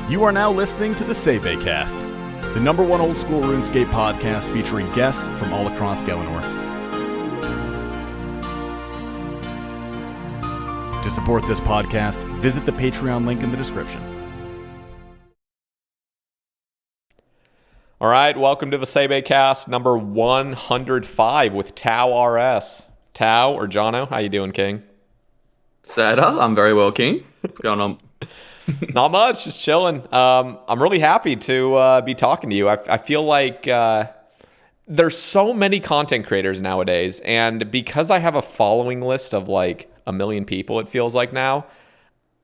You are now listening to the Sae Bae Cast, the #1 old school RuneScape podcast featuring guests from all across Galanor. To support this podcast, visit the Patreon link in the description. All right, welcome to the Sae Bae Cast number 105 with TauRS. Tau or Jono, how you doing, King? Sada, I'm very well, King. What's going on? Not much, just chilling. I'm really happy to be talking to you. I feel like there's so many content creators nowadays, and because I have a following list of like 1 million people, it feels like now,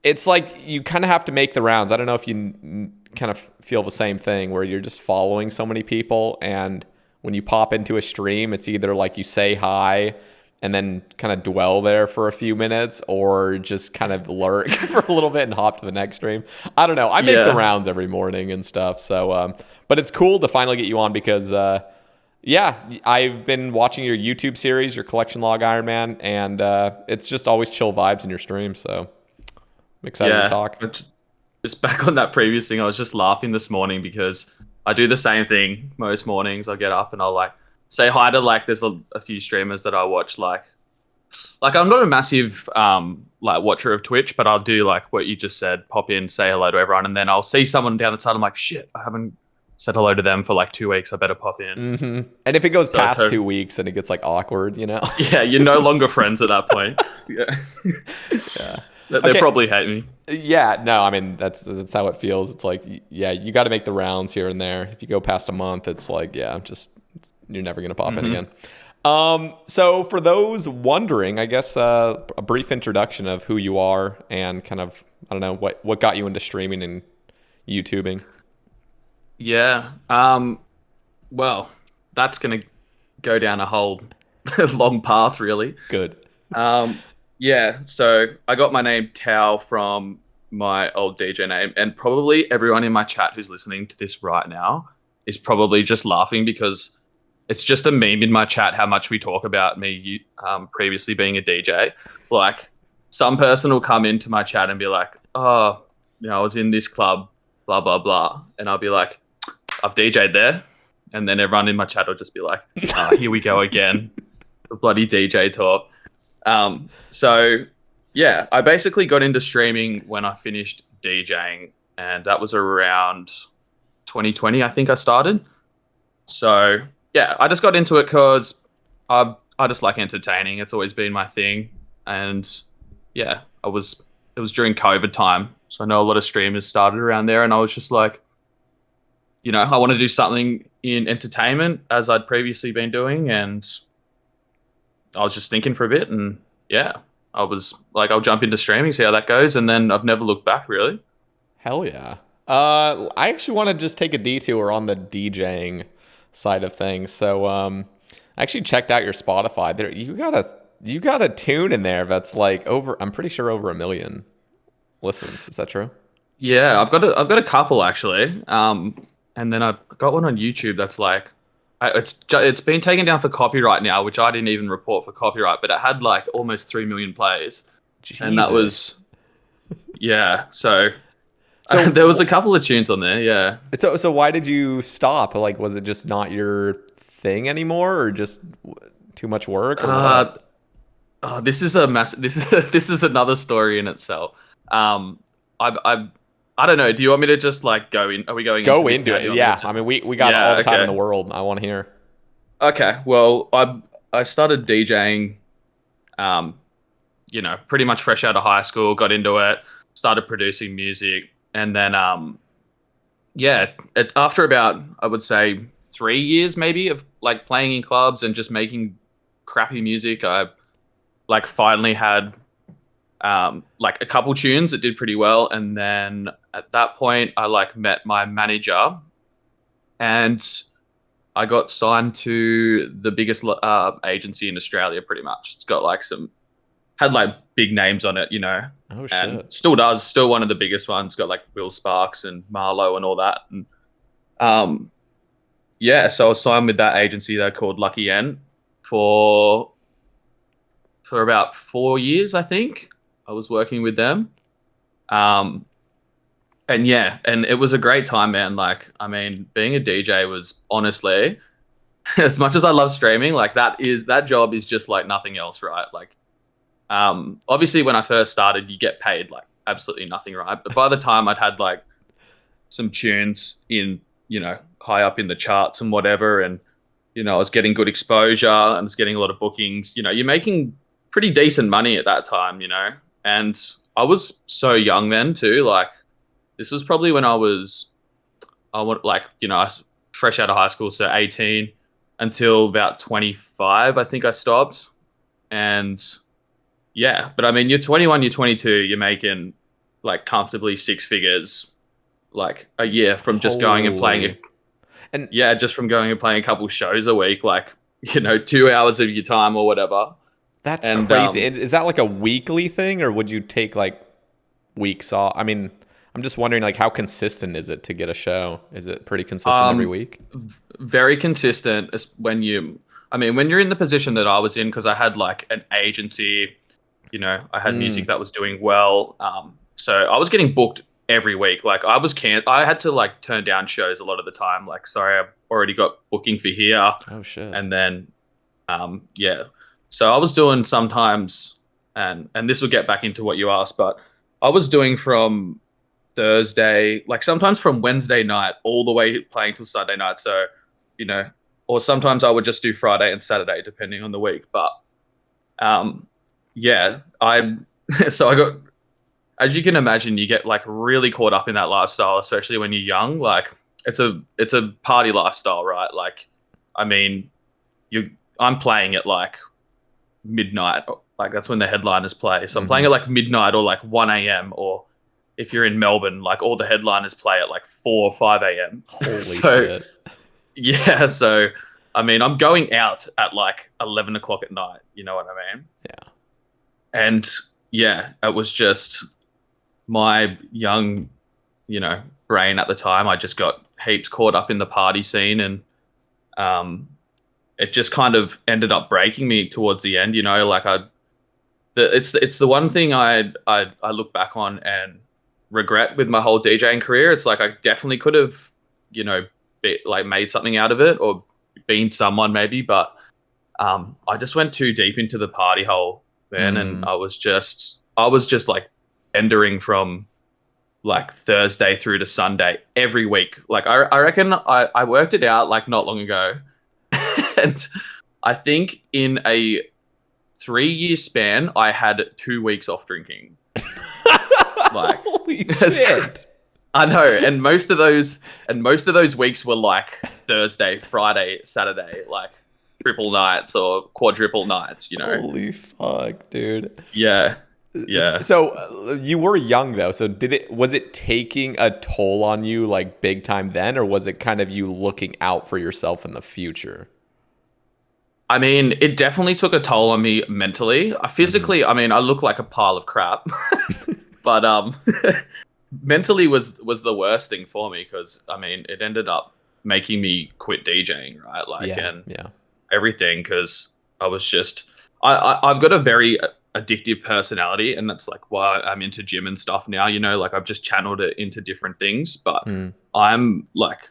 it's like you kind of have to make the rounds. I don't know if you kind of feel the same thing where you're just following so many people, and when you pop into a stream, it's either like you say hi and then kind of dwell there for a few minutes, or just kind of lurk for a little bit and hop to the next stream. I don't know. I make the rounds every morning and stuff. So, but it's cool to finally get you on because, I've been watching your YouTube series, your Collection Log Ironman, and it's just always chill vibes in your stream. So I'm excited to talk. Just back on that previous thing, I was just laughing this morning because I do the same thing most mornings. I get up and I'll like say hi to like there's a few streamers that I watch like I'm not a massive like watcher of Twitch, but I'll do like what you just said, pop in, say hello to everyone, and then I'll see someone down the side. I'm like, shit, I haven't said hello to them for like 2 weeks. I better pop in. Mm-hmm. And if it goes past 2 weeks, then it gets like awkward, you know? Yeah, you're no longer friends at that point. Yeah. Yeah. They probably hate me. Yeah, no, I mean, that's how it feels. It's like, yeah, you got to make the rounds here and there. If you go past a month, it's like, yeah, you're never going to pop in again. So for those wondering, I guess a brief introduction of who you are and kind of, I don't know, what got you into streaming and YouTubing. Yeah. Well, that's going to go down a whole long path, really. Good. Yeah, so I got my name Tau from my old DJ name, and probably everyone in my chat who's listening to this right now is probably just laughing because it's just a meme in my chat how much we talk about me previously being a DJ. Like, some person will come into my chat and be like, oh, I was in this club, blah, blah, blah. And I'll be like, I've DJ'd there. And then everyone in my chat will just be like, here we go again. The bloody DJ talk. So yeah, I basically got into streaming when I finished DJing, and that was around 2020, I think I started. So yeah, I just got into it because I just like entertaining. It's always been my thing. And yeah, it was during COVID time. So I know a lot of streamers started around there, and I was just like, I want to do something in entertainment as I'd previously been doing, and I was just thinking for a bit, and yeah, I was like, I'll jump into streaming, see how that goes, and then I've never looked back, really. Hell yeah. I actually want to just take a detour on the DJing side of things. So I actually checked out your Spotify. There, you got a tune in there that's like I'm pretty sure over 1 million listens. Is that true? Yeah, I've got a couple actually, and then I've got one on YouTube that's like, it's been taken down for copyright now, which I didn't even report for copyright, but it had like almost 3 million plays. Jesus. And that was, yeah. So there was a couple of tunes on there, yeah. So why did you stop? Like, was it just not your thing anymore, or just too much work? Or this is this is another story in itself. I don't know. Do you want me to just like go in? Are we going into it? Yeah. I mean, we got all the time in the world. I want to hear. Okay. Well, I started DJing, pretty much fresh out of high school, got into it, started producing music. And then, after about, I would say 3 years maybe of like playing in clubs and just making crappy music, I like finally had like a couple tunes that did pretty well. And then at that point I like met my manager, and I got signed to the biggest agency in Australia pretty much. It's got like had like big names on it, Oh, shit. And still one of the biggest ones. Got like Will Sparks and Marlo and all that. And so I was signed with that agency. They're called Lucky N for about 4 years, I think. I was working with them. And yeah, and it was a great time, man. Like, I mean, being a DJ was honestly, as much as I love streaming, like that job is just like nothing else, right? Like, obviously when I first started, you get paid like absolutely nothing, right? But by the time I'd had like some tunes in, high up in the charts and whatever, and I was getting good exposure and I was getting a lot of bookings. You're making pretty decent money at that time, and I was so young then too. Like, this was probably when I was fresh out of high school, so 18 until about 25, I think I stopped. And yeah, but I mean, you're 21, you're 22, you're making like comfortably six figures like a year from just going and playing it. And yeah, just from going and playing a couple shows a week, like, 2 hours of your time or whatever. That's crazy. Is that like a weekly thing, or would you take like weeks off? I mean, I'm just wondering, like, how consistent is it to get a show? Is it pretty consistent every week? Very consistent. When you're in the position that I was in, because I had like an agency, I had music that was doing well. So I was getting booked every week. Like, I had to like turn down shows a lot of the time. Like, sorry, I've already got booking for here. Oh shit. And then, yeah. So I was doing sometimes, and this will get back into what you asked, but I was doing from Thursday, like sometimes from Wednesday night all the way playing till Sunday night. So, or sometimes I would just do Friday and Saturday depending on the week. But, yeah, so I got, as you can imagine, you get like really caught up in that lifestyle, especially when you're young. Like, it's a party lifestyle, right? Like, I mean, I'm playing at like midnight, like that's when the headliners play. So I'm playing at like midnight or like 1 a.m. or if you're in Melbourne, like all the headliners play at like 4 or 5 a.m. Holy shit. Yeah. So, I mean, I'm going out at like 11 o'clock at night. You know what I mean? Yeah. And yeah, it was just my young, brain at the time. I just got heaps caught up in the party scene, and it just kind of ended up breaking me towards the end. Like it's the one thing I look back on and regret with my whole DJing career. It's like I definitely could have, made something out of it or been someone maybe, but I just went too deep into the party hole then, and I was just like entering from like Thursday through to Sunday every week. Like I reckon I worked it out like not long ago, and I think in a 3-year span I had 2 weeks off drinking. Like, holy shit. I know, and most of those weeks were like Thursday, Friday, Saturday, like triple nights or quadruple nights, Holy fuck, dude. Yeah. Yeah. So you were young though. So was it taking a toll on you like big time then, or was it kind of you looking out for yourself in the future? I mean, it definitely took a toll on me mentally. Physically, I mean, I look like a pile of crap. But mentally was the worst thing for me, because I mean, it ended up making me quit DJing, right? Like, and everything, because I was just I've got a very addictive personality, and that's like why I'm into gym and stuff now. Like I've just channeled it into different things, but I'm like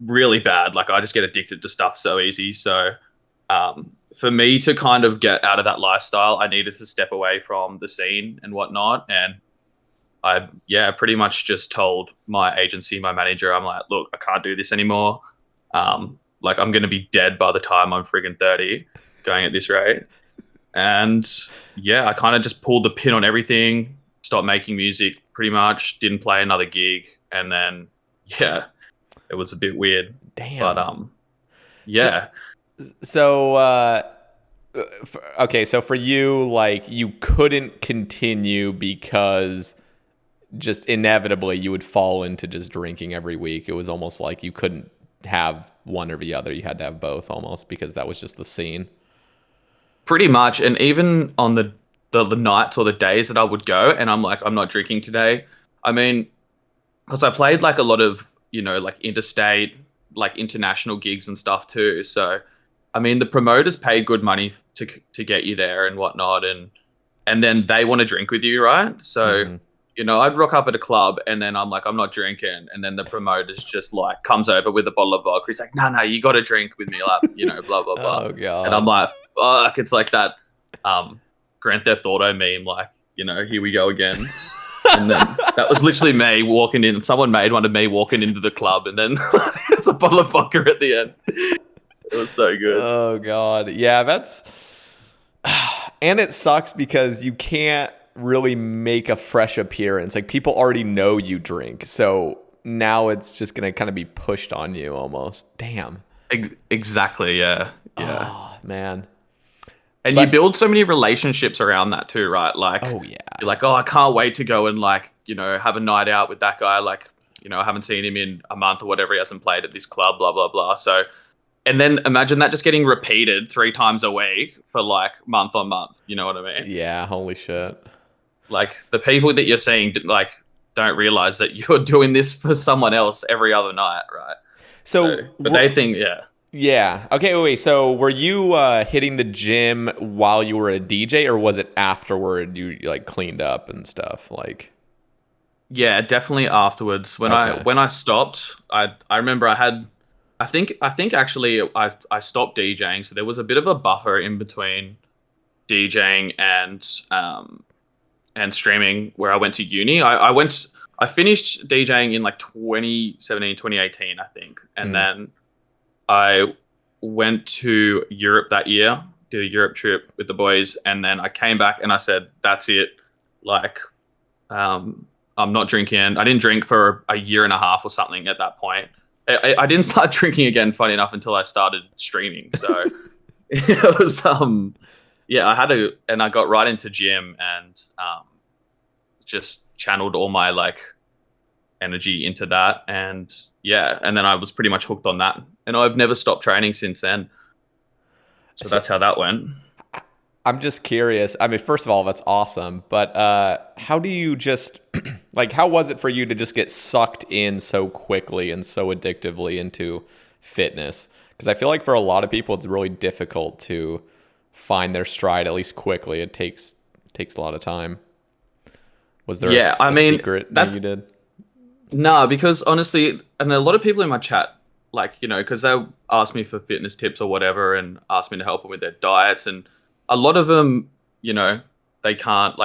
really bad. Like I just get addicted to stuff so easy. So for me to kind of get out of that lifestyle, I needed to step away from the scene and whatnot, and I pretty much just told my agency, my manager, I'm like, look, I can't do this anymore. Like I'm going to be dead by the time I'm friggin' 30 going at this rate. And yeah, I kind of just pulled the pin on everything, stopped making music pretty much, didn't play another gig. And then, yeah, it was a bit weird. Damn. But yeah. Okay, so for you, like you couldn't continue because just inevitably you would fall into just drinking every week. It was almost like you couldn't have one or the other. You had to have both almost, because that was just the scene. Pretty much. And even on the nights or the days that I would go and I'm like, I'm not drinking today. I mean, because I played like a lot of, like interstate, like international gigs and stuff too. So, I mean, the promoters pay good money to get you there and whatnot. And then they want to drink with you, right? So I'd rock up at a club and then I'm like, I'm not drinking. And then the promoter's just like comes over with a bottle of vodka. He's like, no, you got to drink with me. Like, blah, blah, blah. Oh God. And I'm like, fuck. It's like that Grand Theft Auto meme. Like, here we go again. And then that was literally me walking in. Someone made one of me walking into the club and then it's a bottle of vodka at the end. It was so good. Oh God. Yeah, that's, and it sucks because you can't really make a fresh appearance. Like people already know you drink. So now it's just going to kind of be pushed on you almost. Damn. Exactly. Yeah. Yeah. Oh man. And you build so many relationships around that too, right? Like, oh yeah. You're like, oh, I can't wait to go and like, have a night out with that guy. Like, I haven't seen him in a month or whatever. He hasn't played at this club, blah, blah, blah. So, and then imagine that just getting repeated 3 times a week for like month on month. You know what I mean? Yeah. Holy shit. Like the people that you're seeing, like, don't realize that you're doing this for someone else every other night, right? But they think, yeah. Yeah. Okay. Wait. So, were you hitting the gym while you were a DJ, or was it afterward? You like cleaned up and stuff. Like. Yeah, definitely afterwards. When I stopped, I remember I think actually I stopped DJing, so there was a bit of a buffer in between DJing and streaming where I went to uni. I finished DJing in like 2017, 2018, I think, and then I went to Europe that year, did a Europe trip with the boys, and then I came back and I said, that's it. Like, I'm not drinking. I didn't drink for a year and a half or something at that point. I didn't start drinking again, funny enough, until I started streaming. So it was, and I got right into gym and just channeled all my like energy into that. And and then I was pretty much hooked on that. And I've never stopped training since then. So that's how that went. I'm just curious. I mean, first of all, that's awesome. But how do you just, like, how was it for you to just get sucked in so quickly and so addictively into fitness? Because I feel like for a lot of people, it's really difficult to find their stride, at least quickly. It takes a lot of time. Was there a secret that you did? No, because honestly, and a lot of people in my chat, like, because they ask me for fitness tips or whatever and ask me to help them with their diets. And a lot of them, they can't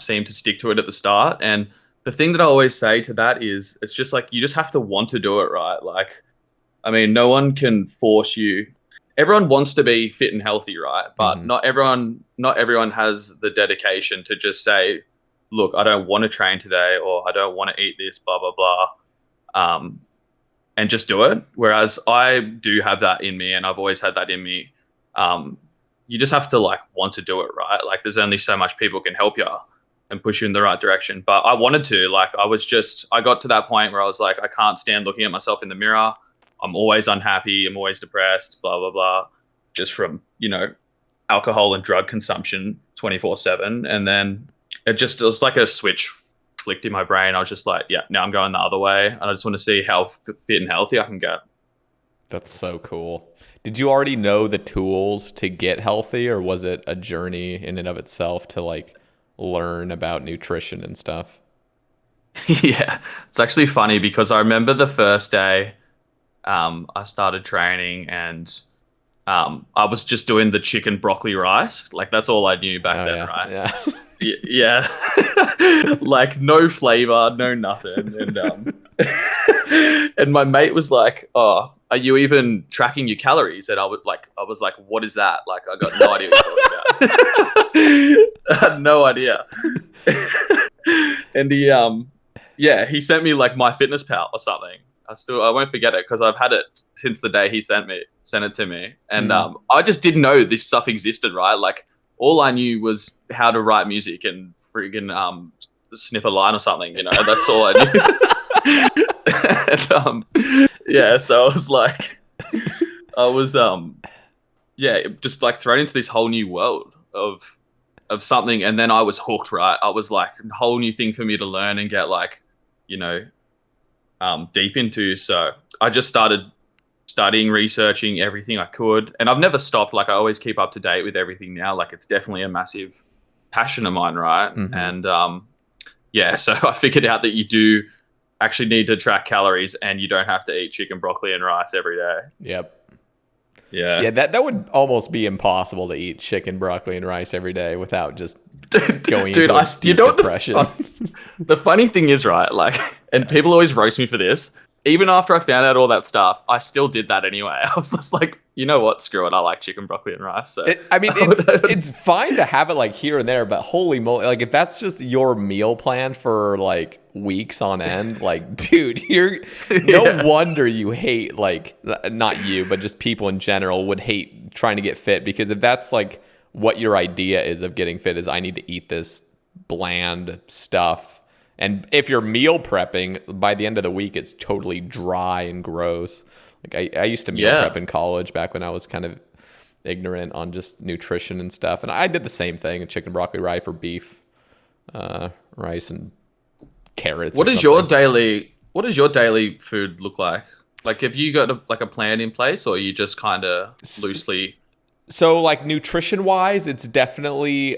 seem to stick to it at the start. And the thing that I always say to that is, it's just like, you just have to want to do it, right? Like, I mean, no one can force you. Everyone wants to be fit and healthy, right? But not everyone has the dedication to just say, look, I don't want to train today, or I don't want to eat this, blah, blah, blah. And just do it. Whereas I do have that in me, and I've always had that in me. You just have to like want to do it, right? Like there's only so much people can help you and push you in the right direction. But I wanted to, like, I got to that point where I was like, I can't stand looking at myself in the mirror. I'm always unhappy. I'm always depressed, blah, blah, blah. Just from, alcohol and drug consumption 24/7. And then it was like a switch flicked in my brain. I was just like, yeah, now I'm going the other way. And I just want to see how fit and healthy I can get. That's so cool. Did you already know the tools to get healthy, or was it a journey in and of itself to like learn about nutrition and stuff? Yeah, it's actually funny because I remember the first day I started training and I was just doing the chicken broccoli rice. Like that's all I knew back then, right? Yeah. Yeah. Like no flavor, no nothing. And and my mate was like, "Oh, are you even tracking your calories?" And I was like, "What is that?" Like I got no idea what you're talking about. I had no idea. And he sent me like MyFitnessPal or something. I won't forget it because I've had it since the day he sent it to me. And I just didn't know this stuff existed, right? Like all I knew was how to write music and friggin' sniff a line or something, that's all I knew. And, so I was like, just like thrown into this whole new world of something. And then I was hooked, right? I was like a whole new thing for me to learn and get like, deep into. So I just started studying, researching everything I could. And I've never stopped. Like I always keep up to date with everything now. Like it's definitely a massive passion of mine, right? And yeah, so I figured out that you do actually need to track calories, and you don't have to eat chicken, broccoli, and rice every day. Yep. Yeah. Yeah, that would almost be impossible to eat chicken, broccoli, and rice every day without just going into a deep depression. The funny thing is, right, like, and people always roast me for this. Even after I found out all that stuff, I still did that anyway. I was just like, you know what? Screw it. I like chicken, broccoli, and rice. So it's fine to have it like here and there, but holy moly, like if that's just your meal plan for like weeks on end, like, dude, no wonder you hate, like, not you, but just people in general would hate trying to get fit, because if that's like what your idea is of getting fit, is I need to eat this bland stuff. And if you're meal prepping, by the end of the week, it's totally dry and gross. Like I used to meal prep in college back when I was kind of ignorant on just nutrition and stuff. And I did the same thing: chicken, broccoli, rice, or beef, rice, and carrots. What does your daily food look like? Like, have you got a plan in place, or are you just kind of loosely? So, like, nutrition wise, it's definitely.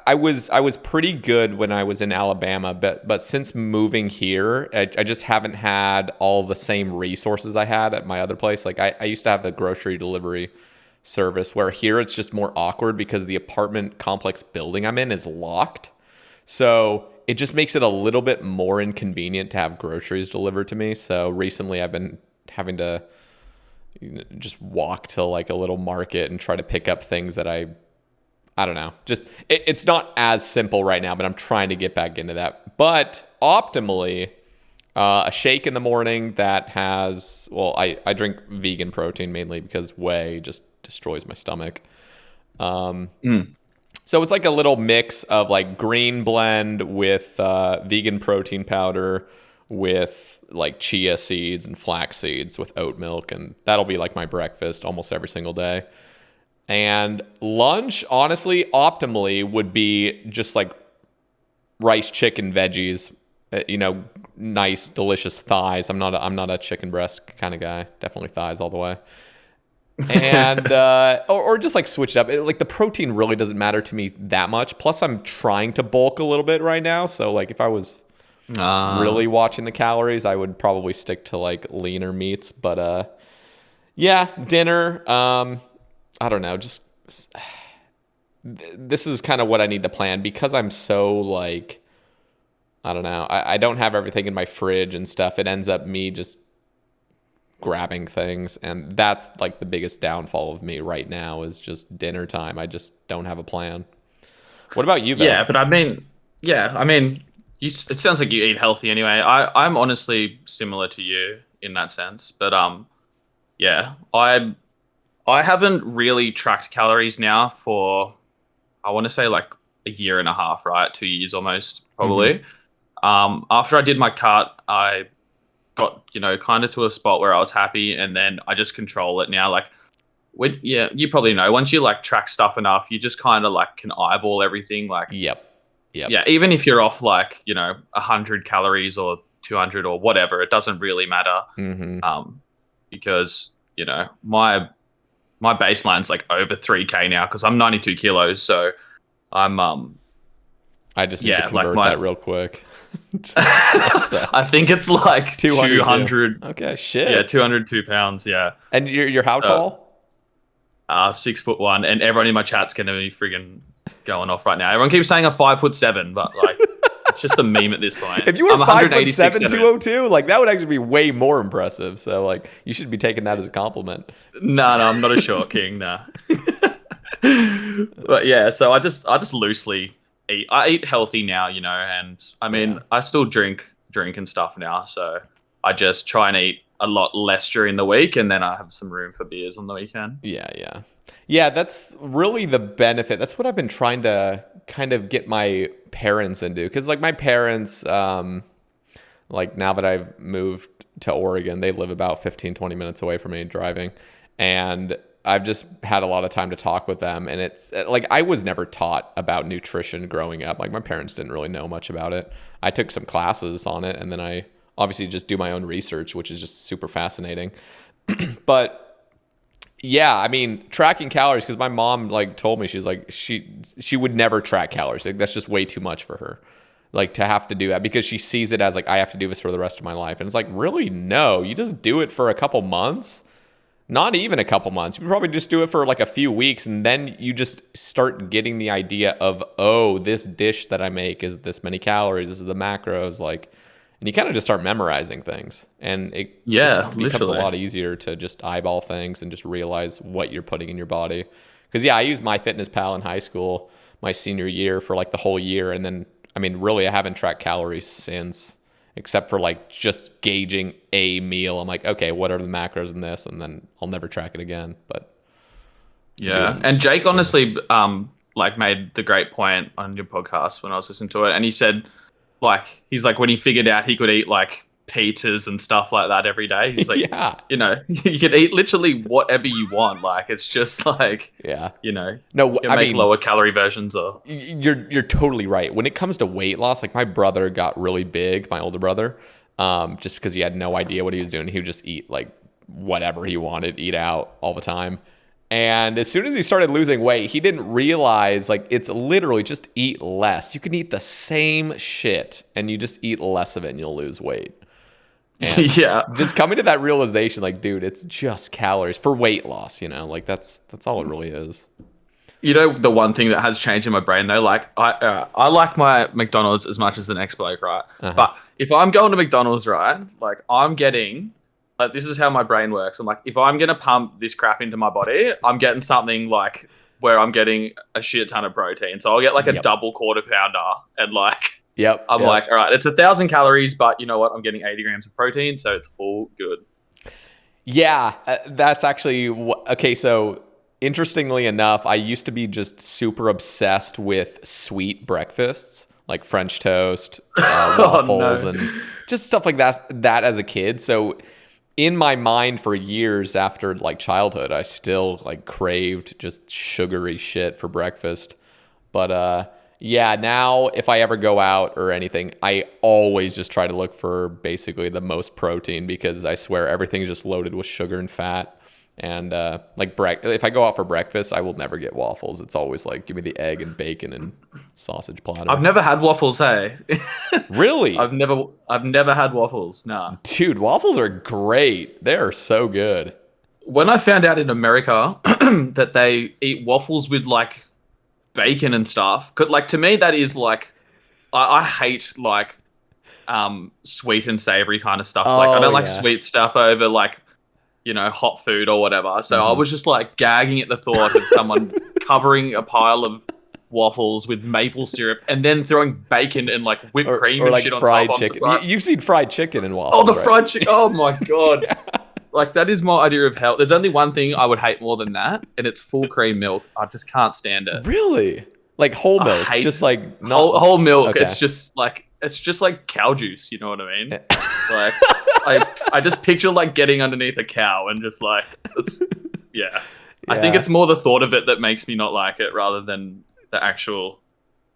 I was pretty good when I was in Alabama, but since moving here, I just haven't had all the same resources I had at my other place. Like I used to have a grocery delivery service, where here it's just more awkward because the apartment complex building I'm in is locked. So it just makes it a little bit more inconvenient to have groceries delivered to me. So recently I've been having to just walk to like a little market and try to pick up things that I don't know. Just it's not as simple right now, but I'm trying to get back into that. But optimally, a shake in the morning that has, well, I drink vegan protein mainly because whey just destroys my stomach. So it's like a little mix of like green blend with vegan protein powder with like chia seeds and flax seeds with oat milk, and that'll be like my breakfast almost every single day. And lunch, honestly, optimally would be just like rice, chicken, veggies, nice, delicious thighs. I'm not a chicken breast kind of guy. Definitely thighs all the way. And or just like switch it up. Like the protein really doesn't matter to me that much. Plus, I'm trying to bulk a little bit right now. So like if I was really watching the calories, I would probably stick to like leaner meats. But yeah, dinner. I don't know. Just this is kind of what I need to plan, because I'm so like, I don't know. I don't have everything in my fridge and stuff. It ends up me just grabbing things, and that's like the biggest downfall of me right now is just dinner time. I just don't have a plan. What about you, though? Yeah, but I mean, it sounds like you eat healthy anyway. I'm honestly similar to you in that sense, but yeah, I haven't really tracked calories now for, I want to say like a year and a half, right? 2 years almost, probably. After I did my cut, I got, kind of to a spot where I was happy, and then I just control it now. Like, you probably know, once you like track stuff enough, you just kind of like can eyeball everything. Like, Yep. Yeah, even if you're off like, 100 calories or 200 or whatever, it doesn't really matter. Because, my baseline's like over 3K now because I'm 92 kilos. So I'm, I just need to convert that real quick. I think it's like 200. Okay, shit. Yeah, 202 pounds. Yeah. And you're how tall? 6'1", and everyone in my chat's gonna be friggin' going off right now. Everyone keeps saying I'm 5'7", but like it's just a meme at this point. If you were 5'7", 202, like that would actually be way more impressive. So like you should be taking that as a compliment. No, I'm not a short king. Nah. But yeah, so I just loosely eat. I eat healthy now, and I mean I still drink and stuff now. So I just try and eat a lot less during the week, and then I have some room for beers on the weekend. Yeah, that's really the benefit. That's what I've been trying to kind of get my parents into, because like my parents, like now that I've moved to Oregon, they live about 15-20 minutes away from me driving, and I've just had a lot of time to talk with them. And it's like I was never taught about nutrition growing up. Like my parents didn't really know much about it. I took some classes on it, and then I obviously just do my own research, which is just super fascinating. But Yeah, I mean, tracking calories, because my mom like told me, she's like, she would never track calories. Like, that's just way too much for her. Like, to have to do that, because she sees it as like, I have to do this for the rest of my life. And it's like, really? No, you just do it for a couple months. Not even a couple months. You probably just do it for like a few weeks, and then you just start getting the idea of, oh, this dish that I make is this many calories. This is the macros, like, and you kind of just start memorizing things, and it just becomes a lot easier to just eyeball things and just realize what you're putting in your body. Because I used MyFitnessPal in high school, my senior year, for like the whole year, and then I mean, really, I haven't tracked calories since, except for like just gauging a meal. I'm like, okay, what are the macros in this? And then I'll never track it again. But yeah. And Jake honestly like made the great point on your podcast when I was listening to it. And he said, like, he's like, when he figured out he could eat like pizzas and stuff like that every day, he's like, yeah, you know, you can eat literally whatever you want. Like, it's just like, yeah, you know, no, you make lower calorie versions of. You're totally right. When it comes to weight loss, like my brother got really big, my older brother, just because he had no idea what he was doing. He would just eat like whatever he wanted, eat out all the time. And as soon as he started losing weight, he didn't realize, like, it's literally just eat less. You can eat the same shit and you just eat less of it and you'll lose weight. And yeah. Just coming to that realization, like, dude, it's just calories for weight loss, you know, like that's all it really is. You know, the one thing that has changed in my brain though, like I like my McDonald's as much as the next bloke, right? Uh-huh. But if I'm going to McDonald's, right, like I'm getting, like, this is how my brain works. I'm like, if I'm going to pump this crap into my body, I'm getting something like where I'm getting a shit ton of protein. So I'll get like a double quarter pounder and like, I'm like, all right, it's 1,000 calories, but you know what? I'm getting 80 grams of protein. So it's all good. Yeah, that's actually, okay. So interestingly enough, I used to be just super obsessed with sweet breakfasts, like French toast, waffles, and just stuff like that as a kid. So in my mind for years after like childhood, I still like craved just sugary shit for breakfast. But yeah, now if I ever go out or anything, I always just try to look for basically the most protein, because I swear everything is just loaded with sugar and fat. And like if I go out for breakfast, I will never get waffles. It's always like, give me the egg and bacon and sausage platter. I've never had waffles, hey. Really? I've never had waffles. Nah. Dude, waffles are great. They're so good. When I found out in America that they eat waffles with like bacon and stuff, like, to me that is like, I hate like sweet and savory kind of stuff. Like, I don't like sweet stuff over like, you know, hot food or whatever. So I was just like gagging at the thought of someone covering a pile of waffles with maple syrup and then throwing bacon and like whipped cream or and like shit on fried top. chicken. Like, you've seen fried chicken and waffles. oh, the right? fried chicken. Oh my God. Yeah. Like, that is my idea of hell. There's only one thing I would hate more than that, and it's full cream milk. I just can't stand it. Really? Like whole milk? Just like whole milk. Okay. It's just like cow juice. You know what I mean? Like, I just picture like getting underneath a cow and just like, yeah. I think it's more the thought of it that makes me not like it rather than the actual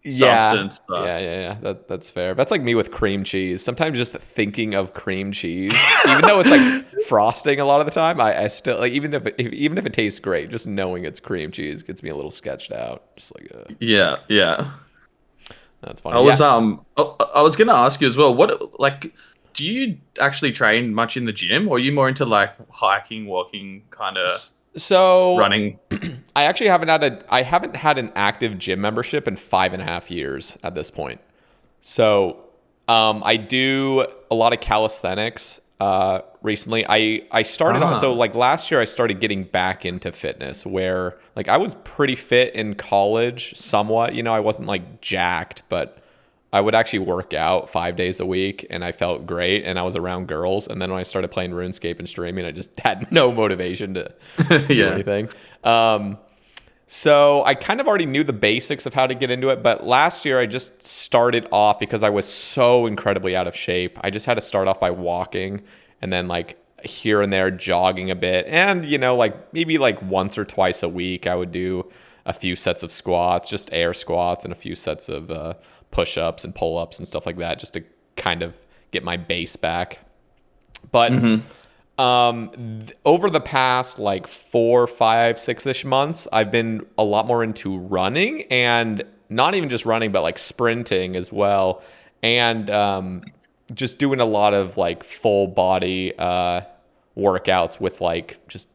substance. But. Yeah. That's fair. That's like me with cream cheese. Sometimes just thinking of cream cheese, even though it's like frosting a lot of the time, I still like, even if it tastes great, just knowing it's cream cheese gets me a little sketched out. Just like yeah. That's funny. I was gonna ask you as well. What, like, do you actually train much in the gym, or are you more into like hiking, walking, kind of? So running. I actually haven't had an active gym membership in 5.5 years at this point. So I do a lot of calisthenics. Recently I started on, so like last year I started getting back into fitness, where like I was pretty fit in college somewhat, you know, I wasn't like jacked, but I would actually work out 5 days a week and I felt great and I was around girls. And then when I started playing RuneScape and streaming, I just had no motivation to do anything. So I kind of already knew the basics of how to get into it. But last year I just started off because I was so incredibly out of shape. I just had to start off by walking and then like here and there jogging a bit. And, you know, like maybe like once or twice a week, I would do a few sets of squats, just air squats, and a few sets of push-ups and pull-ups and stuff like that, just to kind of get my base back. But Over the past like 4, 5, 6-ish months, I've been a lot more into running, and not even just running, but like sprinting as well. And just doing a lot of like full body workouts with like just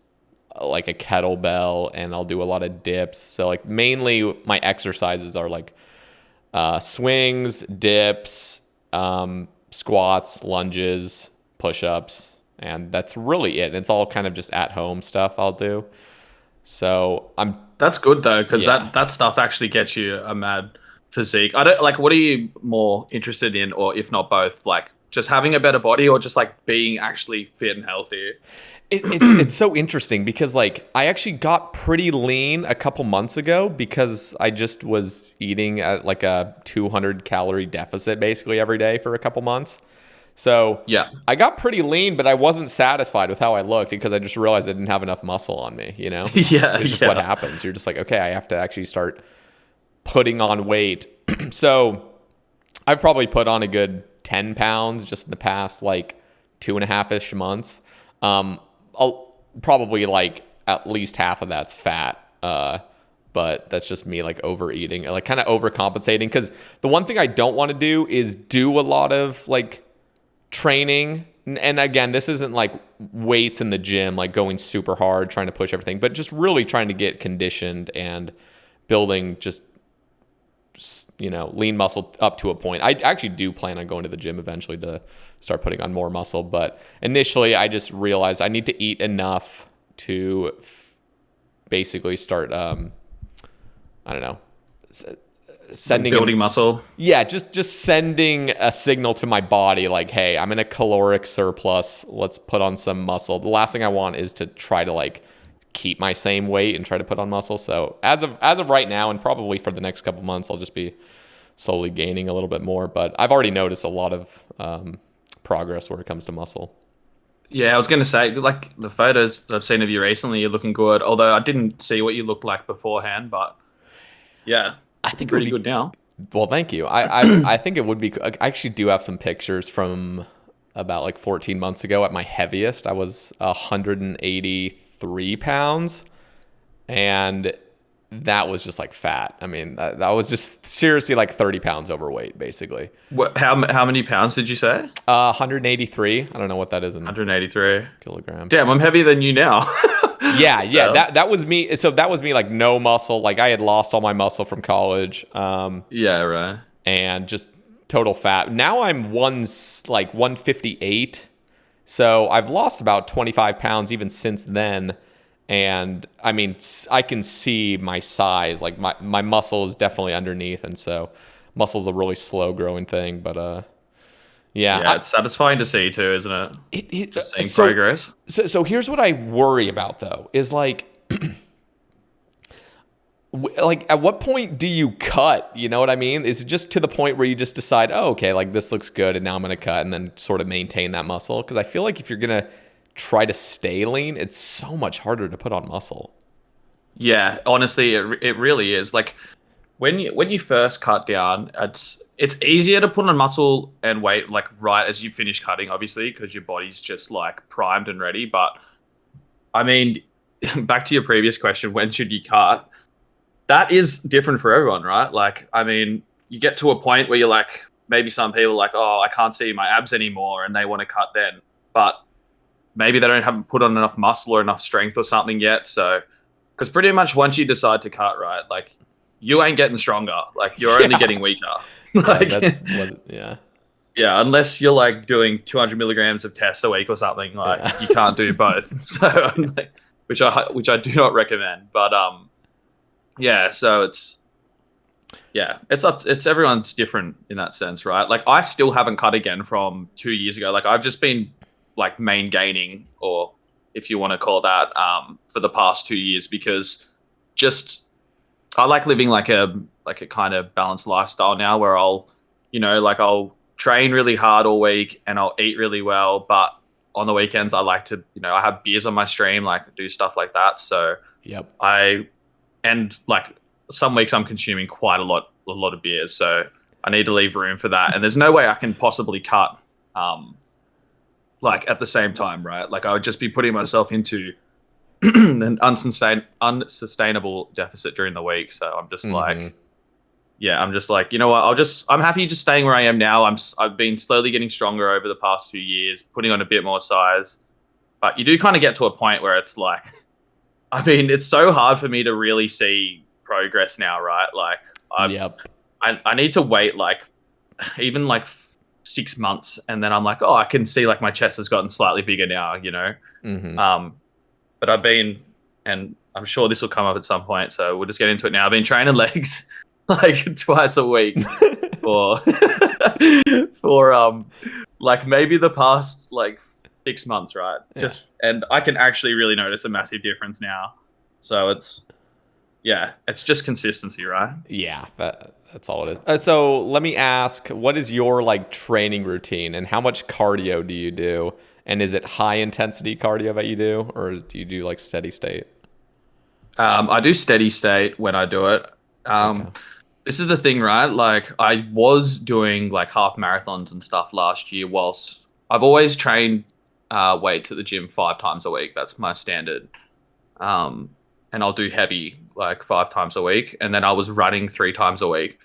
like a kettlebell, and I'll do a lot of dips. So like mainly my exercises are like swings, dips, squats, lunges, push-ups. And that's really it. It's all kind of just at home stuff I'll do. So That's good though, because that stuff actually gets you a mad physique. I don't like. What are you more interested in, or if not both? Like just having a better body, or just like being actually fit and healthy? It's so interesting because like I actually got pretty lean a couple months ago because I just was eating at like a 200 calorie deficit basically every day for a couple months. So yeah, I got pretty lean, but I wasn't satisfied with how I looked because I just realized I didn't have enough muscle on me, you know? Yeah, It's just what happens. You're just like, okay, I have to actually start putting on weight. So I've probably put on a good 10 pounds just in the past like 2.5-ish months. I'll probably like at least half of that's fat. But that's just me like overeating, like kind of overcompensating. Because the one thing I don't want to do is do a lot of like training, and again, this isn't like weights in the gym, like going super hard, trying to push everything, but just really trying to get conditioned and building just, you know, lean muscle up to a point. I actually do plan on going to the gym eventually to start putting on more muscle, but initially I just realized I need to eat enough to basically start, I don't know, building muscle. Yeah, just sending a signal to my body like, hey, I'm in a caloric surplus. Let's put on some muscle. The last thing I want is to try to like keep my same weight and try to put on muscle. So as of right now, and probably for the next couple months, I'll just be slowly gaining a little bit more. But I've already noticed a lot of progress where it comes to muscle. Yeah, I was going to say, like the photos that I've seen of you recently, you're looking good. Although I didn't see what you looked like beforehand, but yeah. I think pretty good now. Well, thank you. I think it would be. I actually do have some pictures from about like 14 months ago at my heaviest. I was 183 pounds, and that was just like fat. I mean, that was just seriously like 30 pounds overweight, basically. What? How many pounds did you say? 183. I don't know what that is in 183 kilograms. Damn, I'm heavier than you now. Yeah. That was me. So that was me, like no muscle. Like I had lost all my muscle from college. Yeah, right. And just total fat. Now I'm 158. So I've lost about 25 pounds even since then. And I mean, I can see my size. Like my muscle is definitely underneath, and so muscle's a really slow growing thing. But yeah, it's satisfying to see too, isn't it? Just seeing progress. So here's what I worry about though, is like, like at what point do you cut? You know what I mean? Is it just to the point where you just decide, oh, okay, like this looks good, and now I'm gonna cut, and then sort of maintain that muscle? Because I feel like if you're gonna try to stay lean, it's so much harder to put on muscle. Yeah, honestly, it really is. Like when you first cut down, it's easier to put on muscle and weight like right as you finish cutting, obviously, because your body's just like primed and ready. But I mean, back to your previous question, when should you cut? That is different for everyone, right? Like, I mean, you get to a point where you're like, maybe some people are like, oh, I can't see my abs anymore, and they want to cut then. But maybe they haven't put on enough muscle or enough strength or something yet. So, because pretty much once you decide to cut, right, like you ain't getting stronger. Like you're only getting weaker. Like, yeah, unless you're like doing 200 milligrams of test a week or something, like you can't do both. So, which I do not recommend. But yeah, so it's everyone's different in that sense, right? Like I still haven't cut again from 2 years ago. Like I've just been like main gaining, or if you want to call that, for the past 2 years, because just I like living like a kind of balanced lifestyle now, where I'll train really hard all week and I'll eat really well, but on the weekends I like to, I have beers on my stream, like do stuff like that. So and like some weeks I'm consuming quite a lot of beers, so I need to leave room for that. And there's no way I can possibly cut like at the same time, right? Like I would just be putting myself into an unsustainable deficit during the week. So I'm just like, yeah, I'm just like, you know what? I'm happy just staying where I am now. I've been slowly getting stronger over the past few years, putting on a bit more size. But you do kind of get to a point where it's like, I mean, it's so hard for me to really see progress now, right? Like, I need to wait like even like 6 months, and then I'm like, oh, I can see like my chest has gotten slightly bigger now, you know. But I've been, and I'm sure this will come up at some point, so we'll just get into it now. I've been training legs like twice a week for like maybe the past like 6 months, right? And I can actually really notice a massive difference now. So it's just consistency, right? Yeah, that's all it is. So let me ask, what is your like training routine, and how much cardio do you do? And is it high intensity cardio that you do, or do you do like steady state? I do steady state when I do it. This is the thing, right? Like I was doing like half marathons and stuff last year, whilst I've always trained weights at the gym 5 times a week. That's my standard. And I'll do heavy like 5 times a week. And then I was running 3 times a week.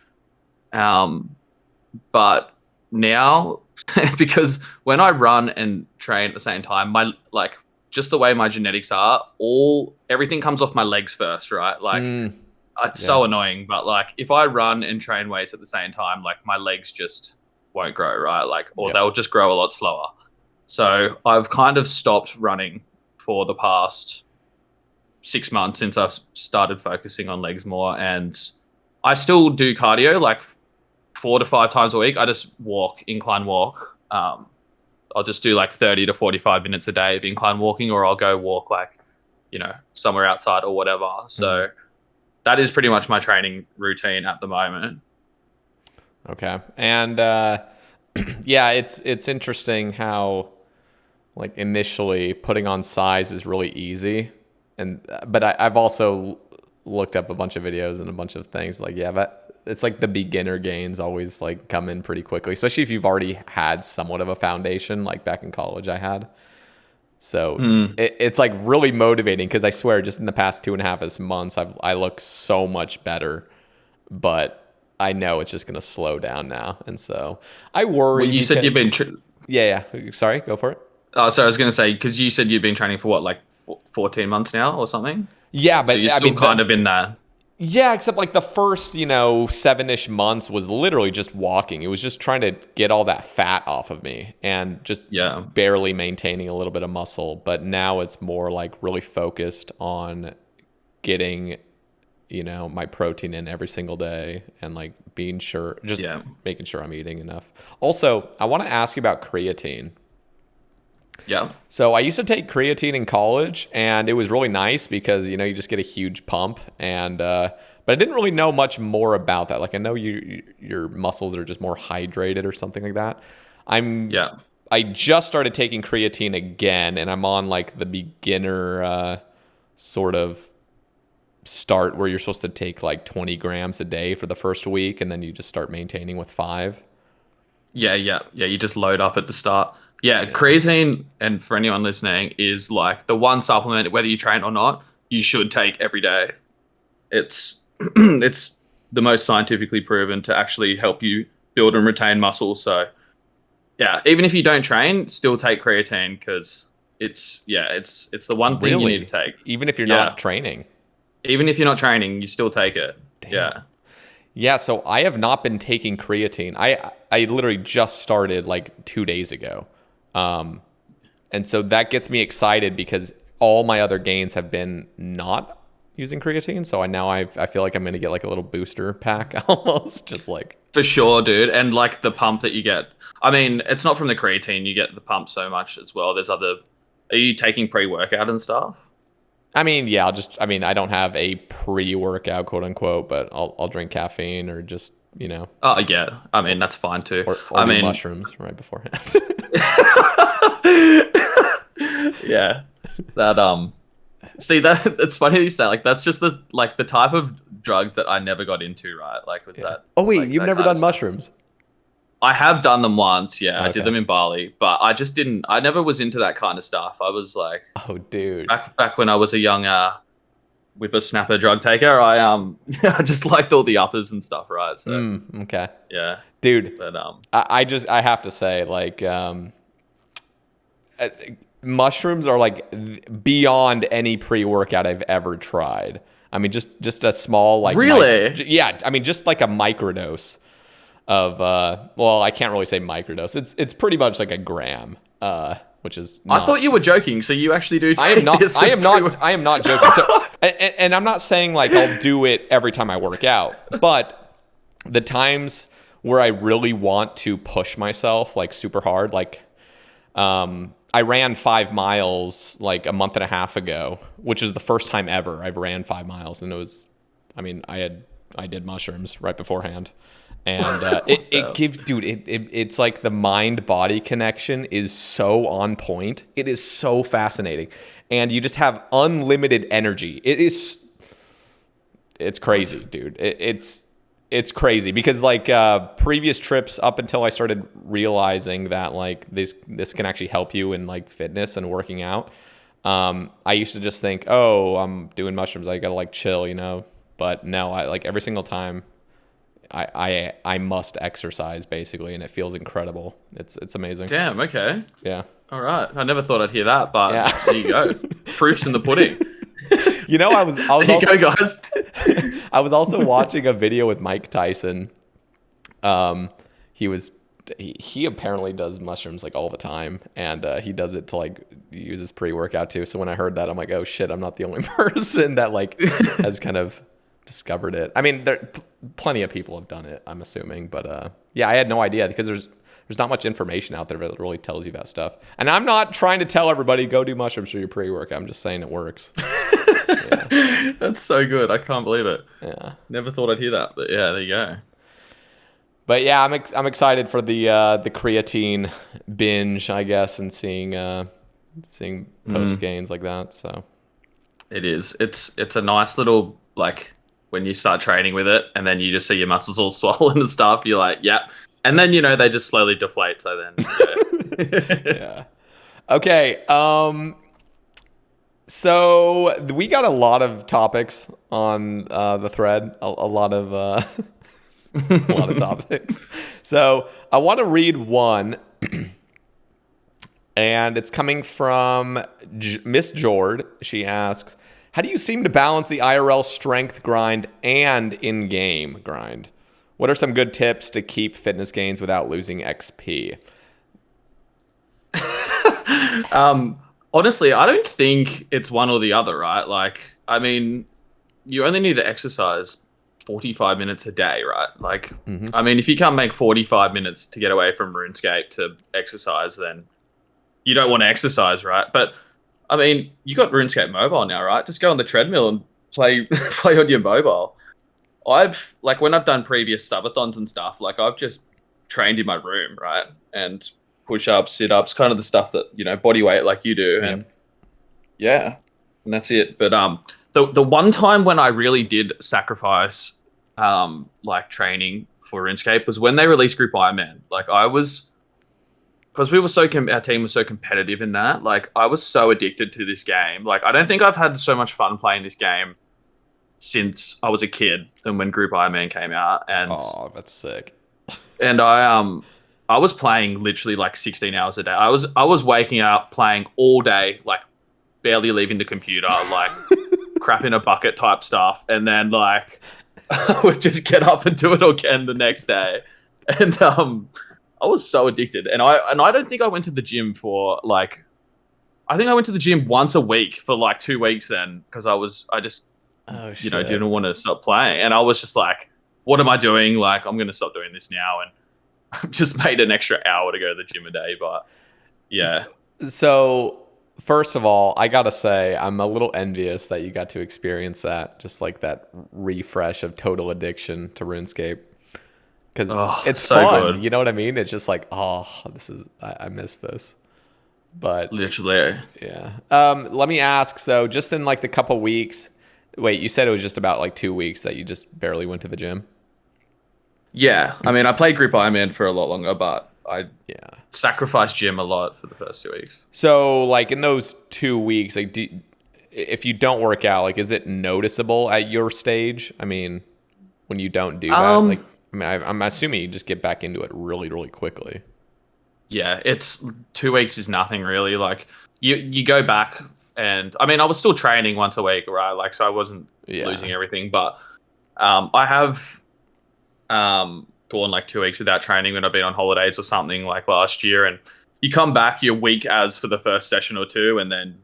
But now, because when I run and train at the same time, my like just the way my genetics are, everything comes off my legs first, right? Like it's so annoying, but like if I run and train weights at the same time, like my legs just won't grow, right? Like, or they'll just grow a lot slower. So I've kind of stopped running for the past 6 months since I've started focusing on legs more, and I still do cardio like 4 to 5 times a week. I just incline walk. I'll just do like 30 to 45 minutes a day of incline walking, or I'll go walk like, you know, somewhere outside or whatever. So that is pretty much my training routine at the moment. Okay. And it's interesting how like initially putting on size is really easy. But I've also looked up a bunch of videos and a bunch of things like, it's like the beginner gains always like come in pretty quickly, especially if you've already had somewhat of a foundation, like back in college I had. So it's like really motivating, because I swear just in the past 2.5 months, I look so much better, but I know it's just going to slow down now. And so I worry. Well, you said you've been... Sorry, go for it. Oh, so I was going to say, because you said you've been training for what, like 14 months now or something? Yeah, but so you're still kind of in that. Yeah, except like the first, 7-ish months was literally just walking. It was just trying to get all that fat off of me and just barely maintaining a little bit of muscle. But now it's more like really focused on getting, my protein in every single day, and like making sure I'm eating enough. Also, I want to ask you about creatine. Yeah. So I used to take creatine in college, and it was really nice because, you just get a huge pump, and but I didn't really know much more about that. Like I know your muscles are just more hydrated or something like that. I just started taking creatine again, and I'm on like the beginner sort of start where you're supposed to take like 20 grams a day for the first week, and then you just start maintaining with 5. Yeah. You just load up at the start. Yeah, creatine, and for anyone listening, is like the one supplement, whether you train or not, you should take every day. It's it's the most scientifically proven to actually help you build and retain muscle. So yeah, even if you don't train, still take creatine, because it's the one thing you need to take. Even if you're not training? Even if you're not training, you still take it. Damn. Yeah, so I have not been taking creatine. I literally just started like 2 days ago. And so that gets me excited, because all my other gains have been not using creatine. So I feel like I'm going to get like a little booster pack almost, just like. For sure, dude. And like the pump that you get, I mean, it's not from the creatine, you get the pump so much as well. Are you taking pre-workout and stuff? I mean, yeah, I don't have a pre-workout, quote unquote, but I'll drink caffeine or just, Oh yeah. I mean, that's fine too. Or mushrooms right beforehand. Yeah. That see, that it's funny you say, like, that's just the type of drug that I never got into, right? Like, was that? Oh wait, like, you've never done mushrooms? I have done them once. Yeah, I did Okay. them in Bali, but I just didn't. I never was into that kind of stuff. I was like, Oh, dude. back when I was a young whippersnapper drug taker. I just liked all the uppers and stuff, right? So Okay. yeah, Dude, but I have to say, like, mushrooms are like beyond any pre-workout I've ever tried. I mean, just a small, like, really, yeah. I mean, just like a microdose of, well, I can't really say microdose. It's pretty much like a gram, which is I thought you were joking. So you actually do. I am not. This I as am not. pre-work- I am not joking. So, and I'm not saying like I'll do it every time I work out, but the times where I really want to push myself like super hard, like I ran 5 miles like a month and a half ago, which is the first time ever I've ran 5 miles, and it was, I mean, I did mushrooms right beforehand. And it gives, dude, it's like the mind body connection is so on point. It is so fascinating. And you just have unlimited energy. It's crazy, dude. It's crazy because like previous trips up until I started realizing that like this can actually help you in like fitness and working out. I used to just think, oh, I'm doing mushrooms, I gotta like chill, you know. But no, I like every single time I must exercise basically, and it feels incredible. It's amazing. Damn. Okay. Yeah. All right. I never thought I'd hear that, but Yeah. there you go. Proof's in the pudding. You know, I was There also, you go, guys. I was also watching a video with Mike Tyson. He apparently does mushrooms like all the time, and he does it to like use his pre-workout too. So when I heard that, I'm like, oh shit, I'm not the only person that like has kind of discovered it. I mean, plenty of people have done it, I'm assuming, but yeah, I had no idea because there's not much information out there that really tells you that stuff. And I'm not trying to tell everybody go do mushrooms for your pre-workout. I'm just saying it works. Yeah. That's so good. I can't believe it. Yeah. Never thought I'd hear that, but yeah, there you go. But yeah, I'm excited for the creatine binge, I guess, and seeing post gains like that. So It is. It's a nice little, like, when you start training with it and then you just see your muscles all swollen and stuff, you're like, yep. And then, you know, they just slowly deflate. So then, yeah. yeah. Okay. So we got a lot of topics on the thread. A lot of a lot of topics. So I want to read one, and it's coming from Miss Jord. She asks, how do you seem to balance the IRL strength grind and in-game grind? What are some good tips to keep fitness gains without losing XP? Honestly, I don't think it's one or the other, right? Like, I mean, you only need to exercise 45 minutes a day, right? Like, I mean, if you can't make 45 minutes to get away from RuneScape to exercise, then you don't want to exercise, right? But I mean, you got RuneScape mobile now, right? Just go on the treadmill and play on your mobile. When I've done previous Sub-a-thons and stuff, like I've just trained in my room, right? And push-ups, sit-ups, kind of the stuff that, you know, body weight like you do. And yeah, and that's it. But the one time when I really did sacrifice like training for RuneScape was when they released Group Ironman. Like because we were our team was so competitive in that. Like I was so addicted to this game. Like I don't think I've had so much fun playing this game since I was a kid than when Group Ironman came out. And oh, that's sick. And I was playing literally like 16 hours a day. I was waking up playing all day, like barely leaving the computer, like crap in a bucket type stuff, and then like I would just get up and do it again the next day. And I was so addicted. And I don't think I went to the gym for like, I think I went to the gym once a week for like 2 weeks then, because I just you know, didn't want to stop playing. And I was just like, what am I doing? Like, I'm going to stop doing this now. And I've just made an extra hour to go to the gym a day. But yeah. So first of all, I got to say, I'm a little envious that you got to experience that, just like that refresh of total addiction to RuneScape. Because it's so fun. Good. You know what I mean? It's just like, oh, I miss this. But literally. Yeah. Let me ask, so just in like the couple weeks, wait, you said it was just about like 2 weeks that you just barely went to the gym? Yeah, I mean, I played group Ironman for a lot longer, but I Yeah. sacrificed gym a lot for the first 2 weeks. So like in those 2 weeks, like if you don't work out, like is it noticeable at your stage? I mean, when you don't do that, like I mean, I'm assuming you just get back into it really, really quickly. Yeah, it's 2 weeks is nothing really. Like you go back, and I mean, I was still training once a week, right? Like, so I wasn't losing everything, but I have gone like 2 weeks without training when I've been on holidays or something like last year, and you come back, you're weak as for the first session or two, and then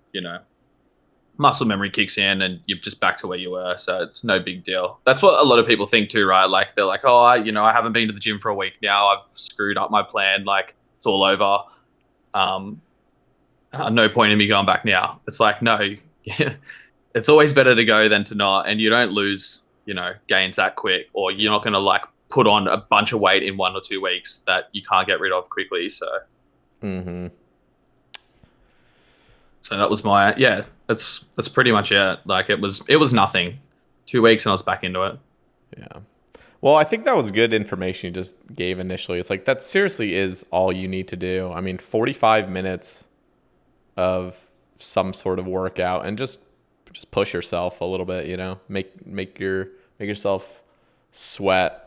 muscle memory kicks in and you're just back to where you were. So it's no big deal. That's what a lot of people think too, right? Like they're like, oh, I haven't been to the gym for a week now. I've screwed up my plan. Like it's all over. No point in me going back now. It's like, no, it's always better to go than to not. And you don't lose, gains that quick, or you're not going to like put on a bunch of weight in 1 or 2 weeks that you can't get rid of quickly. So, So that was that's pretty much it. Like it was nothing. 2 weeks and I was back into it. Yeah. Well, I think that was good information you just gave initially. It's like that seriously is all you need to do. I mean, 45 minutes of some sort of workout and just push yourself a little bit, make yourself sweat.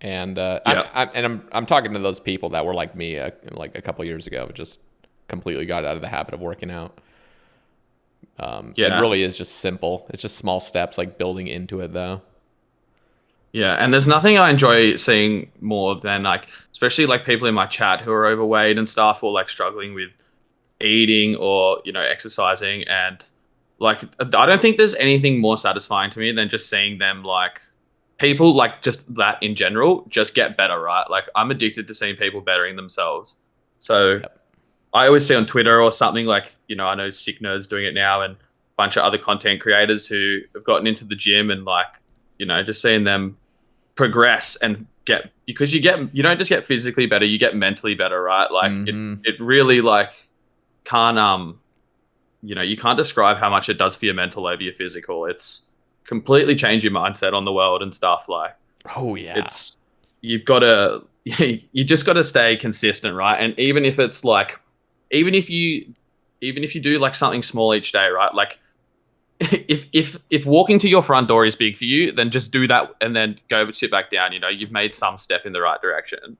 And I'm talking to those people that were like me like a couple years ago, just completely got out of the habit of working out. It really is just simple. It's just small steps, like building into it though. Yeah, and there's nothing I enjoy seeing more than like, especially like people in my chat who are overweight and stuff, or like struggling with eating or exercising, and like I don't think there's anything more satisfying to me than just seeing them, like people like just that in general just get better, right? Like I'm addicted to seeing people bettering themselves. So I always see on Twitter or something like, I know Sick Nerd's doing it now, and a bunch of other content creators who have gotten into the gym, and like, just seeing them progress and because you don't just get physically better, you get mentally better, right? Like it really like can't, you can't describe how much it does for your mental over your physical. It's completely changed your mindset on the world and stuff. Like, oh yeah, you just got to stay consistent, right? And even if it's like, even if you do like something small each day, right? Like if walking to your front door is big for you, then just do that and then go sit back down. You've made some step in the right direction.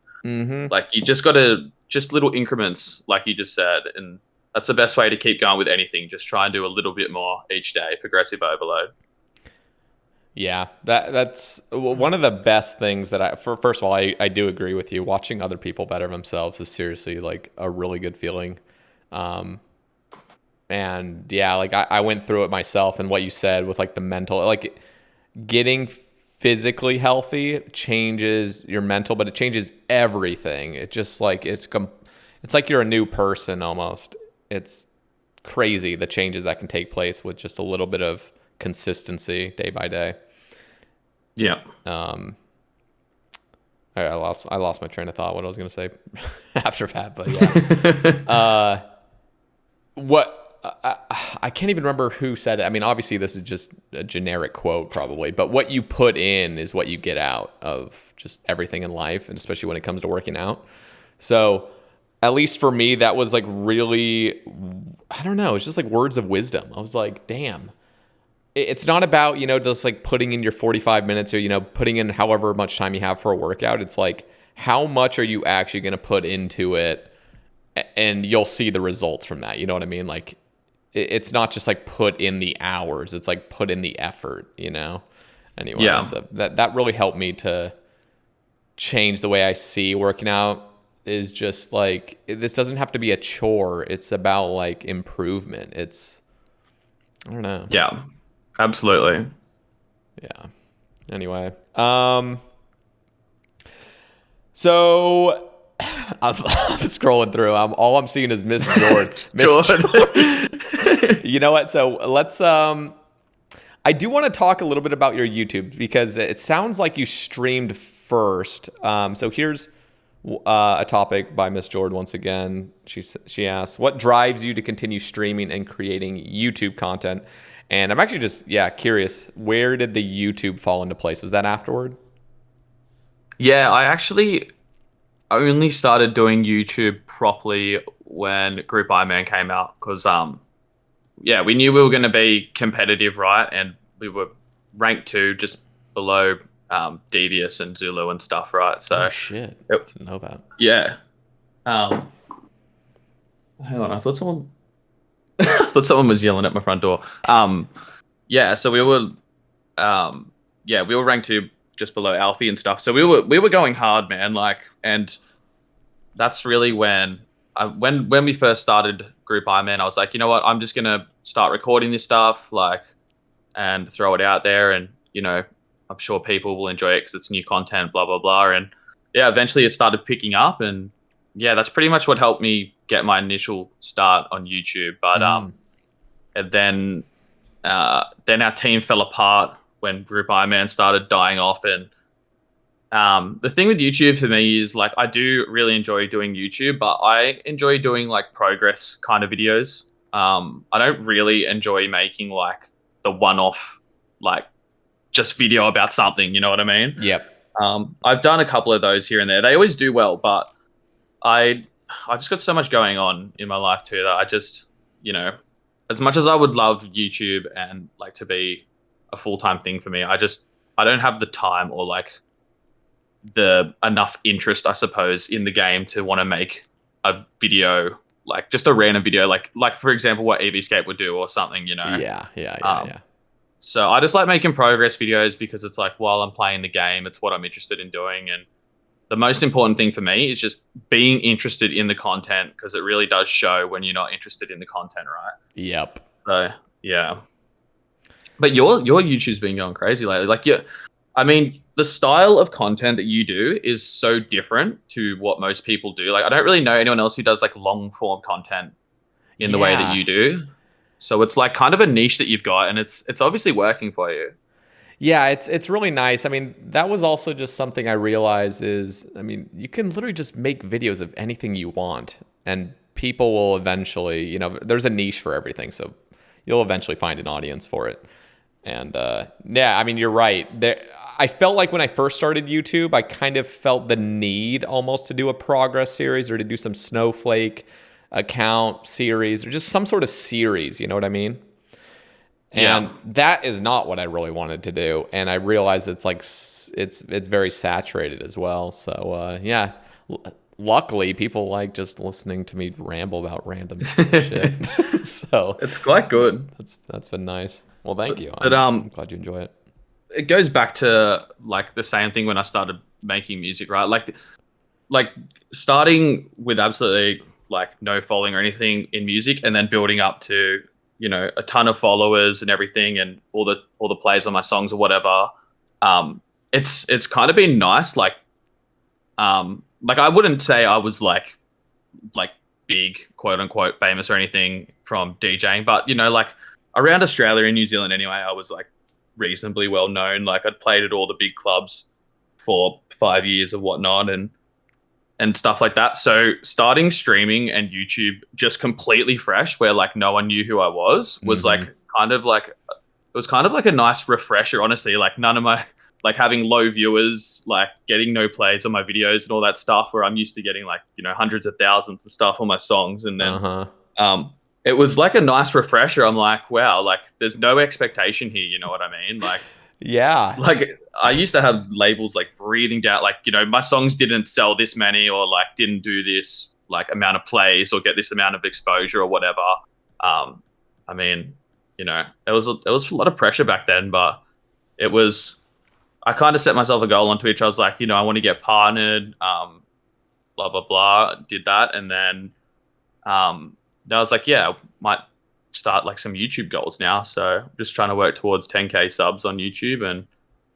Like you just got to just little increments, like you just said, and that's the best way to keep going with anything. Just try and do a little bit more each day. Progressive overload. Yeah, that's one of the best things that first of all, I do agree with you. Watching other people better themselves is seriously like a really good feeling. And yeah, like I went through it myself, and what you said with like the mental, like getting physically healthy changes your mental, but it changes everything. It just like, it's like you're a new person almost. It's crazy the changes that can take place with just a little bit of consistency day by day. Yeah. All right, I lost my train of thought. What I was going to say after that, but yeah. I can't even remember who said it. I mean, obviously this is just a generic quote probably, but what you put in is what you get out of just everything in life, and especially when it comes to working out. So at least for me, that was like really, I don't know, it's just like words of wisdom. I was like, damn. It's not about, just like putting in your 45 minutes or, putting in however much time you have for a workout. It's like, how much are you actually going to put into it, and you'll see the results from that. You know what I mean? Like, it's not just like put in the hours. It's like put in the effort, Anyway, yeah. So that really helped me to change the way I see working out. Is just like, this doesn't have to be a chore. It's about like improvement. I don't know. Yeah. Absolutely. Yeah. Anyway, so I'm scrolling through. All I'm seeing is Miss Jordan. You know what? So let's. I do want to talk a little bit about your YouTube, because it sounds like you streamed first. So here's a topic by Miss Jordan once again. She asks, "What drives you to continue streaming and creating YouTube content?" And I'm actually just, curious, where did the YouTube fall into place? Was that afterward? Yeah, I actually only started doing YouTube properly when Group Ironman came out because yeah, we knew we were going to be competitive, right? And we were ranked 2 just below Devious and Zulu and stuff, right? Oh So shit! it, Didn't know that. yeah. Um, hang on, I thought someone I thought someone was yelling at my front door. Yeah, so we were ranked 2 just below Alfie and stuff. So we were going hard, man. Like, and that's really when we first started Group Ironman, I was like, you know what, I'm just gonna start recording this stuff, like, and throw it out there, and I'm sure people will enjoy it because it's new content, blah blah blah. And yeah, eventually it started picking up, and yeah, that's pretty much what helped me get my initial start on YouTube. But and then our team fell apart when Group Ironman started dying off. And the thing with YouTube for me is, like, I do really enjoy doing YouTube, but I enjoy doing like progress kind of videos. I don't really enjoy making like the one-off, like, just video about something. You know what I mean? Yep. I've done a couple of those here and there. They always do well, but I just got so much going on in my life too that I just, as much as I would love YouTube and like to be a full-time thing for me, I don't have the time or like the enough interest, I suppose, in the game to want to make a video, like just a random video, like for example, what EVscape would do or something, Yeah. So I just like making progress videos because it's like, while I'm playing the game, it's what I'm interested in doing. And the most important thing for me is just being interested in the content, because it really does show when you're not interested in the content, right? Yep. So yeah. But your YouTube's been going crazy lately. Like, I mean, the style of content that you do is so different to what most people do. Like, I don't really know anyone else who does like long form content in the way that you do. So it's like kind of a niche that you've got, and it's obviously working for you. Yeah, it's really nice. I mean, that was also just something I realized is, I mean, you can literally just make videos of anything you want, and people will eventually, there's a niche for everything, so you'll eventually find an audience for it. And yeah, I mean, you're right. I felt like when I first started YouTube, I kind of felt the need almost to do a progress series or to do some snowflake account series or just some sort of series, you know what I mean? And that is not what I really wanted to do. And I realized it's like it's very saturated as well. So yeah, luckily people like just listening to me ramble about random shit. So it's quite good. That's been nice. Well, thank you. But I'm glad you enjoy it. It goes back to like the same thing when I started making music, right? Like starting with absolutely like no following or anything in music, and then building up to a ton of followers and everything, and all the plays on my songs or whatever. It's kind of been nice. Like I wouldn't say I was like big, quote unquote, famous or anything from DJing, but like around Australia and New Zealand anyway, I was like reasonably well known. Like, I'd played at all the big clubs for 5 years or whatnot, and stuff like that. So starting streaming and YouTube just completely fresh, where like no one knew who I was like kind of like, it was kind of like a nice refresher, honestly. Like, none of my, like, having low viewers, like getting no plays on my videos and all that stuff, where I'm used to getting like, hundreds of thousands of stuff on my songs. And then it was like a nice refresher. I'm like, wow, like there's no expectation here, you know what I mean? Like, yeah, like I used to have labels like breathing down, like, my songs didn't sell this many, or like didn't do this like amount of plays or get this amount of exposure or whatever. I mean, it was a lot of pressure back then, but I kind of set myself a goal on Twitch. I was like, I want to get partnered, blah, blah, blah, did that. And then I was like, yeah, might start like some YouTube goals now. So just trying to work towards 10K subs on YouTube. And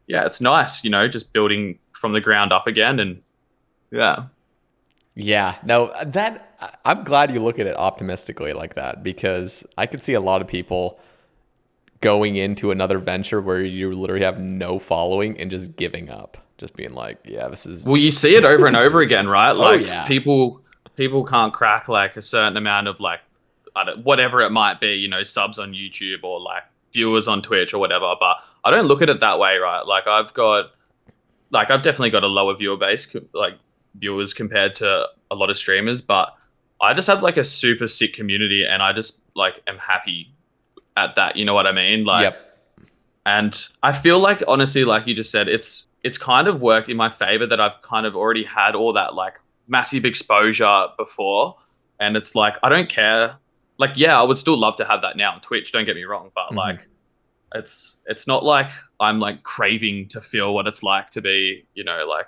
yeah, it's nice, just building from the ground up again. And yeah, no, I'm glad you look at it optimistically like that, because I could see a lot of people going into another venture where you literally have no following and just giving up, just being like, yeah, this is. Well, you see it over and over again, right? Like, yeah. people can't crack like a certain amount of like, whatever it might be, subs on YouTube or like viewers on Twitch or whatever. But I don't look at it that way, right? Like, I've got like I've definitely got a lower viewer base, like viewers compared to a lot of streamers, but I just have like a super sick community, and I just like am happy at that. You know what I mean? Like, Yep. and I feel like honestly, like you just said, it's kind of worked in my favor that I've kind of already had all that like massive exposure before, and it's like I don't care. Like, yeah, I would still love to have that now on Twitch. Don't get me wrong, but like, it's not like I'm like craving to feel what it's like to be, like,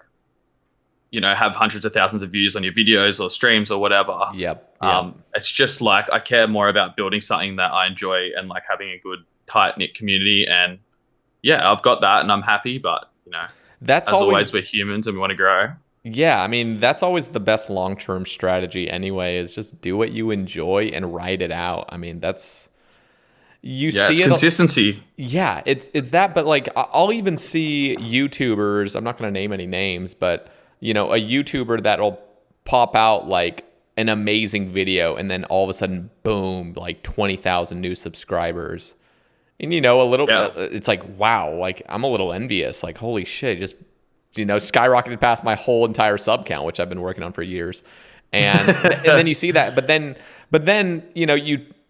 have hundreds of thousands of views on your videos or streams or whatever. Yep. It's just like I care more about building something that I enjoy and like having a good tight knit community. And yeah, I've got that and I'm happy. But that's as always, we're humans and we want to grow. Yeah, I mean, that's always the best long-term strategy anyway, is just do what you enjoy and write it out. I mean, you see it's it. Consistency. Yeah, it's that, but like I'll even see YouTubers, I'm not going to name any names, but a YouTuber that'll pop out like an amazing video and then all of a sudden, boom, like 20,000 new subscribers. And a little it's like, wow, like I'm a little envious, like holy shit, just skyrocketed past my whole entire sub count, which I've been working on for years. And and then you see that, but then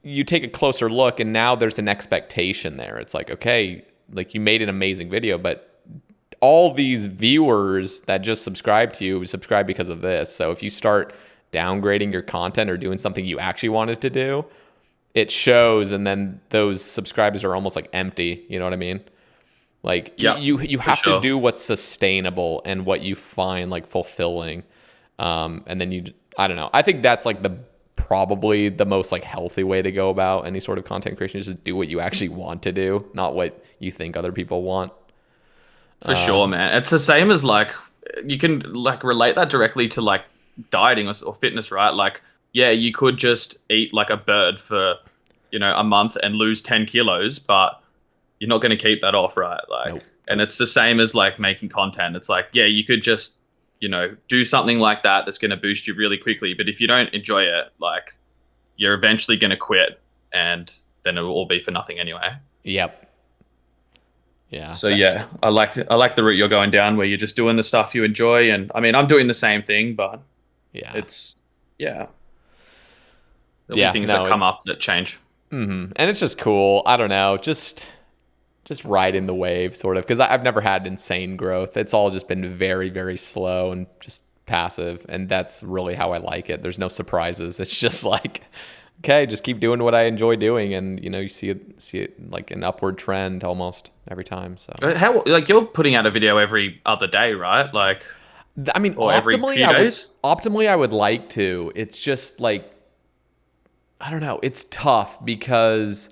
you take a closer look and now there's an expectation there. It's like, okay, like you made an amazing video, but all these viewers that just subscribe to you subscribe because of this. So if you start downgrading your content or doing something you actually wanted to do, it shows, and then those subscribers are almost like empty. You know what I mean? Like you have to do what's sustainable and what you find like fulfilling. And then I don't know. I think that's like probably the most like healthy way to go about any sort of content creation, is just do what you actually want to do, not what you think other people want. For sure, man. It's the same as like, you can like relate that directly to like dieting or fitness, right? Like, yeah, you could just eat like a bird for, a month and lose 10 kilos, but you're not going to keep that off, right? Like, nope. And it's the same as like making content. It's like, yeah, you could just, do something like that that's going to boost you really quickly. But if you don't enjoy it, like, you're eventually going to quit, and then it will all be for nothing anyway. Yep. Yeah. So yeah, I like the route you're going down, where you're just doing the stuff you enjoy. And I mean, I'm doing the same thing, but it's there'll be things that come up that change. And it's just cool. I don't know, just riding the wave, sort of, because I've never had insane growth. It's all just been very, very slow and just passive, and that's really how I like it. There's no surprises. It's just like, okay, just keep doing what I enjoy doing, and you see it like an upward trend almost every time. So how, like, you're putting out a video every other day, right? Like, I mean, or every few days? Optimally, I would like to. It's just like, I don't know. It's tough because,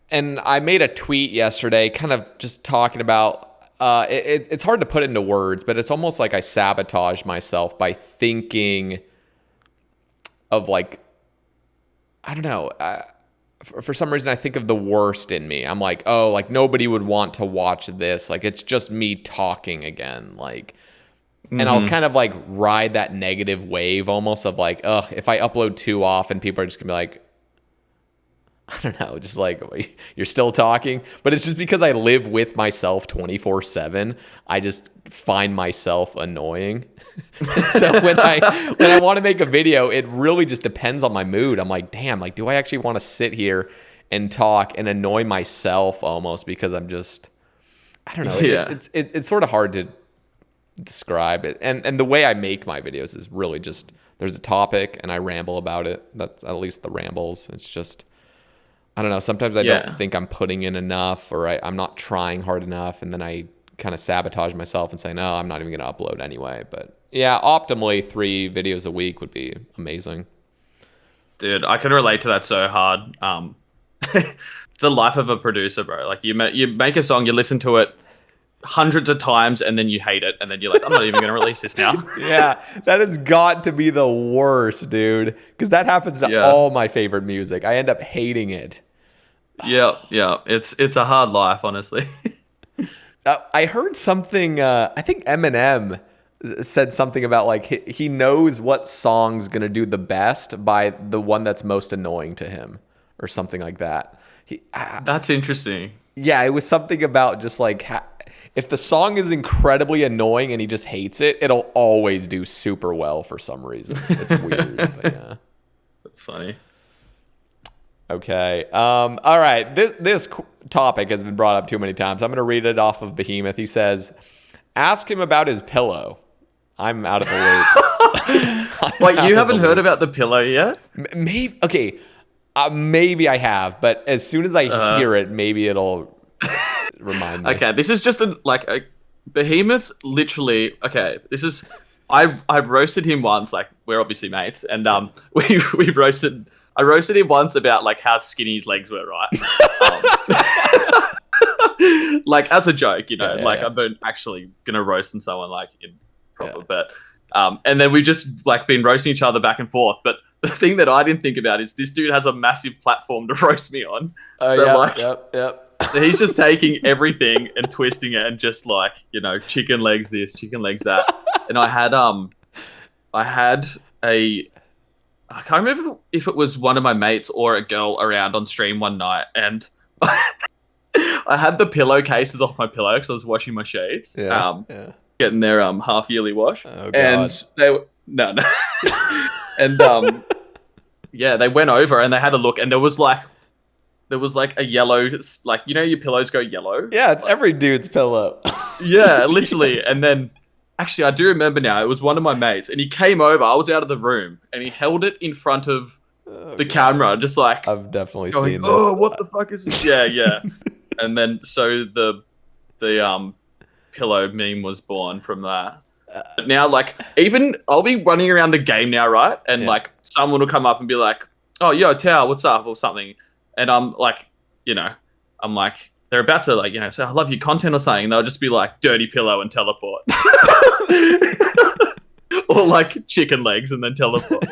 and I made a tweet yesterday kind of just talking about, it's hard to put into words, but it's almost like I sabotage myself by thinking of like, I don't know. For some reason, I think of the worst in me. I'm like, oh, like nobody would want to watch this. Like, it's just me talking again. Like, and I'll kind of like ride that negative wave almost of like, ugh, if I upload too often, people are just gonna be like, I don't know, just like, you're still talking. But it's just because I live with myself 24/7. I just find myself annoying. And so when I want to make a video, it really just depends on my mood. I'm like, damn, like, do I actually want to sit here and talk and annoy myself almost, because I'm just, I don't know. Yeah. It's sort of hard to describe it. And the way I make my videos is really just, there's a topic and I ramble about it. That's at least the rambles. It's just, I don't know. Sometimes I don't think I'm putting in enough, or I'm not trying hard enough. And then I kind of sabotage myself and say, no, I'm not even going to upload anyway. But yeah, optimally 3 videos a week would be amazing. Dude, I can relate to that so hard. It's the life of a producer, bro. Like, you make a song, you listen to it hundreds of times, and then you hate it, and then you're like, I'm not even going to release this now. Yeah, that has got to be the worst, dude, because that happens to all my favorite music. I end up hating it. Yeah, it's a hard life, honestly. I heard something, I think Eminem said something about like he knows what song's going to do the best by the one that's most annoying to him, or something like that. That's interesting. Yeah, it was something about just like if the song is incredibly annoying and he just hates it, it'll always do super well for some reason. It's weird, but yeah. That's funny. Okay. All right. This topic has been brought up too many times. I'm going to read it off of Behemoth. He says, "Ask him about his pillow." I'm out of the loop. Wait, you haven't heard about the pillow yet? Maybe. Okay. Maybe I have, but as soon as I hear it, maybe it'll remind me. Okay, this is just a Behemoth. Literally, okay. This is I roasted him once. Like, we're obviously mates, and we roasted. I roasted him once about like how skinny his legs were, right? Like as a joke, you know. I'm not actually gonna roast someone like in proper, but and then we just like been roasting each other back and forth. But the thing that I didn't think about is this dude has a massive platform to roast me on. So he's just taking everything and twisting it and just like, you know, chicken legs this, chicken legs that. And I had I can't remember if it was one of my mates or a girl around on stream one night, and I had the pillowcases off my pillow because I was washing my sheets, getting their half yearly wash, and they were no, and yeah, they went over and they had a look, and there was like a yellow, like, you know, your pillows go yellow. Yeah, it's like, every dude's pillow. Yeah, literally, and then. Actually, I do remember now. It was one of my mates, and he came over. I was out of the room, and he held it in front of the camera, just like I've definitely seen this. Oh, what the fuck is this? Yeah. And then so the pillow meme was born from that. But now, like, even I'll be running around the game now, right? And like someone will come up and be like, "Oh, yo, Tao, what's up?" or something, and I'm like, you know, I'm like. They're about to, like, you know, say, "I love your content" or something. They'll just be like, "Dirty pillow" and teleport. Or like chicken legs and then teleport.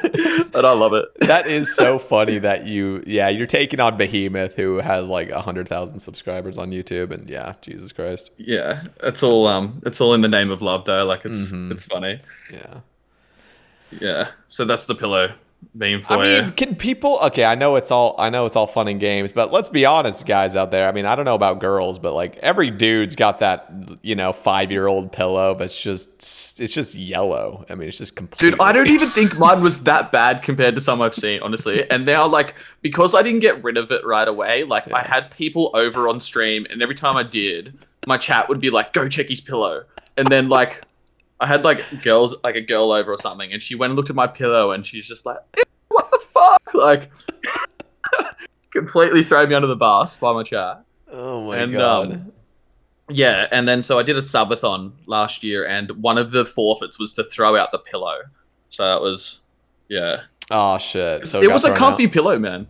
But I love it. That is so funny that you're taking on Behemoth, who has like 100,000 subscribers on YouTube, and yeah, Jesus Christ. Yeah, it's all in the name of love though. Like it's funny. Yeah. So that's the pillow meme for you. I mean, can people? Okay, I know it's all fun and games, but let's be honest, guys out there. I mean, I don't know about girls, but like every dude's got that, you know, 5-year-old pillow, but it's just yellow. I mean, it's just completely. Dude, I don't even think mine was that bad compared to some I've seen, honestly. And now, like, because I didn't get rid of it right away, like I had people over on stream, and every time I did, my chat would be like, "Go check his pillow," and then like. I had like a girl over or something, and she went and looked at my pillow, and she's just like, "What the fuck?" Like, completely throw me under the bus by my chat. Oh my god. Yeah, and then so I did a subathon last year, and one of the forfeits was to throw out the pillow. So that was, yeah. Oh shit! So it was a comfy pillow, man.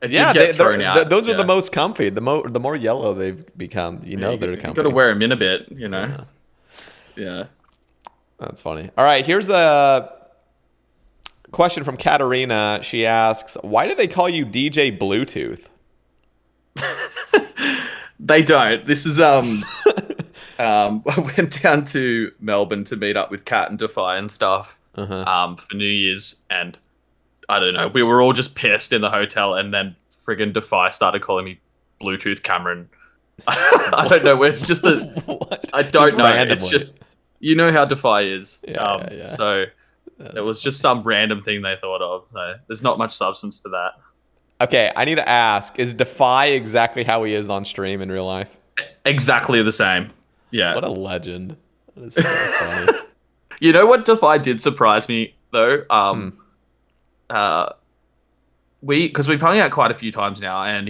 Yeah, those are the most comfy. The more yellow they've become, you know, they're comfy. You got to wear them in a bit, you know. Yeah. That's funny. All right, here's a question from Katarina. She asks, "Why do they call you DJ Bluetooth?" They don't. This is I went down to Melbourne to meet up with Kat and Defy and stuff for New Year's, and I don't know. We were all just pissed in the hotel, and then friggin' Defy started calling me Bluetooth Cameron. I don't know. It's just I don't know. Randomly. It's just. You know how Defy is. Yeah. So it was just some random thing they thought of. So there's not much substance to that. Okay, I need to ask, is Defy exactly how he is on stream in real life? Exactly the same. Yeah. What a legend. That is so funny. You know what Defy did surprise me, though? Because we've hung out quite a few times now, and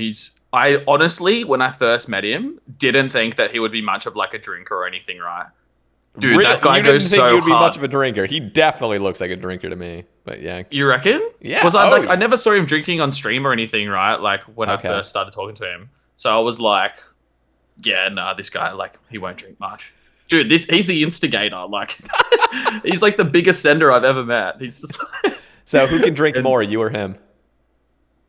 I honestly, when I first met him, didn't think that he would be much of like a drinker or anything, right? Dude, really? That guy goes so hard. You didn't think he'd be much of a drinker. He definitely looks like a drinker to me. But yeah. You reckon? Yeah. Because I never saw him drinking on stream or anything, right? Like when I first started talking to him. So I was like, yeah, nah, this guy, like, he won't drink much. Dude, he's the instigator. Like, he's like the biggest sender I've ever met. He's just like... So who can drink more, you or him?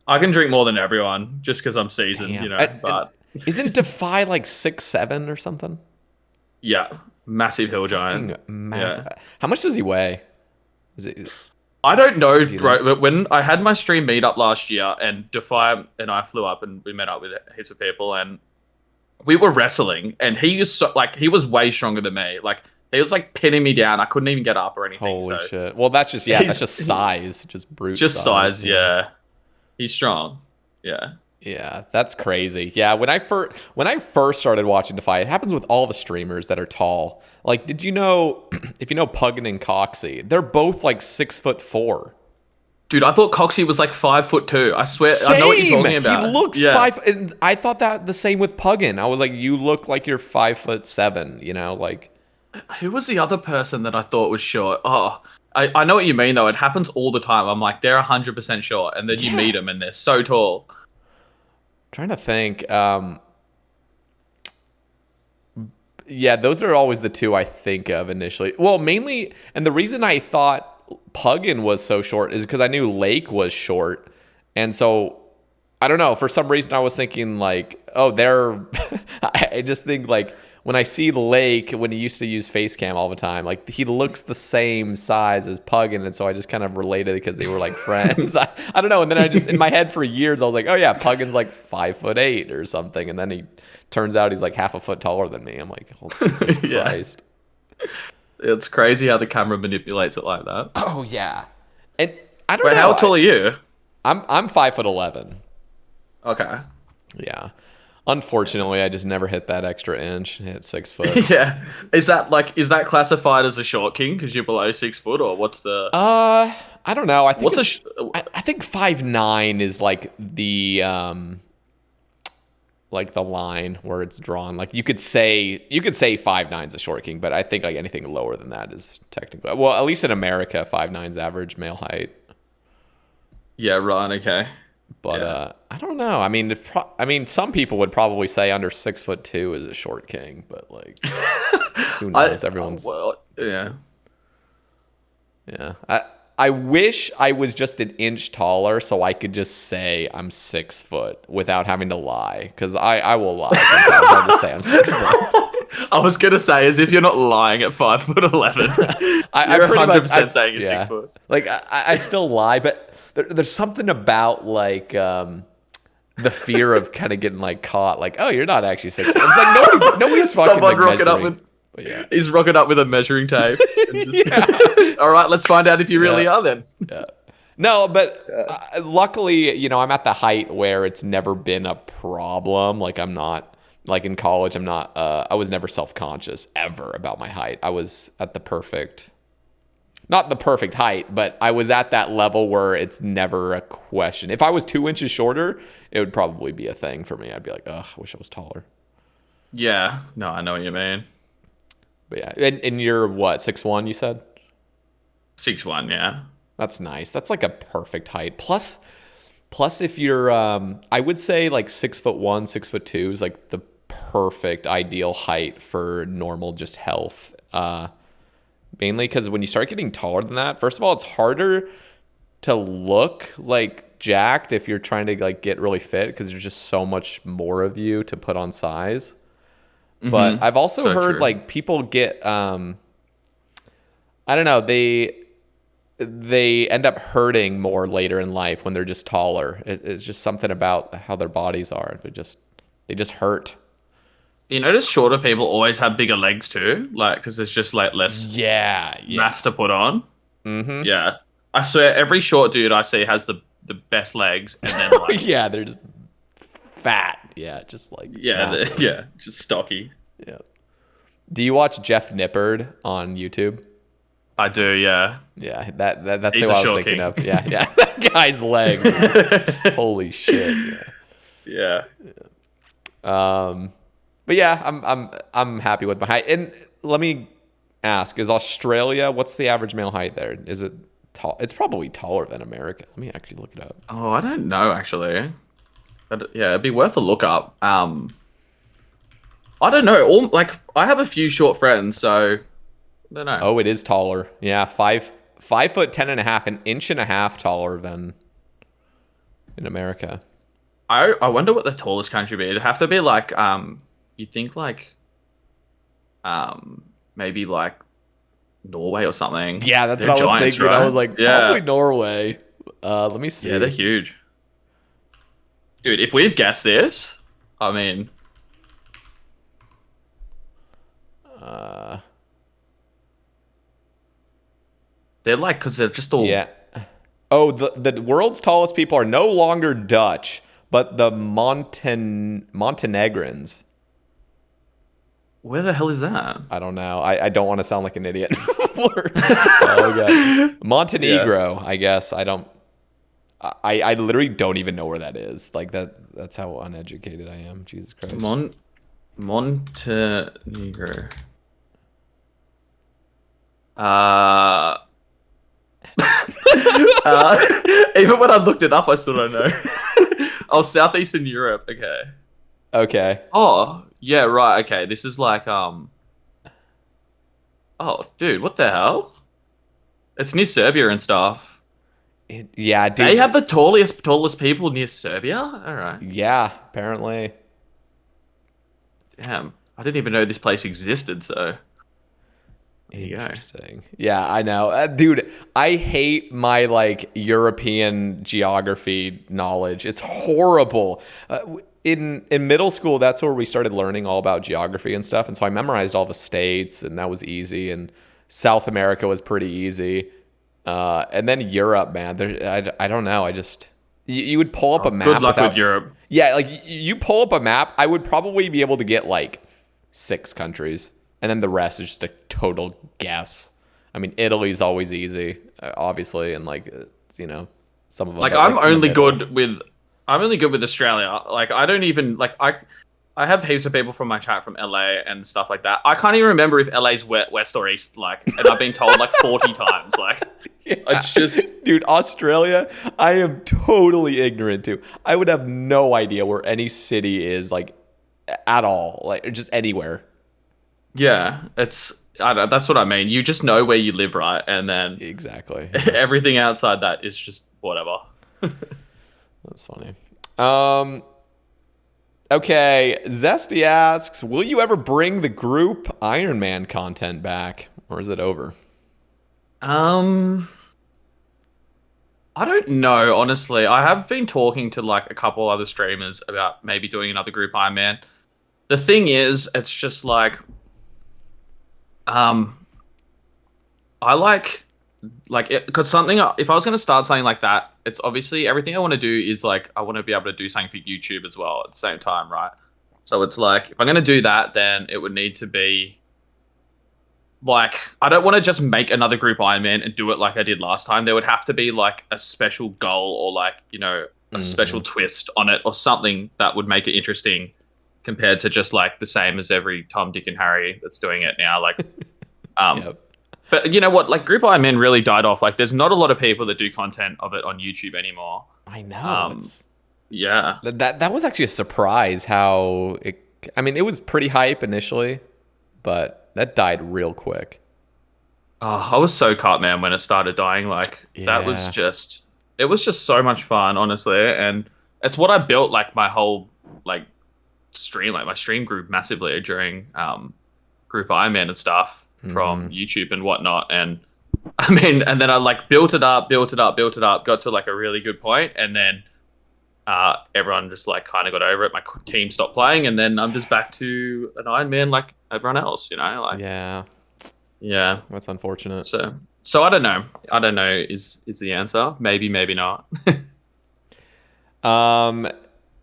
I can drink more than everyone just because I'm seasoned, you know. But isn't Defy like 6'7" or something? Yeah. Massive hill giant. Massive. Yeah. How much does he weigh? I don't know, bro. But when I had my stream meetup last year, and Defy and I flew up and we met up with heaps of people, and we were wrestling, and he was way stronger than me. Like he was like pinning me down. I couldn't even get up or anything. Holy shit! Well, that's just that's just size, just brute. Just size, yeah. He's strong, yeah. Yeah, that's crazy. Yeah, when I first started watching Defy, it happens with all the streamers that are tall. Like, did you know if you know Puggin and Coxie, they're both like 6'4". Dude, I thought Coxie was like 5'2". I swear, Same. I know what you're talking about. He looks and I thought that the same with Puggin. I was like, you look like you're 5'7". You know, like. Who was the other person that I thought was short? Oh, I know what you mean though. It happens all the time. I'm like, they're 100% short, and then you meet them and they're so tall. Trying to think. Yeah, those are always the two I think of initially. Well, mainly, and the reason I thought Puggin was so short is because I knew Lake was short. And so, I don't know, for some reason I was thinking like, oh, they're... I just think like, when I see Lake, when he used to use Facecam all the time, like he looks the same size as Puggin, and so I just kind of related because they were like friends. I don't know, and then I just in my head for years I was like, oh yeah, Puggin's like 5'8" or something, and then he turns out he's like half a foot taller than me. I'm like, oh, Jesus Christ. It's crazy how the camera manipulates it like that. Oh yeah, and I don't know. How tall are you? I'm 5'11". Okay. Yeah. Unfortunately, I just never hit that extra inch. Hit 6 foot. Yeah. Is that classified as a short king because you're below 6 foot, or what's the? I don't know. I think I think 5'9" is like the line where it's drawn. Like you could say 5'9" is a short king, but I think like anything lower than that is technically, well, at least in America, 5'9" is average male height. Yeah. Right. Okay. But I don't know. I mean, some people would probably say under 6'2" is a short king, but like, who knows? Everyone's yeah. I wish I was just an inch taller so I could just say I'm 6 foot without having to lie, because I will lie sometimes. I'll just say I'm 6 foot. I was gonna say, as if you're not lying at 5'11". I'm pretty 100% saying you're 6 foot. Like I still lie, but. There's something about like the fear of kind of getting like caught, like, oh, you're not actually 6 foot. It's like nobody's fucking Someone like rocking up with he's rocking up with a measuring tape. All right, let's find out if you really are then. Yeah. No, but luckily, you know, I'm at the height where it's never been a problem. Like I'm not like in college. I was never self-conscious ever about my height. I was at not the perfect height, but I was at that level where it's never a question. If I was 2 inches shorter, it would probably be a thing for me. I'd be like, oh, I wish I was taller. Yeah. No, I know what you mean. But yeah. And you're what, 6'1", you said? 6'1", yeah. That's nice. That's like a perfect height. Plus if you're, I would say like 6'1", 6'2" is like the perfect ideal height for normal just health. Mainly because when you start getting taller than that, first of all, it's harder to look like jacked if you're trying to like get really fit because there's just so much more of you to put on size. Mm-hmm. But I've also heard like people get, I don't know, they end up hurting more later in life when they're just taller. It's just something about how their bodies are. They just hurt. You notice shorter people always have bigger legs too, like because there's just like less mass to put on. Mm-hmm. Yeah, I swear every short dude I see has the best legs, and then like, yeah, they're just fat. Yeah, just like just stocky. Yeah. Do you watch Jeff Nippard on YouTube? I do. Yeah. Yeah, that's who I was thinking of. Yeah, that guy's legs. Holy shit. Yeah. But yeah, I'm happy with my height. And let me ask, is Australia, what's the average male height there? Is it tall? It's probably taller than America. Let me actually look it up. Oh, I don't know actually. But yeah, it'd be worth a look up. I don't know. I have a few short friends, so I don't know. Oh, it is taller. Yeah, 5'10.5", an inch and a half taller than in America. I wonder what the tallest country would be. It'd have to be like you'd think like maybe like Norway or something. Yeah, that's They're what I was giants, thinking. right? I was like, probably Norway. Let me see. Yeah, they're huge. Dude, if we've guessed this, I mean, They're like, because they're just all. Yeah. Oh, the world's tallest people are no longer Dutch, but the Montenegrins. Where the hell is that? I don't know. I don't want to sound like an idiot. Oh, God. Montenegro, I guess. I literally don't even know where that is. Like that's how uneducated I am. Jesus Christ. Montenegro. Even when I looked it up, I still don't know. Oh, Southeastern Europe. Okay. Okay. Oh, yeah, right. Okay, this is like Oh, dude, what the hell? It's near Serbia and stuff. Yeah, dude. They have the tallest people near Serbia. All right. Yeah, apparently. Damn, I didn't even know this place existed. So. There you go. Interesting. Yeah, I know. Dude, I hate my like European geography knowledge. It's horrible. In middle school, that's where we started learning all about geography and stuff. And so I memorized all the states, and that was easy. And South America was pretty easy. And then Europe, man. I don't know. You would pull up a map. Good luck with Europe. Yeah, like you pull up a map, I would probably be able to get like 6 countries. And then the rest is just a total guess. I mean, Italy's always easy, obviously, and like some of them. Like I'm only good with Australia. Like I don't even like I have heaps of people from my chat from LA and stuff like that. I can't even remember if LA's west or east. Like, and I've been told like 40 times. Like, yeah. It's just, dude, Australia. I am totally ignorant to. I would have no idea where any city is like at all. Like just anywhere. Yeah, that's what I mean. You just know where you live, right? And then exactly everything outside that is just whatever. That's funny. Okay, Zesty asks, will you ever bring the group Ironman content back, or is it over? I don't know, honestly. I have been talking to like a couple other streamers about maybe doing another group Ironman. The thing is, it's just like I like it because something, if I was going to start something like that, it's obviously everything I want to do is like I want to be able to do something for YouTube as well at the same time, right? So it's like if I'm going to do that, then it would need to be like I don't want to just make another group Ironman and do it like I did last time. There would have to be like a special goal or like a special twist on it or something that would make it interesting. Compared to just like the same as every Tom, Dick, and Harry that's doing it now. Like, Yep. But you know what? Like, Group Ironman really died off. Like, there's not a lot of people that do content of it on YouTube anymore. I know. Yeah. That was actually a surprise how it. I mean, it was pretty hype initially, but that died real quick. Oh, I was so cut, man, when it started dying. Like, That was just. It was just so much fun, honestly, and it's what I built like my whole like. Stream like my stream grew massively during group Ironman and stuff from YouTube and whatnot, and I mean, and then I like built it up, got to like a really good point, and then everyone just like kind of got over it. My team stopped playing, and then I'm just back to an Ironman like everyone else, like yeah, that's unfortunate. So I don't know is the answer. Maybe not.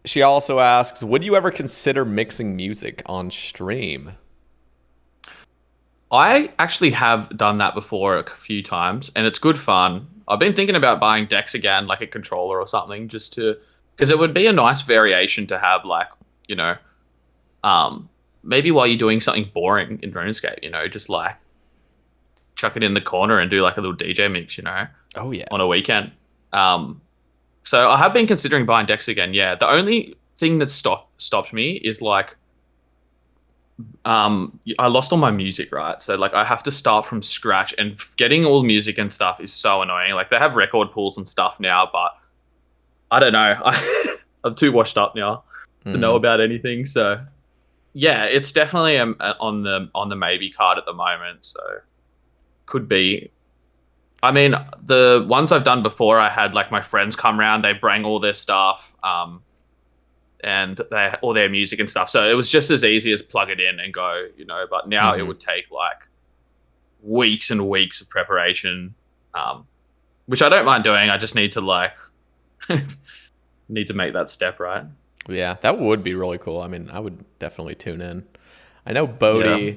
She also asks, would you ever consider mixing music on stream? I actually have done that before a few times, and it's good fun. I've been thinking about buying decks again, like a controller or something, just to, because it would be a nice variation to have, like, maybe while you're doing something boring in RuneScape, just like chuck it in the corner and do like a little DJ mix, Oh yeah. On a weekend. So I have been considering buying decks again. Yeah, the only thing that stopped me is like, I lost all my music, right? So like I have to start from scratch, and getting all the music and stuff is so annoying. Like they have record pools and stuff now, but I don't know. I'm too washed up now to know about anything. So yeah, it's definitely on the maybe card at the moment. So could be. I mean, the ones I've done before, I had like my friends come around, they bring all their stuff. and all their music and stuff. So it was just as easy as plug it in and go, but now it would take like weeks and weeks of preparation, which I don't mind doing. I just need to need to make that step, right? Yeah, that would be really cool. I mean, I would definitely tune in. I know Bodie. Yeah.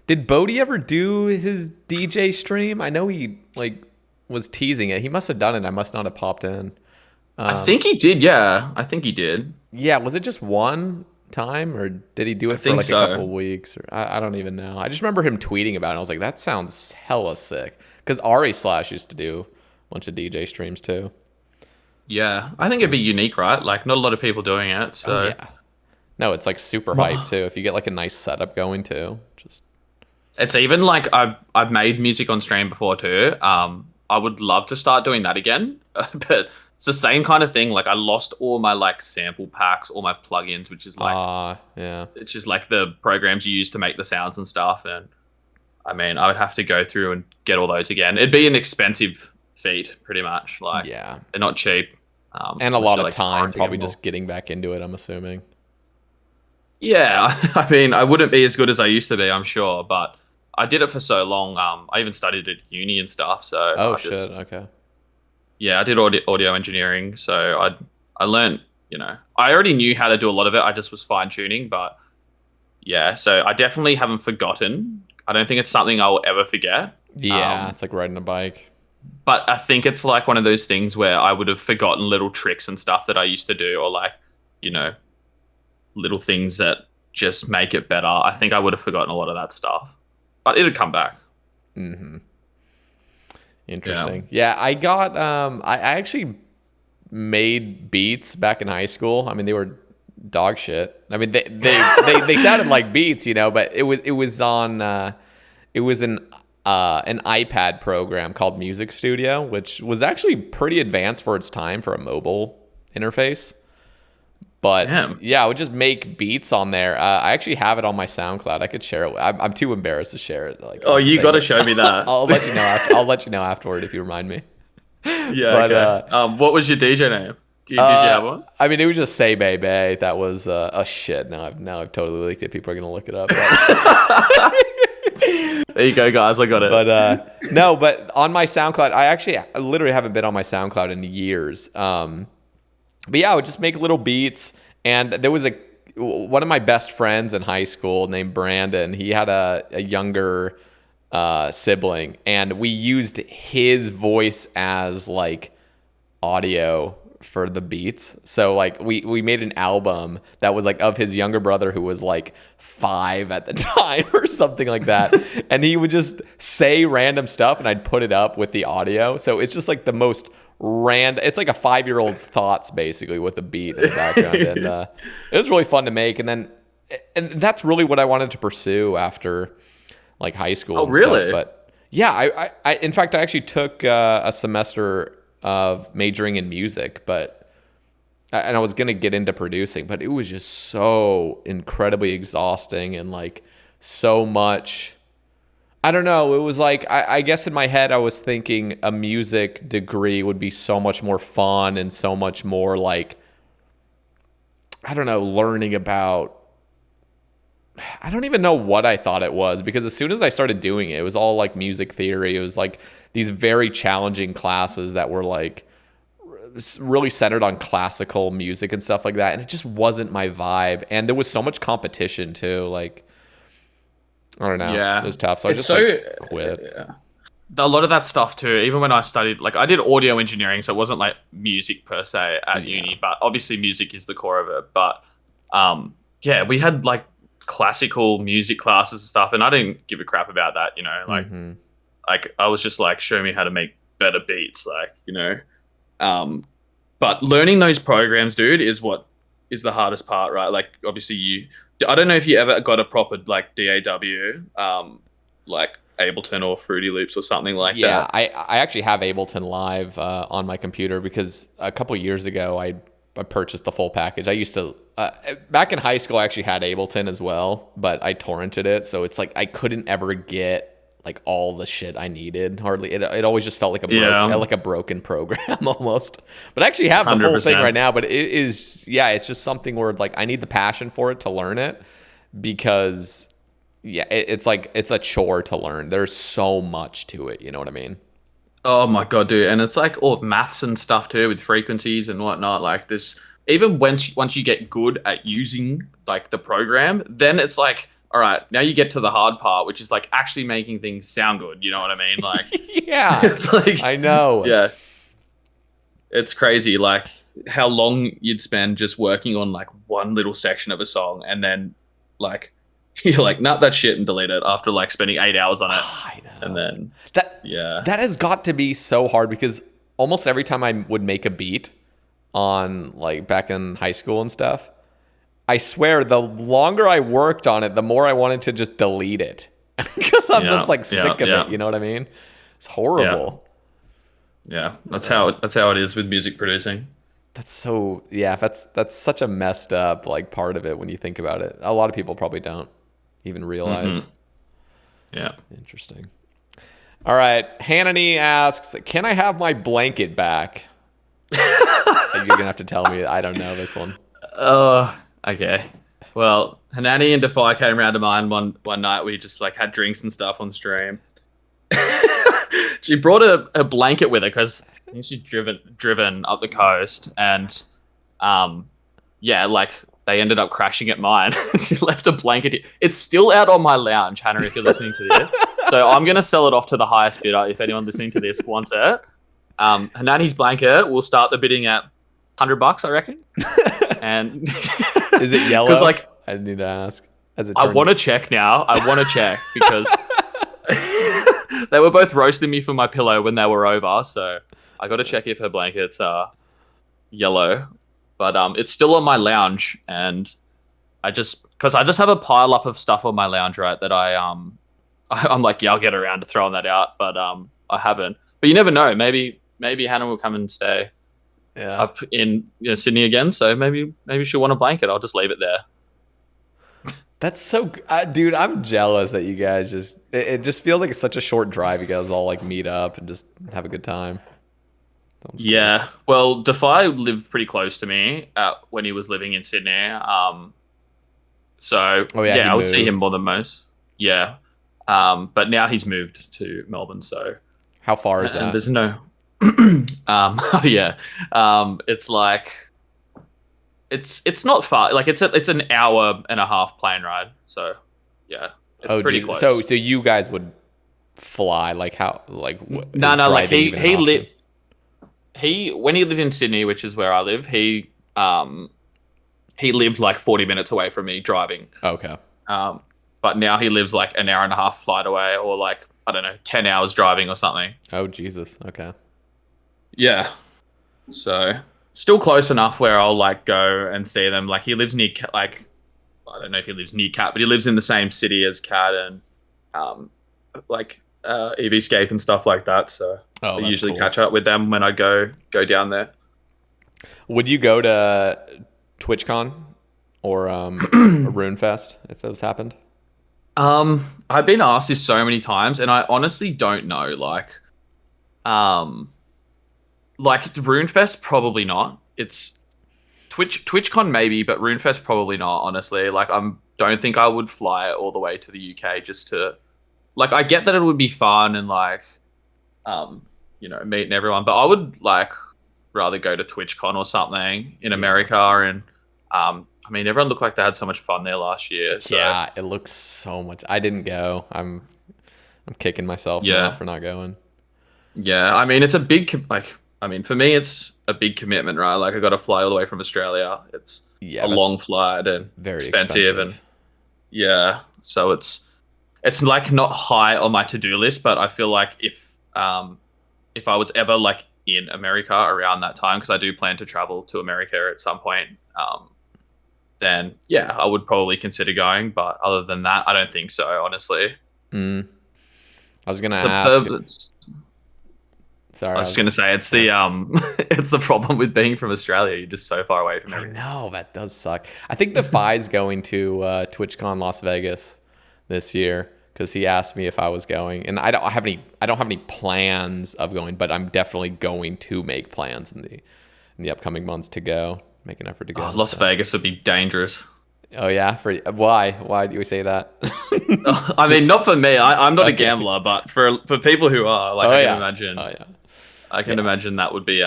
Did Bodie ever do his DJ stream? I know he was teasing it. He must have done it. I must not have popped in. I think he did. Yeah, I think he did. Yeah, was it just one time, or did he do it for like a couple of weeks? Or I don't even know. I just remember him tweeting about it. And I was like, that sounds hella sick. Because Ari Slash used to do a bunch of DJ streams too. Yeah, I think it'd be unique, right? Like, not a lot of people doing it. So. Oh, yeah. No, it's like super hype too. If you get like a nice setup going too, just. It's even like I've made music on stream before too. I would love to start doing that again, but it's the same kind of thing. Like, I lost all my like sample packs, all my plugins, which is like, yeah, it's just like the programs you use to make the sounds and stuff. And I mean, I would have to go through and get all those again. It'd be an expensive feat, pretty much. Like, yeah, they're not cheap. And a lot of time, probably just getting back into it, I'm assuming. Yeah, I mean, I wouldn't be as good as I used to be, I'm sure, but I did it for so long. I even studied at uni and stuff. So okay. Yeah, I did audio engineering, so I learned. I already knew how to do a lot of it. I just was fine tuning, but yeah. So I definitely haven't forgotten. I don't think it's something I'll ever forget. Yeah, it's like riding a bike. But I think it's like one of those things where I would have forgotten little tricks and stuff that I used to do, or like, little things that just make it better. I think I would have forgotten a lot of that stuff. But it'd come back. Mm-hmm. Interesting. Yeah, I got I actually made beats back in high school. I mean, they were dog shit. I mean, they sounded like beats, but it was on it was an iPad program called Music Studio, which was actually pretty advanced for its time for a mobile interface. But damn. Yeah, I would just make beats on there. I actually have it on my SoundCloud. I could share it. I'm too embarrassed to share it. Like, you got to show me that. I'll let you know. I'll let you know afterward if you remind me. Yeah. But, okay. What was your DJ name? Did you have one? I mean, it was just Sae Bae. That was shit. Now I've totally leaked it. People are gonna look it up. There you go, guys. I got it. But no. But on my SoundCloud, I literally haven't been on my SoundCloud in years. But yeah, I would just make little beats. And there was one of my best friends in high school named Brandon. He had a younger sibling, and we used his voice as like audio for the beats. So like we made an album that was like of his younger brother, who was like 5 at the time or something like that. And he would just say random stuff and I'd put it up with the audio. So it's just like the most it's like a 5-year-old's thoughts basically with a beat in the background. And it was really fun to make. And that's really what I wanted to pursue after like high school. Oh, really? Stuff. But yeah, I in fact, I actually took a semester of majoring in music, and I was going to get into producing, but it was just so incredibly exhausting and like so much. I don't know. It was like, I guess in my head, I was thinking a music degree would be so much more fun and so much more like, I don't know, learning about, I don't even know what I thought it was, because as soon as I started doing it, it was all like music theory. It was like these very challenging classes that were like really centered on classical music and stuff like that. And it just wasn't my vibe. And there was so much competition too. Like, I don't know. Yeah. It was tough. So I just quit. Yeah. A lot of that stuff too, even when I studied, like I did audio engineering, so it wasn't like music per se at uni, but obviously music is the core of it. But yeah, we had like classical music classes and stuff, and I didn't give a crap about that, like I was just like, show me how to make better beats, but learning those programs, dude, is what is the hardest part, right? Like obviously I don't know if you ever got a proper like DAW, like Ableton or Fruity Loops or something like that. Yeah, I actually have Ableton Live on my computer, because a couple years ago I purchased the full package. I used to back in high school I actually had Ableton as well, but I torrented it, so it's like I couldn't ever get like all the shit I needed. Hardly. It always just felt like like a broken program almost. But I actually have the full thing 100%. right now. But it is, it's just something where like I need the passion for it to learn it, because it's like it's a chore to learn. There's so much to it. You know what I mean? Oh my god, dude! And it's like all maths and stuff too, with frequencies and whatnot. Like this, even once you get good at using like the program, then it's like, all right, now you get to the hard part, which is like actually making things sound good. You know what I mean? Like, yeah, it's like, I know. Yeah, it's crazy. Like how long you'd spend just working on like one little section of a song, and then like you're like, nah, that's shit, and delete it after like spending 8 hours on it. I know. And then that has got to be so hard, because almost every time I would make a beat on like back in high school and stuff, I swear the longer I worked on it, the more I wanted to just delete it, because I'm just like sick of it. You know what I mean? It's horrible. Yeah, that's how it is with music producing. That's so that's such a messed up like part of it when you think about it. A lot of people probably don't even realize. Mm-hmm. Yeah. Interesting. All right. Hanani asks, can I have my blanket back? You're going to have to tell me. I don't know this one. Okay. Well, Hanani and Defy came around to mine one night. We just like had drinks and stuff on stream. She brought a blanket with her because she's driven up the coast, and like they ended up crashing at mine. She left a blanket here. It's still out on my lounge, Hannah, if you're listening to this. So I'm going to sell it off to the highest bidder if anyone listening to this wants it. Hanani's blanket, we'll start the bidding at $100, I reckon. And is it yellow? Because like I need to ask. I want to check now. I want to check because they were both roasting me for my pillow when they were over. So I got to check if her blankets are yellow. But it's still on my lounge, and because I just have a pile up of stuff on my lounge, right? That I'm like, I'll get around to throwing that out, but I haven't. But you never know. Maybe Hannah will come and stay up in Sydney again. So maybe she'll want a blanket. I'll just leave it there. That's so, dude. I'm jealous that you guys it just feels like it's such a short drive. You guys all like meet up and just have a good time. Yeah, well, Defy lived pretty close to me when he was living in Sydney. So I would see him more than most. Yeah, but now he's moved to Melbourne. So how far is that? There's no. It's like it's not far. Like it's an hour and a half plane ride. So yeah, it's pretty close. So you guys would fly like how like no like he lived. When he lived in Sydney, which is where I live, he lived like 40 minutes away from me driving. Okay. But now he lives like an hour and a half flight away, or like, I don't know, 10 hours driving or something. Oh, Jesus. Okay. Yeah. So still close enough where I'll like go and see them. Like he lives near, like, I don't know if he lives near Cat, but he lives in the same city as Cat and EVscape and stuff like that. So I usually catch up with them when I go down there. Would you go to TwitchCon or RuneFest if those happened? I've been asked this so many times, and I honestly don't know. Like RuneFest, probably not. It's TwitchCon maybe, but RuneFest probably not. Honestly, like don't think I would fly all the way to the UK just to. Like, I get that it would be fun and like, meeting everyone, but I would like rather go to TwitchCon or something in America. And everyone looked like they had so much fun there last year. So. Yeah, it looks so much. I didn't go. I'm kicking myself now for not going. Yeah, I mean, it's a big for me, it's a big commitment, right? Like, I got to fly all the way from Australia. It's a long flight and very expensive. And so it's like not high on my to-do list, but I feel like if I was ever like in America around that time, because I do plan to travel to America at some point, then I would probably consider going. But other than that, I don't think so, honestly. I was gonna ask. I was gonna say it's the it's the problem with being from Australia. You're just so far away from everything. I know, that does suck. I think Defy's going to TwitchCon Las Vegas this year, because he asked me if I was going, and I don't have any plans of going, but I'm definitely going to make plans in the upcoming months to go. Make an effort to go. Oh, Las Vegas would be dangerous. Oh yeah, why do you say that? I mean, not for me. I'm not a gambler, but for people who are, like, I can imagine. Oh yeah. I can imagine that would be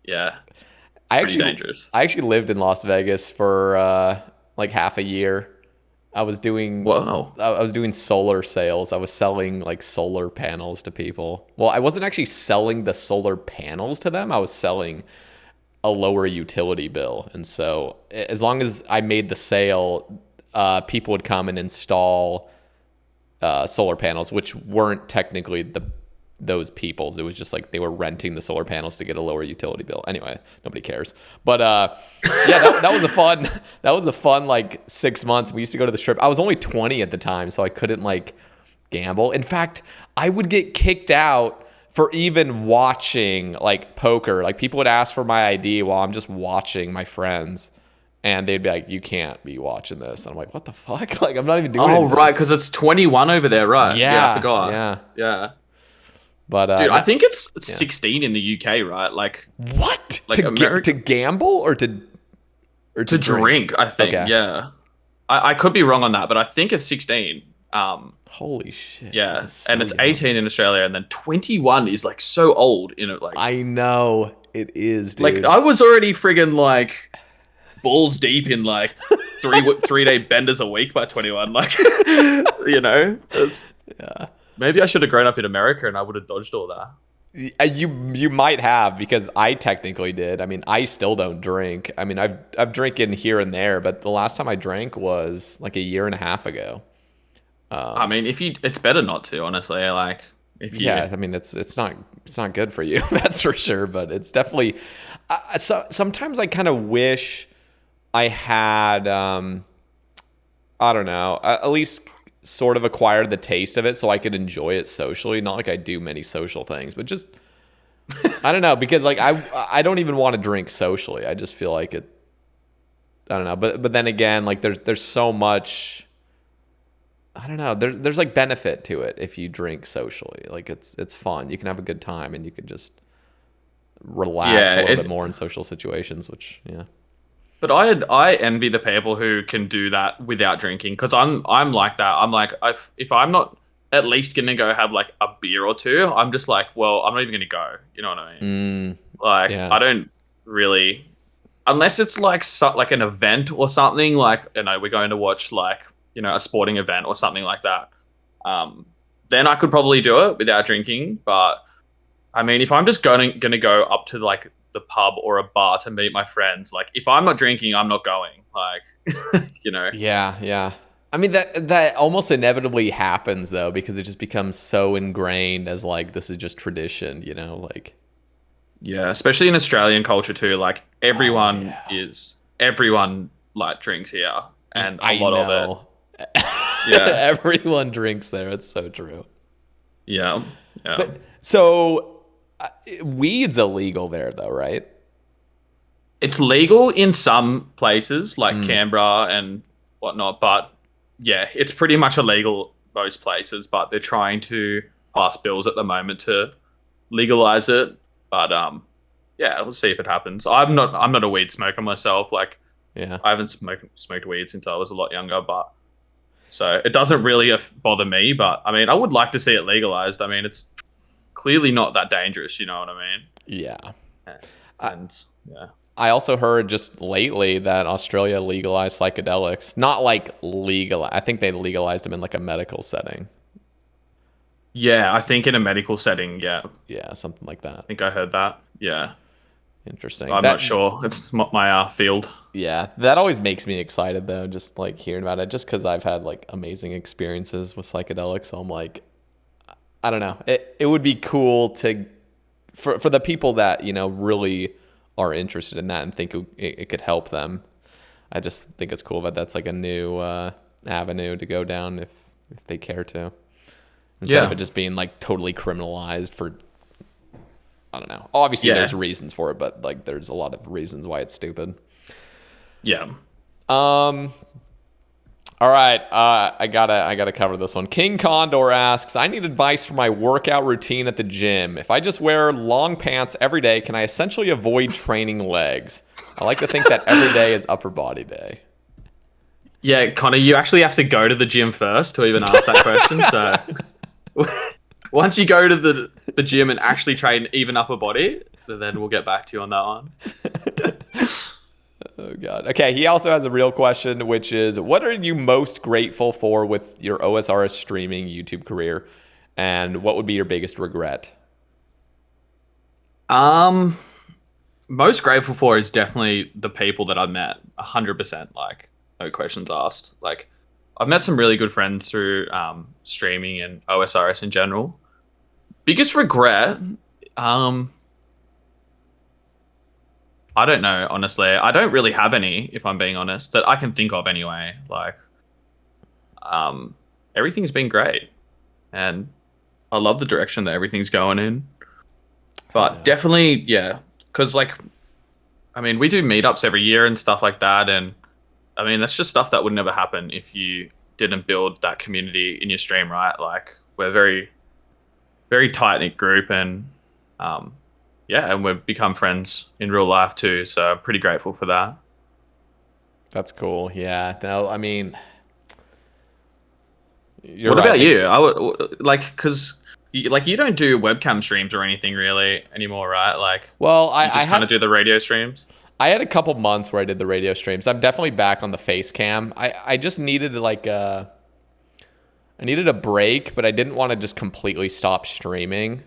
pretty dangerous. I actually lived in Las Vegas for like half a year. I was doing solar sales. I was selling like solar panels to people. Well, I wasn't actually selling the solar panels to them. I was selling a lower utility bill. And so as long as I made the sale, people would come and install solar panels, which weren't technically those people's. It was just like they were renting the solar panels to get a lower utility bill. Anyway, nobody cares. But that was a fun like 6 months. We used to go to the strip. I was only 20 at the time, so I couldn't like gamble. In fact, I would get kicked out for even watching like poker. Like people would ask for my ID while I'm just watching my friends, and they'd be like, "You can't be watching this." And I'm like, "What the fuck?" Like I'm not even doing it. Oh, right, because it's 21 over there, right? Yeah, I forgot. Yeah. But dude, I think it's 16 in the UK, right? Like what? Like to gamble or to drink? I think. Okay. Yeah. I could be wrong on that, but I think it's 16. Holy shit. Yeah. So and it's 18 in Australia, and then 21 is like so old, like I know it is, dude. Like I was already friggin' like balls deep in like 3-day benders a week by 21. Like yeah. Maybe I should have grown up in America and I would have dodged all that. You might have, because I technically did. I mean, I still don't drink. I mean, I've drinking here and there, but the last time I drank was like a year and a half ago. I mean, it's better not to, honestly. Like, I mean, it's not good for you, that's for sure. But it's definitely. So sometimes I kind of wish I had, I don't know, at least sort of acquired the taste of it so I could enjoy it socially. Not like I do many social things, but just I don't know, because like I don't even want to drink socially. I just feel like it. I don't know, but then again, like there's so much. I don't know. There's like benefit to it if you drink socially. Like it's fun. You can have a good time and you can just relax a little bit more in social situations. Which But I envy the people who can do that without drinking, because I'm like that. I'm like, if I'm not at least gonna go have like a beer or two, I'm just like, well, I'm not even gonna go. You know what I mean? I don't really, unless it's like like an event or something. Like we're going to watch like a sporting event or something like that. Then I could probably do it without drinking. But I mean, if I'm just gonna go up to like the pub or a bar to meet my friends, like if I'm not drinking, I'm not going. Like, Yeah. I mean, that almost inevitably happens though, because it just becomes so ingrained as like this is just tradition, like. Yeah, especially in Australian culture too. Like everyone like drinks here, and a lot of it. Yeah, everyone drinks there. It's so true. Yeah. But, so weed's illegal there though, right? It's legal in some places like Canberra and whatnot, but yeah, it's pretty much illegal most places. But they're trying to pass bills at the moment to legalize it. But we'll see if it happens. I'm not a weed smoker myself. Like, I haven't smoked weed since I was a lot younger, but. So it doesn't really bother me, but I mean, I would like to see it legalized. I mean, it's clearly not that dangerous, you know what I mean? Yeah. And I also heard just lately that Australia legalized psychedelics. Not like legal. I think they legalized them in like a medical setting. Yeah, I think in a medical setting, yeah. Yeah, something like that. I think I heard that. Yeah. Interesting. I'm not sure. It's my field. Yeah, that always makes me excited though, just like hearing about it, just because I've had like amazing experiences with psychedelics. So I'm like, I don't know. It would be cool for the people that really are interested in that and think it could help them. I just think it's cool that that's like a new avenue to go down if they care to, instead of it just being like totally criminalized for. I don't know. Obviously, there's reasons for it, but like there's a lot of reasons why it's stupid. Yeah. All right, I gotta cover this one. King Condor asks, I need advice for my workout routine at the gym. If I just wear long pants every day, can I essentially avoid training legs? I like to think that every day is upper body day. Yeah, Connor, you actually have to go to the gym first to even ask that question. So once you go to the gym and actually train even upper body, then we'll get back to you on that one. Oh, God. Okay, he also has a real question, which is, what are you most grateful for with your OSRS streaming YouTube career? And what would be your biggest regret? Most grateful for is definitely the people that I've met. 100%, like, no questions asked. Like, I've met some really good friends through streaming and OSRS in general. Biggest regret, I don't know, honestly. I don't really have any, if I'm being honest, that I can think of anyway. Like, everything's been great, and I love the direction that everything's going in. But definitely, yeah, because like, I mean, we do meetups every year and stuff like that, and I mean, that's just stuff that would never happen if you didn't build that community in your stream, right? Like, we're very, very tight-knit group, and yeah, and we've become friends in real life too. So I'm pretty grateful for that. That's cool. Yeah. No, I mean, what about you? I would like, because you don't do webcam streams or anything really anymore, right? Like, well, I kind of do the radio streams. I had a couple months where I did the radio streams. I'm definitely back on the face cam. I just needed like I needed a break, but I didn't want to just completely stop streaming.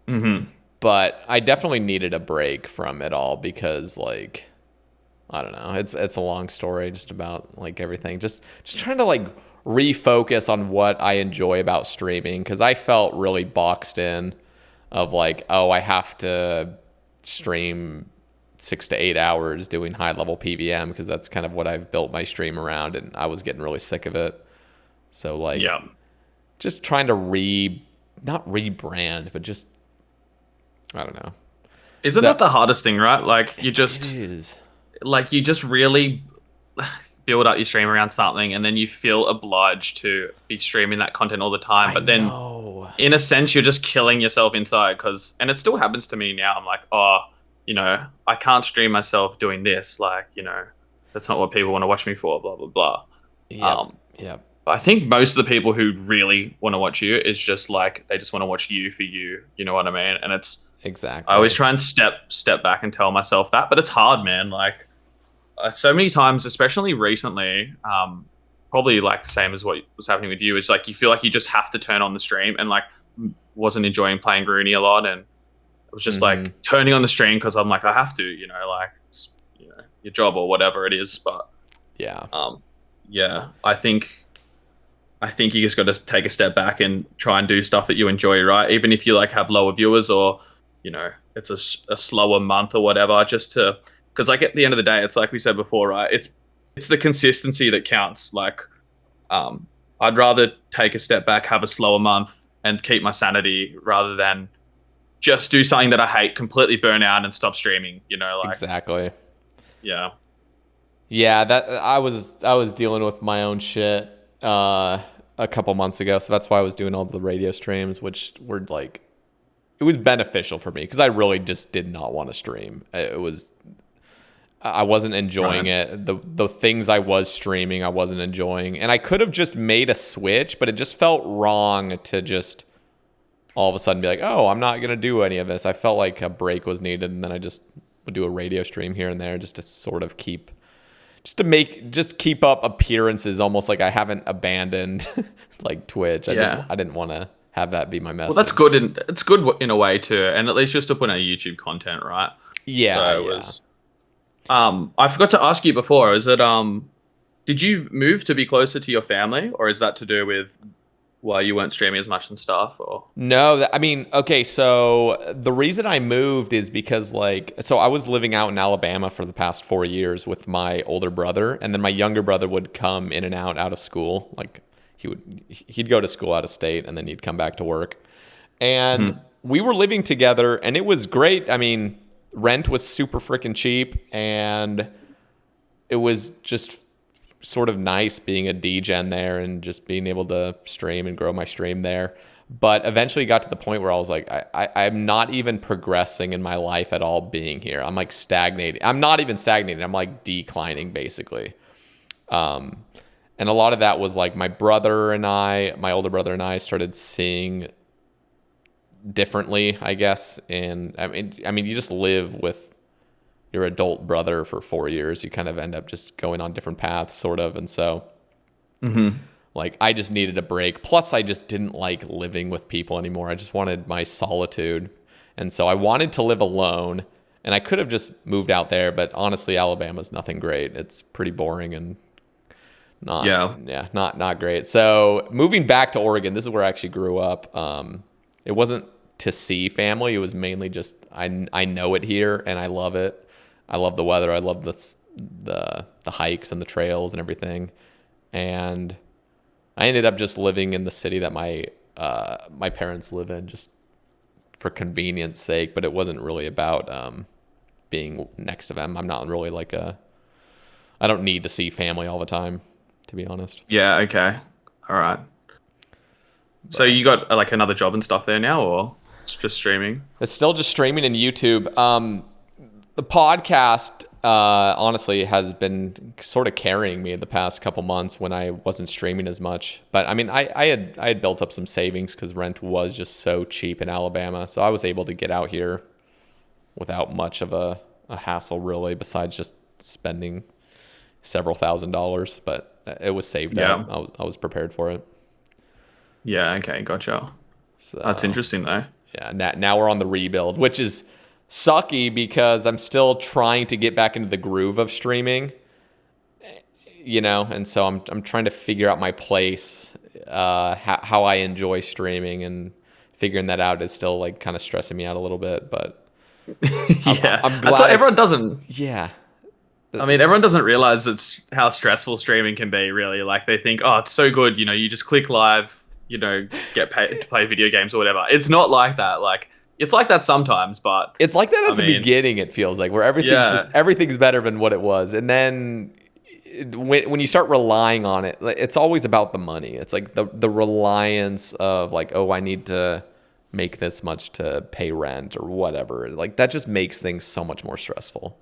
Mm-hmm. But I definitely needed a break from it all because, like, I don't know. It's a long story just about like everything. Just trying to like refocus on what I enjoy about streaming, because I felt really boxed in of like, oh, I have to stream 6 to 8 hours doing high level PVM because that's kind of what I've built my stream around, and I was getting really sick of it. So like, yeah, just trying to not rebrand, but just, I don't know. Isn't that the hardest thing, right? Like, you just really build up your stream around something, and then you feel obliged to be streaming that content all the time. But then, in a sense, you're just killing yourself inside. And it still happens to me now. I'm like, oh, you know, I can't stream myself doing this. Like, you know, that's not what people want to watch me for. Blah blah blah. Yeah. I think most of the people who really want to watch you is just like, they just want to watch you for you. You know what I mean? And it's exactly. I always try and step back and tell myself that, but it's hard, man. Like, so many times, especially recently, probably like the same as what was happening with you, is like you feel like you just have to turn on the stream, and like wasn't enjoying playing Rooney a lot, and it was just like turning on the stream because I'm like, I have to, you know, like it's, you know, your job or whatever it is. But yeah, I think you just got to take a step back and try and do stuff that you enjoy, right? Even if you like have lower viewers, or, you know, it's a slower month or whatever, just to, because like at the end of the day, it's like we said before, right? It's the consistency that counts. Like, I'd rather take a step back, have a slower month, and keep my sanity rather than just do something that I hate, completely burn out, and stop streaming. You know, like, exactly. Yeah. Yeah, that I was dealing with my own shit a couple months ago, so that's why I was doing all the radio streams, which were like, it was beneficial for me because I really just did not want to stream. I wasn't enjoying it. The things I was streaming, I wasn't enjoying, and I could have just made a switch, but it just felt wrong to just all of a sudden be like, oh, I'm not gonna do any of this. I felt like a break was needed, and then I just would do a radio stream here and there just to sort of keep up appearances, almost like I haven't abandoned like Twitch. I didn't want to have that be my message. Well, that's good, and it's good in a way too, and at least you're still putting out YouTube content, right? Yeah. I forgot to ask you before, is it did you move to be closer to your family, or is that to do with why you weren't streaming as much and stuff? Or no, I mean, okay, so the reason I moved is because so I was living out in Alabama for the past 4 years with my older brother, and then my younger brother would come in and out of school. Like, he'd go to school out of state, and then he'd come back to work, and we were living together, and it was great. I mean, rent was super freaking cheap, and it was just sort of nice being a DGen there and just being able to stream and grow my stream there. But eventually got to the point where I was like, I'm not even progressing in my life at all being here. I'm like stagnating. I'm not even stagnating. I'm like declining basically. And a lot of that was like my older brother and I started seeing differently, I guess. And I mean, you just live with your adult brother for 4 years. You kind of end up just going on different paths sort of. And so like I just needed a break. Plus I just didn't like living with people anymore. I just wanted my solitude. And so I wanted to live alone, and I could have just moved out there, but honestly, Alabama's nothing great. It's pretty boring and not great. So moving back to Oregon, this is where I actually grew up. It wasn't to see family. It was mainly just, I know it here and I love it. I love the weather. I love the hikes and the trails and everything. And I ended up just living in the city that my parents live in, just for convenience sake, but it wasn't really about being next to them. I'm not really like I don't need to see family all the time, to be honest. Yeah, okay. All right. So you got like another job and stuff there now, or it's just streaming? It's still just streaming and YouTube. The podcast honestly has been sort of carrying me the past couple months when I wasn't streaming as much. But I mean, I had built up some savings because rent was just so cheap in Alabama. So I was able to get out here without much of a hassle, really, besides just spending several $1,000s. But it was saved up. I was prepared for it. Yeah, okay, gotcha. So, that's interesting, though. Yeah, now we're on the rebuild, which is sucky because I'm still trying to get back into the groove of streaming, and so I'm trying to figure out my place, how I enjoy streaming, and figuring that out is still like kind of stressing me out a little bit, but yeah, I'm glad that's what everyone doesn't. Yeah. I mean, everyone doesn't realize how stressful streaming can be, really. Like, they think, oh, it's so good, you just click live, get paid to play video games or whatever. It's not like that. Like, it's like that sometimes, but it's like that at the beginning. It feels like where everything's better than what it was, and then when you start relying on it, it's always about the money. It's like the reliance of like, oh, I need to make this much to pay rent or whatever. Like that just makes things so much more stressful.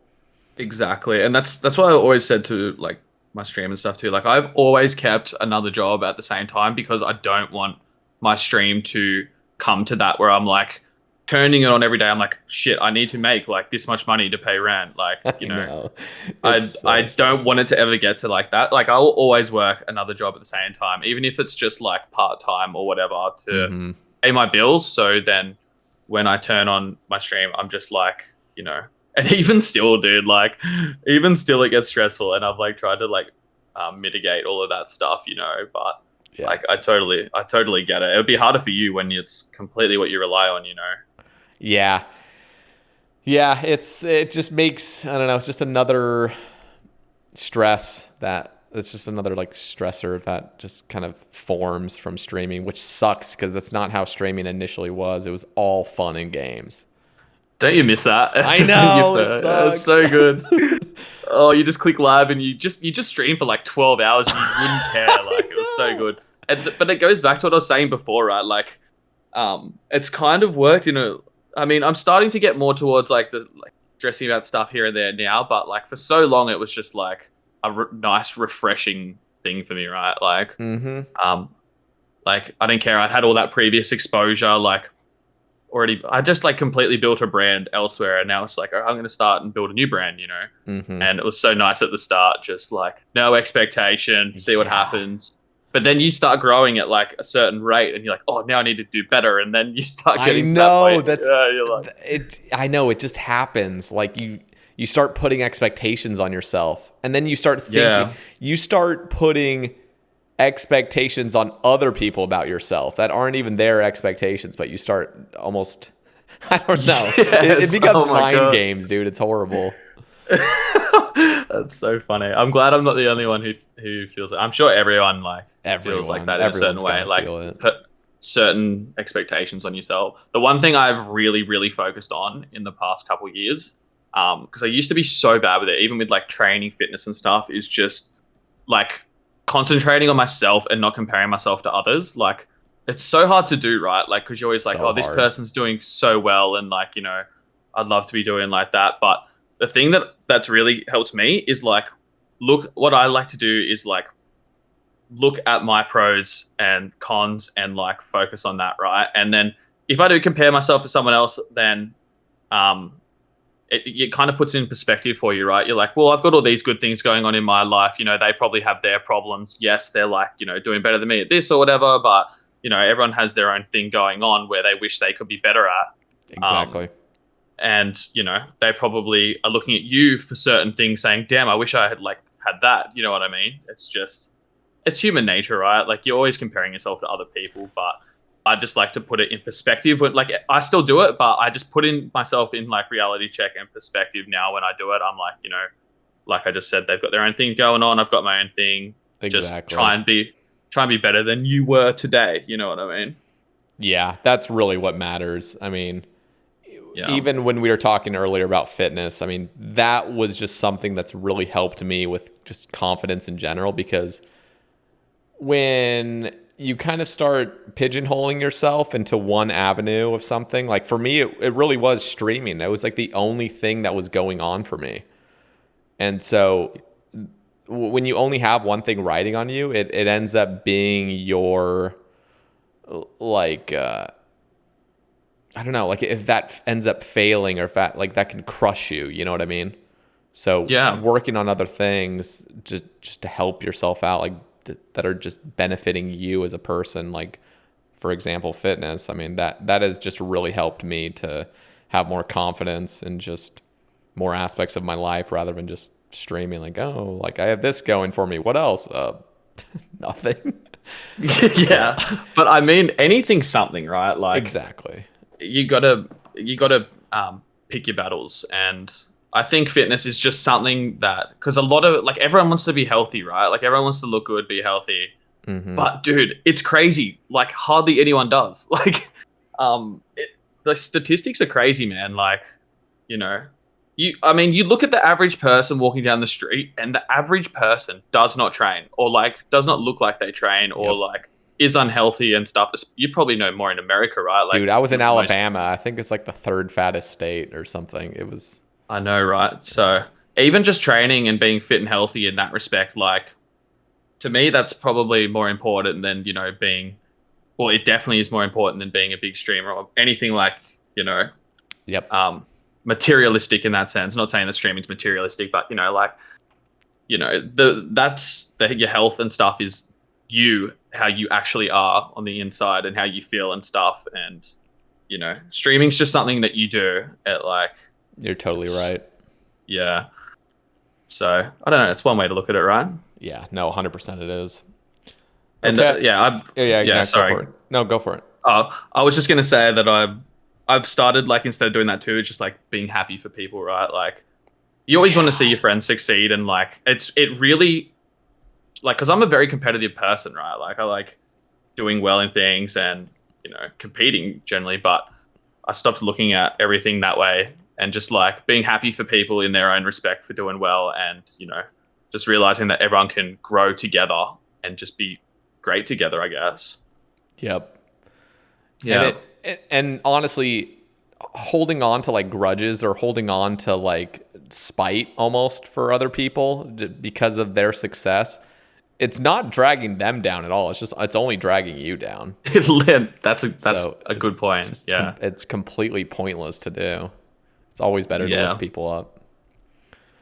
Exactly, and that's what I always said to like my stream and stuff too. Like I've always kept another job at the same time because I don't want my stream to come to that where I'm like turning it on every day. I'm like, shit, I need to make like this much money to pay rent. Like, I don't want it to ever get to like that. Like I'll always work another job at the same time, even if it's just like part-time or whatever to pay my bills. So then when I turn on my stream, I'm just like, and even still, dude, like even still it gets stressful, and I've like tried to like mitigate all of that stuff, but like I totally get it. It would be harder for you when it's completely what you rely on, Yeah. It just makes, I don't know, it's just another stress it's just another like stressor that just kind of forms from streaming, which sucks because that's not how streaming initially was. It was all fun and games. Don't you miss that? I know, it sucks. It's so good. Oh, you just click live and you just stream for like 12 hours and you wouldn't care. Like it was so good. But it goes back to what I was saying before, right? Like, it's kind of worked I'm starting to get more towards like the stressing about stuff here and there now, but like for so long it was just like a nice, refreshing thing for me, right? Like, like I didn't care. I had all that previous exposure, like already. I just like completely built a brand elsewhere, and now it's like I'm going to start and build a new brand, And it was so nice at the start, just like no expectation, see what happens. But then you start growing at like a certain rate, and you're like, "Oh, now I need to do better." And then you start getting. I know it just happens. Like you start putting expectations on yourself, and then you start thinking. You start putting expectations on other people about yourself that aren't even their expectations, but you start almost. I don't know. It becomes mind games, dude. It's horrible. That's so funny. I'm glad I'm not the only one who feels it. I'm sure everyone feels like that in a certain way. Like put certain expectations on yourself. The one thing I've really, really focused on in the past couple of years, because I used to be so bad with it, even with like training, fitness and stuff, is just like concentrating on myself and not comparing myself to others. Like it's so hard to do, right? Like because you're always like, So oh, this hard. person's doing so well, and like I'd love to be doing like that. But the thing that's really helps me is like look. What I like to do is like look at my pros and cons and like focus on that, right? And then if I do compare myself to someone else, then it kind of puts it in perspective for you, right? You're like, well, I've got all these good things going on in my life. They probably have their problems. Yes, they're like, doing better than me at this or whatever, but everyone has their own thing going on where they wish they could be better at. Exactly. And they probably are looking at you for certain things saying, damn, I wish I had like had that. You know what I mean? It's human nature, right? Like you're always comparing yourself to other people, but I just like to put it in perspective. Like I still do it, but I just put in myself in like reality check and perspective now. When I do it, I'm like, like I just said, they've got their own thing going on. I've got my own thing. Exactly. Just try and be better than you were today. You know what I mean? Yeah, that's really what matters. I mean, Yeah. even when we were talking earlier about fitness, I mean, that was just something that's really helped me with just confidence in general, because when you kind of start pigeonholing yourself into one avenue of something, like for me, it really was streaming. That was like the only thing that was going on for me. And so when you only have one thing riding on you, it ends up being your, like, I don't know, like if that ends up failing, or if that, like, that can crush you, you know what I mean? So Yeah. working on other things just to help yourself out, like, that are just benefiting you as a person, like for example fitness. I mean that has just really helped me to have more confidence in just more aspects of my life, rather than just streaming like, oh, like I have this going for me, what else? Nothing. Yeah, but I mean anything's something, right? Like Exactly. you gotta pick your battles. And I think fitness is just something that, because a lot of like everyone wants to be healthy, right? Like everyone wants to look good, be healthy. Mm-hmm. But dude, it's crazy. Like hardly anyone does. Like, the statistics are crazy, man. Like, you look at the average person walking down the street, and the average person does not train, or like does not look like they train, or like is unhealthy and stuff. You probably know more in America, right? Like, dude, I was in Alabama. I think it's like the third fattest state or something. It was. I know, right? So even just training and being fit and healthy in that respect, like to me, that's probably more important than, being, well, it definitely is more important than being a big streamer or anything like, Yep. Materialistic in that sense. Not saying that streaming's materialistic, but, your health and stuff is how you actually are on the inside and how you feel and stuff. And, streaming's just something that you do at like, you're totally right. Yeah. So I don't know. It's one way to look at it, right? Yeah. No, 100% it is. And okay. Sorry. Go for it. No, go for it. I was just gonna say that I've started, like, instead of doing that too, just like being happy for people, right? Like you always want to see your friends succeed, and like it really, like, because I'm a very competitive person, right? Like I like doing well in things and competing generally, but I stopped looking at everything that way. And just like being happy for people in their own respect for doing well, and just realizing that everyone can grow together and just be great together, I guess. Yep. Yeah. And honestly, holding on to like grudges or holding on to like spite almost for other people because of their success, it's not dragging them down at all. It's only dragging you down. That's a good point. Yeah. It's completely pointless to do. It's always better to lift people up.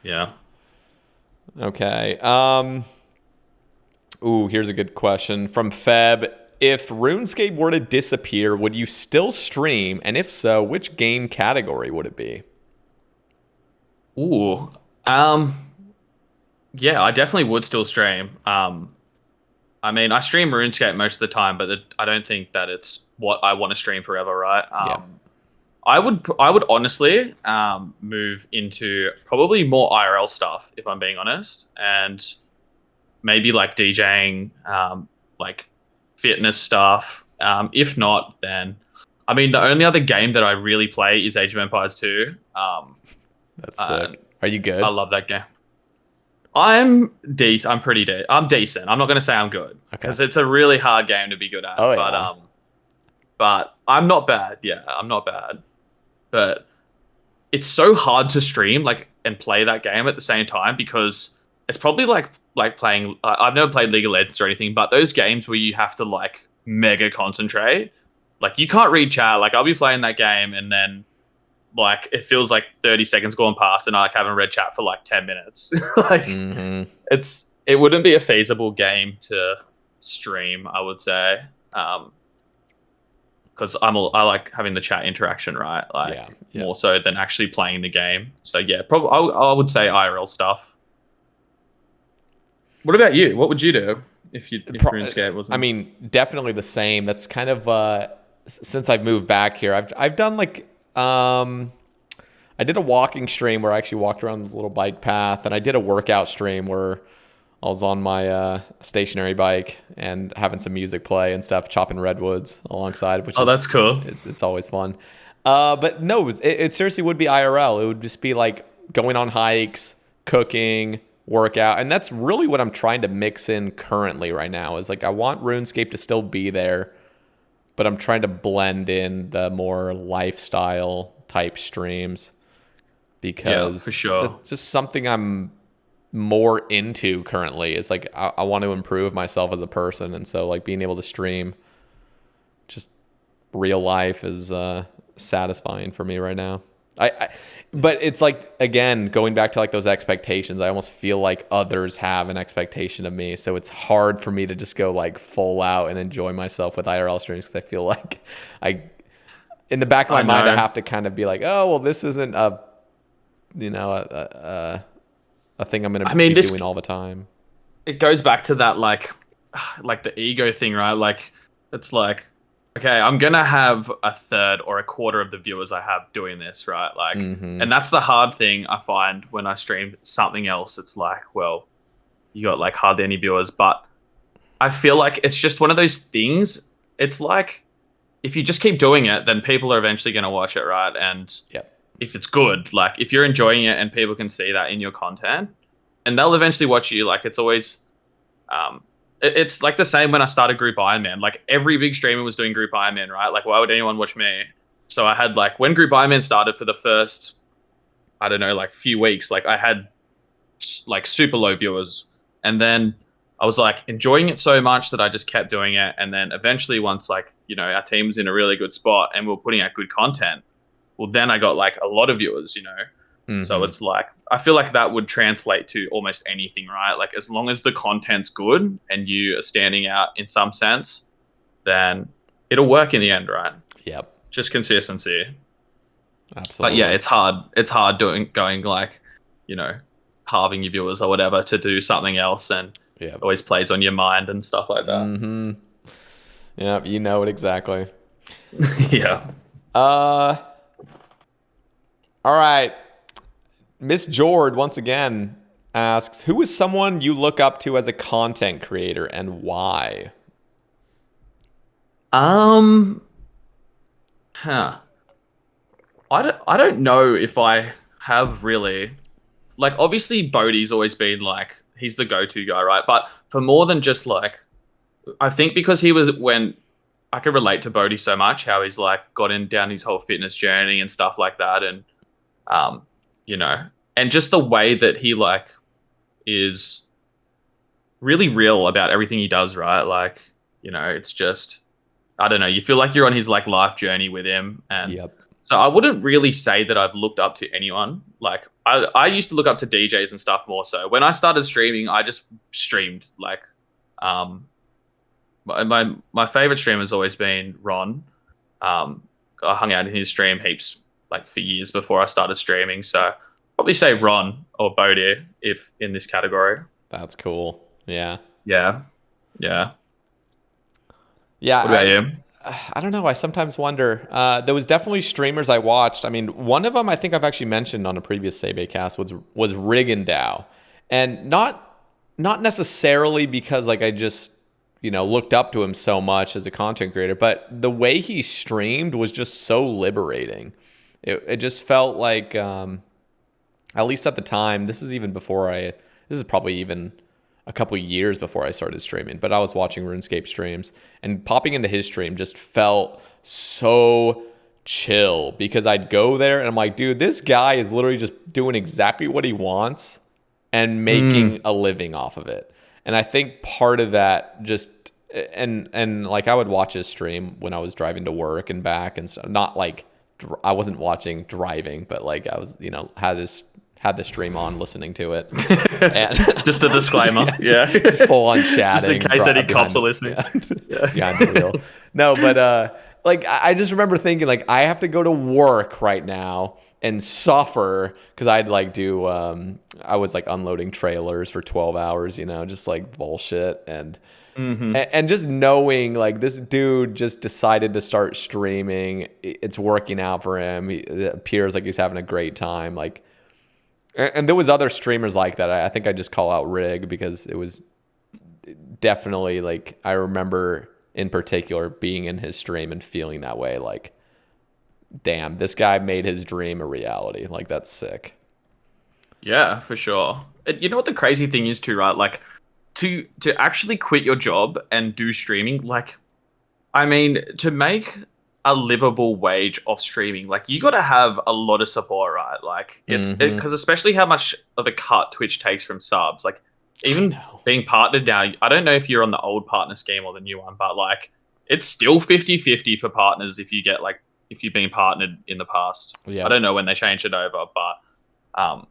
Yeah. Okay. Here's a good question from Feb. If RuneScape were to disappear, would you still stream? And if so, which game category would it be? Ooh. Yeah, I definitely would still stream. I mean, I stream RuneScape most of the time, but I don't think that it's what I want to stream forever, right? I would honestly move into probably more IRL stuff, if I'm being honest, and maybe like DJing, like fitness stuff. If not, then I mean the only other game that I really play is Age of Empires 2. That's sick. Are you good? I love that game. I'm decent. I'm decent. I'm not going to say I'm good because it's a really hard game to be good at. Oh, yeah. But I'm not bad. Yeah, I'm not bad. But it's so hard to stream and play that game at the same time because it's probably like playing. I've never played League of Legends or anything, but those games where you have to mega concentrate, you can't read chat. I'll be playing that game and then it feels like 30 seconds gone past and I haven't read chat for 10 minutes. It wouldn't be a feasible game to stream, I would say. Because I like having the chat interaction, right? More so than actually playing the game. So yeah, probably I would say IRL stuff. What about you? What would you do if RuneScape wasn't? I mean, definitely the same. That's kind of since I've moved back here, I've done I did a walking stream where I actually walked around this little bike path, and I did a workout stream where I was on my stationary bike and having some music play and stuff, chopping redwoods alongside. That's cool. It's always fun. But no, it seriously would be IRL. It would just be going on hikes, cooking, workout. And that's really what I'm trying to mix in currently right now is I want RuneScape to still be there, but I'm trying to blend in the more lifestyle type streams because for sure. That's just something I'm more into currently. Is I want to improve myself as a person, and so being able to stream just real life is satisfying for me right now. But it's again, going back to those expectations, I almost feel like others have an expectation of me, so it's hard for me to just go full out and enjoy myself with IRL streams because I feel in the back of my mind I have to kind of be oh well, this isn't a thing I'm going to be doing all the time. It goes back to that the ego thing, right? It's okay, I'm going to have a third or a quarter of the viewers I have doing this, right? And that's the hard thing I find when I stream something else. It's well, you got hardly any viewers, but I feel it's just one of those things. It's if you just keep doing it, then people are eventually going to watch it, right? And if it's good, if you're enjoying it and people can see that in your content, and they'll eventually watch you. It's always, it's the same when I started Group Ironman. Every big streamer was doing Group Ironman, right? Why would anyone watch me? So I had when Group Ironman started for the first, I don't know, few weeks, I had super low viewers, and then I was enjoying it so much that I just kept doing it, and then eventually once our team was in a really good spot and we were putting out good content, well, then I got a lot of viewers, So it's I feel that would translate to almost anything, right? As long as the content's good and you are standing out in some sense, then it'll work in the end, right? Yep. Just consistency. Absolutely. But yeah, it's hard. It's hard going halving your viewers or whatever to do something else, and it always plays on your mind and stuff like that. Mm-hmm. Yeah, you know it exactly. Yeah. All right. Miss Jord once again asks, who is someone you look up to as a content creator and why? I don't know if I have really, obviously Bodhi's always been he's the go-to guy, right? But for more than just I think because he was when I could relate to Bodhi so much, how he's gotten down his whole fitness journey and stuff like that. And, and just the way that he is really real about everything he does, right? It's just, I don't know, you feel you're on his life journey with him. And so I wouldn't really say that I've looked up to anyone. I used to look up to DJs and stuff more so. When I started streaming, I just streamed. My favorite streamer has always been Ron. I hung out in his stream heaps for years before I started streaming. So probably say Ron or Bodhi if in this category. That's cool. Yeah. Yeah. Yeah. Yeah. What about you? I don't know. I sometimes wonder. There was definitely streamers I watched. I mean, one of them I think I've actually mentioned on a previous Sae Bae cast was Rigondow, and not necessarily because I just looked up to him so much as a content creator, but the way he streamed was just so liberating. It just felt at least at the time. This is even before I this is probably even a couple of years before I started streaming, but I was watching RuneScape streams, and popping into his stream just felt so chill because I'd go there and I'm like, dude, this guy is literally just doing exactly what he wants and making a living off of it. And I think part of that just, and like I would watch his stream when I was driving to work and back, and so not like I wasn't watching driving, but like I was, had the stream on listening to it. And just a disclaimer. Just full on chatting. Just in case any cops are listening. Behind the wheel. No, but like I just remember thinking like I have to go to work right now and suffer because I'd like do I was like unloading trailers for 12 hours, just like bullshit. And and just knowing like this dude just decided to start streaming, it's working out for him. It appears like he's having a great time. Like, and there was other streamers like that. I think I just call out Rig because it was definitely like, I remember in particular being in his stream and feeling that way. Like, damn, this guy made his dream a reality. Like, that's sick. Yeah, for sure. You know what the crazy thing is too, right? Like to actually quit your job and do streaming, like, I mean, to make a livable wage off streaming, like you got to have a lot of support, right? Like it's because especially how much of a cut Twitch takes from subs, like even being partnered now, I don't know if you're on the old partner scheme or the new one, but like it's still 50-50 for partners if you've been partnered in the past. I don't know when they changed it over, but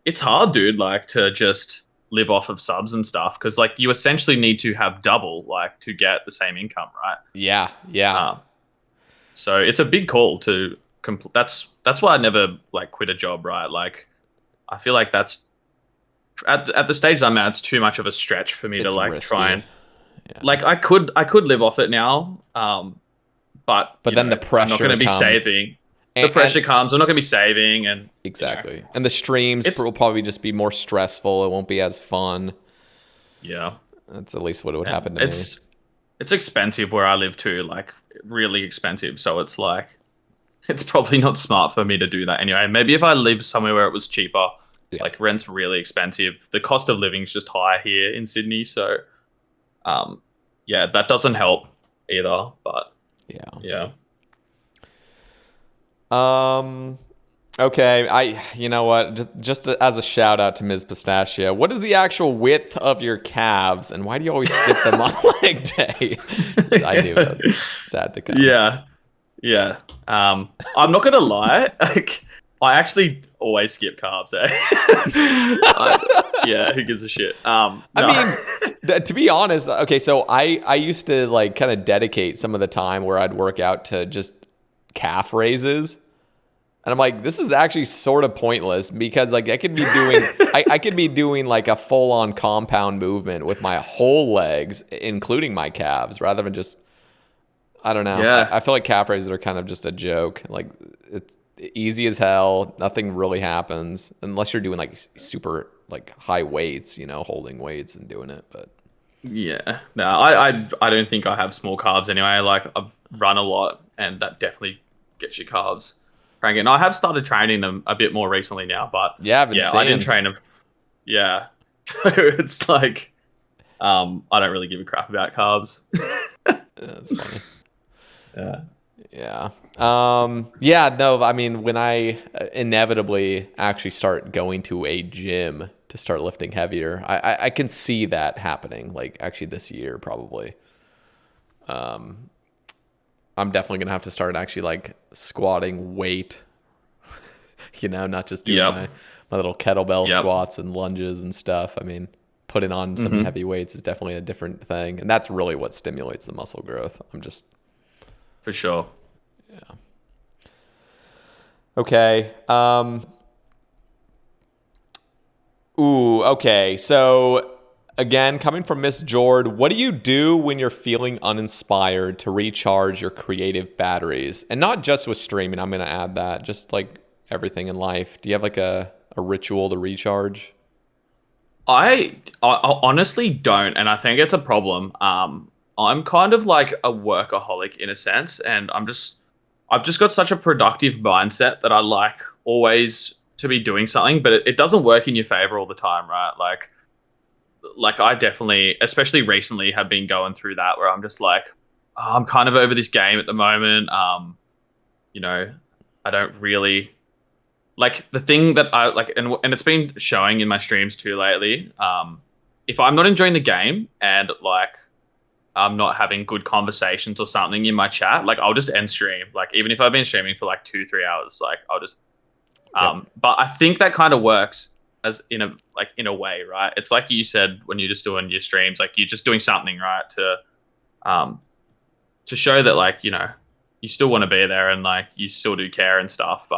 it's hard, dude, like to just live off of subs and stuff because like you essentially need to have double like to get the same income, right? Yeah. So it's a big call to that's why I never like quit a job, right? Like I feel like that's at the stage I'm at, it's too much of a stretch for me to like risky. Try and like I could live off it now, but then the pressure, I'm not going to be saving. The pressure comes. I'm not going to be saving, and exactly. And the streams will probably just be more stressful. It won't be as fun. Yeah, that's at least what would happen to me. It's expensive where I live too, like really expensive. So it's like, it's probably not smart for me to do that anyway. Maybe if I live somewhere where it was cheaper, like rent's really expensive. The cost of living is just higher here in Sydney. So, that doesn't help either. But yeah. Okay, you know what? Just as a shout out to Ms. Pistachio, what is the actual width of your calves, and why do you always skip them on leg day? I knew it was sad to come. Yeah. I'm not gonna lie. Like, I actually always skip carbs. Who gives a shit? No. I mean, to be honest, okay, so I used to like kind of dedicate some of the time where I'd work out to just calf raises. And I'm like, this is actually sort of pointless because like I could be doing like a full on compound movement with my whole legs, including my calves, rather than just, I don't know. Yeah. I feel like calf raises are kind of just a joke. Like it's easy as hell. Nothing really happens unless you're doing like super like high weights, holding weights and doing it. But yeah, no, I don't think I have small calves anyway. Like I've run a lot and that definitely gets your calves. And I have started training them a bit more recently now, but I didn't train them. Yeah, so it's like I don't really give a crap about carbs. That's funny. Yeah. No, I mean, when I inevitably actually start going to a gym to start lifting heavier, I can see that happening. Like actually this year, probably. I'm definitely going to have to start actually like squatting weight, not just doing my little kettlebell squats and lunges and stuff. I mean, putting on some heavy weights is definitely a different thing. And that's really what stimulates the muscle growth. For sure. Yeah. Okay. Okay. So again, coming from Miss Jord, what do you do when you're feeling uninspired to recharge your creative batteries? And not just with streaming, I'm going to add that, just like everything in life. Do you have like a ritual to recharge? I honestly don't, and I think it's a problem. I'm kind of like a workaholic in a sense, and I've just got such a productive mindset that I like always to be doing something, but it doesn't work in your favor all the time, right? Like I definitely, especially recently, have been going through that where I'm just like, oh, I'm kind of over this game at the moment. You know, I don't really like the thing that I like, and it's been showing in my streams too lately. If I'm not enjoying the game and like I'm not having good conversations or something in my chat, like I'll just end stream. Like even if I've been streaming for like 2-3 hours, like I'll just but I think that kind of works as in a way, right? It's like you said when you're just doing your streams, like you're just doing something, right, to show that like, you know, you still want to be there and like you still do care and stuff.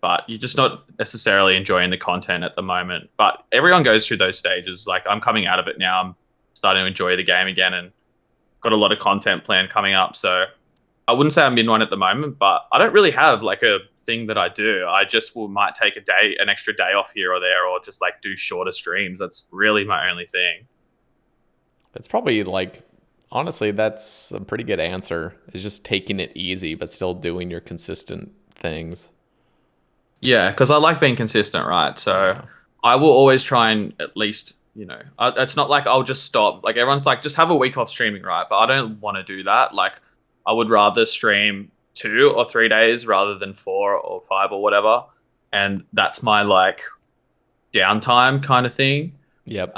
But you're just not necessarily enjoying the content at the moment. But everyone goes through those stages. Like I'm coming out of it now. I'm starting to enjoy the game again and got a lot of content planned coming up. So I wouldn't say I'm in one at the moment, but I don't really have like a thing that I do. I just might take an extra day off here or there, or just like do shorter streams. That's really my only thing. It's probably like, honestly, that's a pretty good answer. Is just taking it easy, but still doing your consistent things. Yeah, because I like being consistent, right? So I will always try and at least, you know, it's not like I'll just stop. Like everyone's like, just have a week off streaming, right? But I don't want to do that. Like I would rather stream 2 or 3 days rather than 4 or 5 or whatever. And that's my like downtime kind of thing. Yep.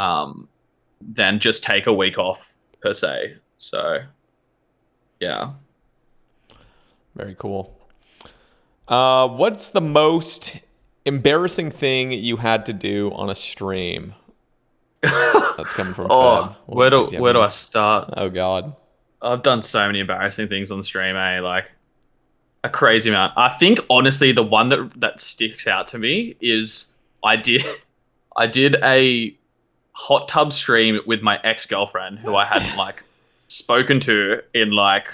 Than just take a week off per se. So yeah. Very cool. What's the most embarrassing thing you had to do on a stream? That's coming from Fab. Where do I start? Oh God. I've done so many embarrassing things on the stream, like a crazy amount. I think honestly the one that sticks out to me is I did a hot tub stream with my ex-girlfriend who I hadn't like spoken to in like,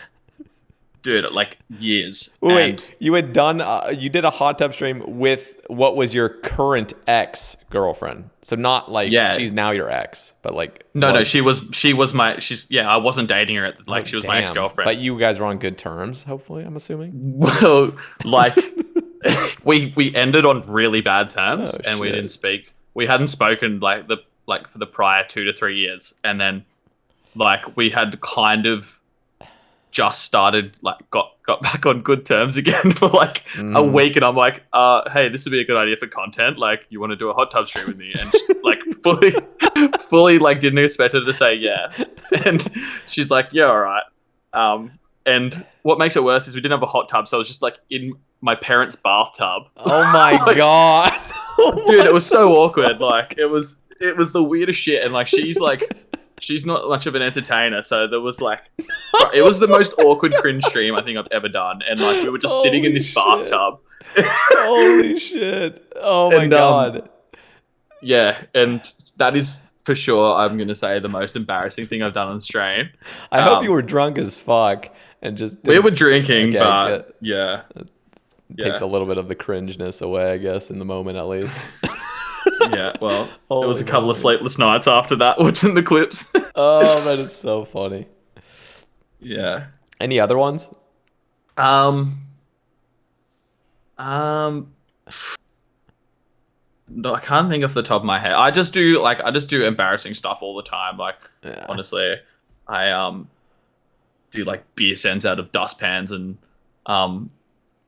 dude, like years. Wait, you had done you did a hot tub stream with what was your current ex-girlfriend? So not like she's now your ex, but like no, she was my I wasn't dating her she was my ex-girlfriend. But you guys were on good terms, hopefully, I'm assuming. Well, like we ended on really bad terms and we didn't speak. We hadn't spoken for the prior 2 to 3 years, and then like we had kind of just started like got back on good terms again for like a week, and I'm like, hey, this would be a good idea for content. Like, you want to do a hot tub stream with me? And just, like fully like didn't expect her to say yes, and she's like, yeah, all right. And what makes it worse is we didn't have a hot tub, so I was just like in my parents' bathtub. Oh my God. Dude, it was so awkward. Like it was the weirdest shit, and like she's not much of an entertainer, so there was like it was the most awkward cringe stream I think I've ever done, and like we were just sitting in this bathtub. Holy shit. Oh my God. Yeah, and that is for sure, I'm gonna say, the most embarrassing thing I've done on stream. I hope you were drunk as fuck and just we were drinking, okay, but yeah. It takes a little bit of the cringeness away, I guess, in the moment at least. Yeah, well, there was a couple of sleepless nights after that watching the clips. Oh, that is so funny. Yeah. Any other ones? No, I can't think off the top of my head. I just do embarrassing stuff all the time. Like, honestly, I do like beer sends out of dustpans and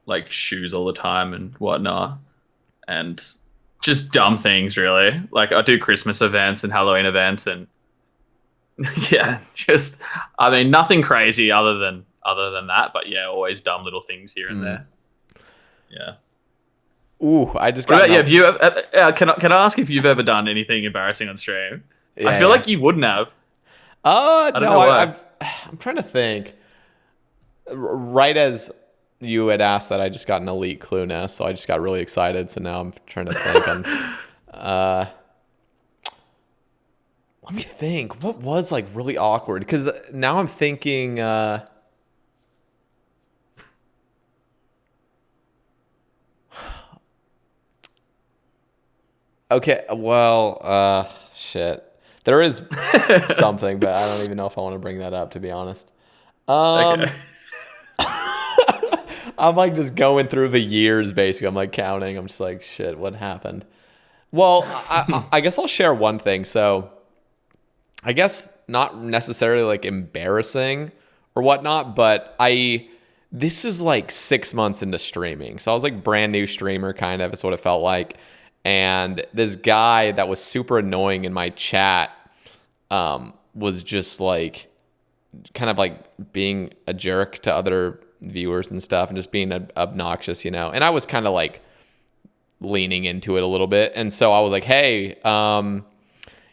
like shoes all the time and whatnot, and just dumb things really. Like I do Christmas events and Halloween events, and yeah, just I mean nothing crazy other than that, but yeah, always dumb little things here and there. Yeah. Ooh, I just got. Have you? Can I ask if you've ever done anything embarrassing on stream? Yeah, I feel like you wouldn't have. I'm trying to think. Right as you had asked that, I just got an elite clue nest, so I just got really excited. So now I'm trying to think. Let me think. What was like really awkward? Because now I'm thinking. Okay, well, shit. There is something, but I don't even know if I want to bring that up, to be honest. Okay. I'm like just going through the years basically. I'm like counting. I'm just like, shit, what happened? Well, I guess I'll share one thing. So I guess not necessarily like embarrassing or whatnot, but this is like 6 months into streaming. So I was like brand new streamer kind of is what it felt like. And this guy that was super annoying in my chat was just like kind of like being a jerk to other viewers and stuff and just being obnoxious, you know. And I was kind of like leaning into it a little bit. And so I was like, hey,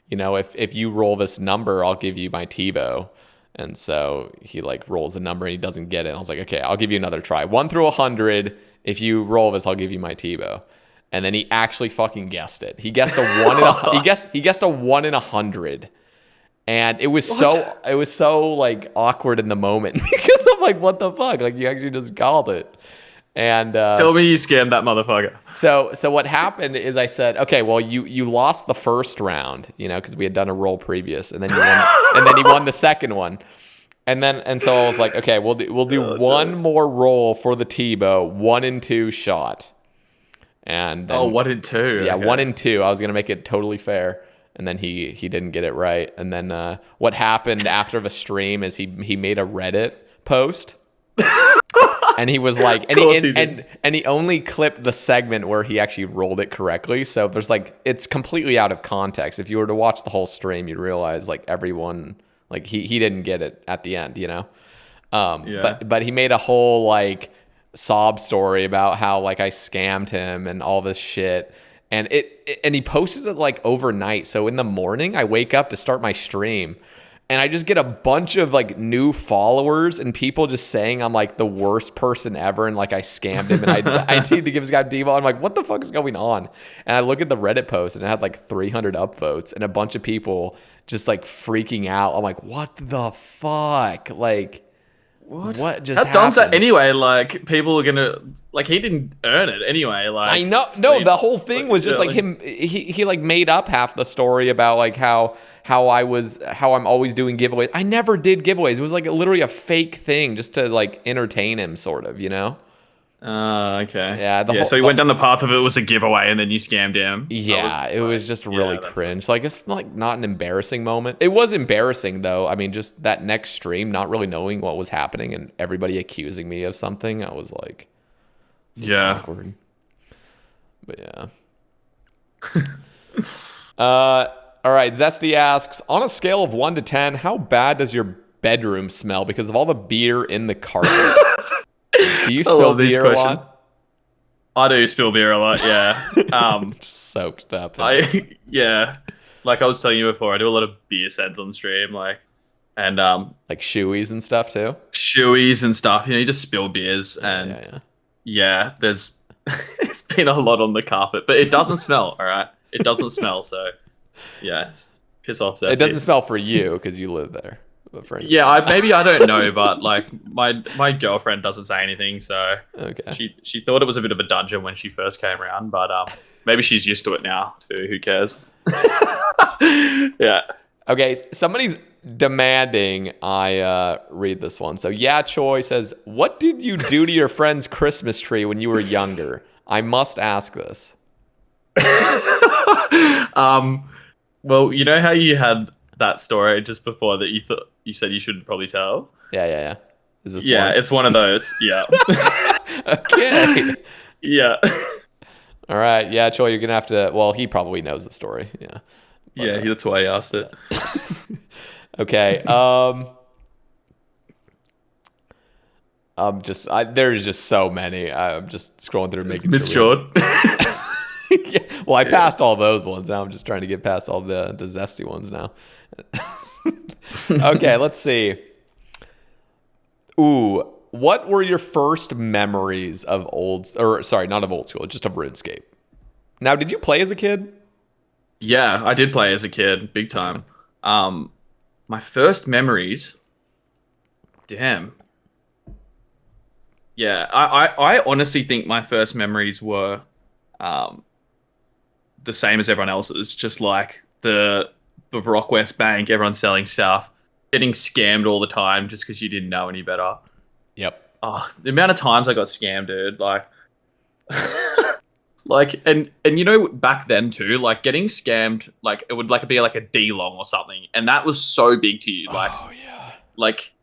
you know, if you roll this number, I'll give you my TiVo. And so he like rolls a number and he doesn't get it. I was like, okay, I'll give you another try. 1 through 100. If you roll this, I'll give you my TiVo. And then he actually fucking guessed it. He guessed a 1 in he guessed a 1 in 100. And it was so like awkward in the moment because I'm like, what the fuck? Like you actually just called it. And tell me you scammed that motherfucker. So what happened is I said, okay, well you lost the first round, you know, because we had done a roll previous, and then you won, and then he won the second one, and so I was like, okay, we'll do one more roll for the TiVo, 1 and 2 shot, and then, 1 and 2, yeah, okay. 1 and 2. I was gonna make it totally fair, and then he didn't get it right, and then what happened after the stream is he made a Reddit post. And he was like, and he only clipped the segment where he actually rolled it correctly. So there's like, it's completely out of context. If you were to watch the whole stream, you'd realize like everyone, like he didn't get it at the end, you know? But he made a whole like sob story about how like I scammed him and all this shit. And and he posted it like overnight. So in the morning I wake up to start my stream. And I just get a bunch of like new followers and people just saying I'm like the worst person ever and like I scammed him and I need to give this guy Devo. I'm like, what the fuck is going on? And I look at the Reddit post and it had like 300 upvotes and a bunch of people just like freaking out. I'm like, what the fuck? Like, what just happened? How dumb's that anyway? Like people are gonna like he didn't earn it anyway. Like I know, no, the whole thing was just like him. He like made up half the story about like how I'm always doing giveaways. I never did giveaways. It was like literally a fake thing just to like entertain him, sort of, you know. Okay. Yeah. So he went down the path of it was a giveaway, and then you scammed him. Yeah, it was just really cringe. So I guess like not an embarrassing moment. It was embarrassing though. I mean, just that next stream, not really knowing what was happening and everybody accusing me of something. I was like, this is awkward. But yeah. All right. Zesty asks, on a scale of 1 to 10, how bad does your bedroom smell because of all the beer in the carpet? Do you spill beer a lot? I do spill beer a lot, yeah. Soaked up. Like I was telling you before, I do a lot of beer sets on stream, like shoeies and stuff too. Shoeies and stuff, you know, you just spill beers and there's it's been a lot on the carpet, but it doesn't smell, all right? It doesn't smell, so yeah, piss off. It doesn't smell for you because you live there. Yeah, maybe I don't know, but like my girlfriend doesn't say anything, so okay. She thought it was a bit of a dungeon when she first came around, but maybe she's used to it now too. Who cares? Yeah. Okay, somebody's demanding I read this one. So yeah, Choi says, "What did you do to your friend's Christmas tree when you were younger? I must ask this." Well, you know how you had that story just before that you said you shouldn't probably tell? Yeah. Is this one? It's one of those. Yeah. Okay. Yeah. All right. Yeah, Choi, you're gonna have to. Well, he probably knows the story. Yeah. But, that's why I asked it. Okay. There's just so many. I'm just scrolling through making Miss Jordan. Yeah. Well, I passed all those ones. Now I'm just trying to get past all the zesty ones now. Okay, let's see. Ooh, what were your first memories of not of old school, just of RuneScape? Now, did you play as a kid? Yeah, I did play as a kid, big time. My first memories, damn. Yeah, I honestly think my first memories were the same as everyone else's, just like the Rock West Bank, everyone's selling stuff, getting scammed all the time just because you didn't know any better. Yep. the amount of times I got scammed, dude. Like, like, and you know, back then too, like getting scammed, like it would like be like a D long or something, and that was so big to you. Like, Oh yeah. like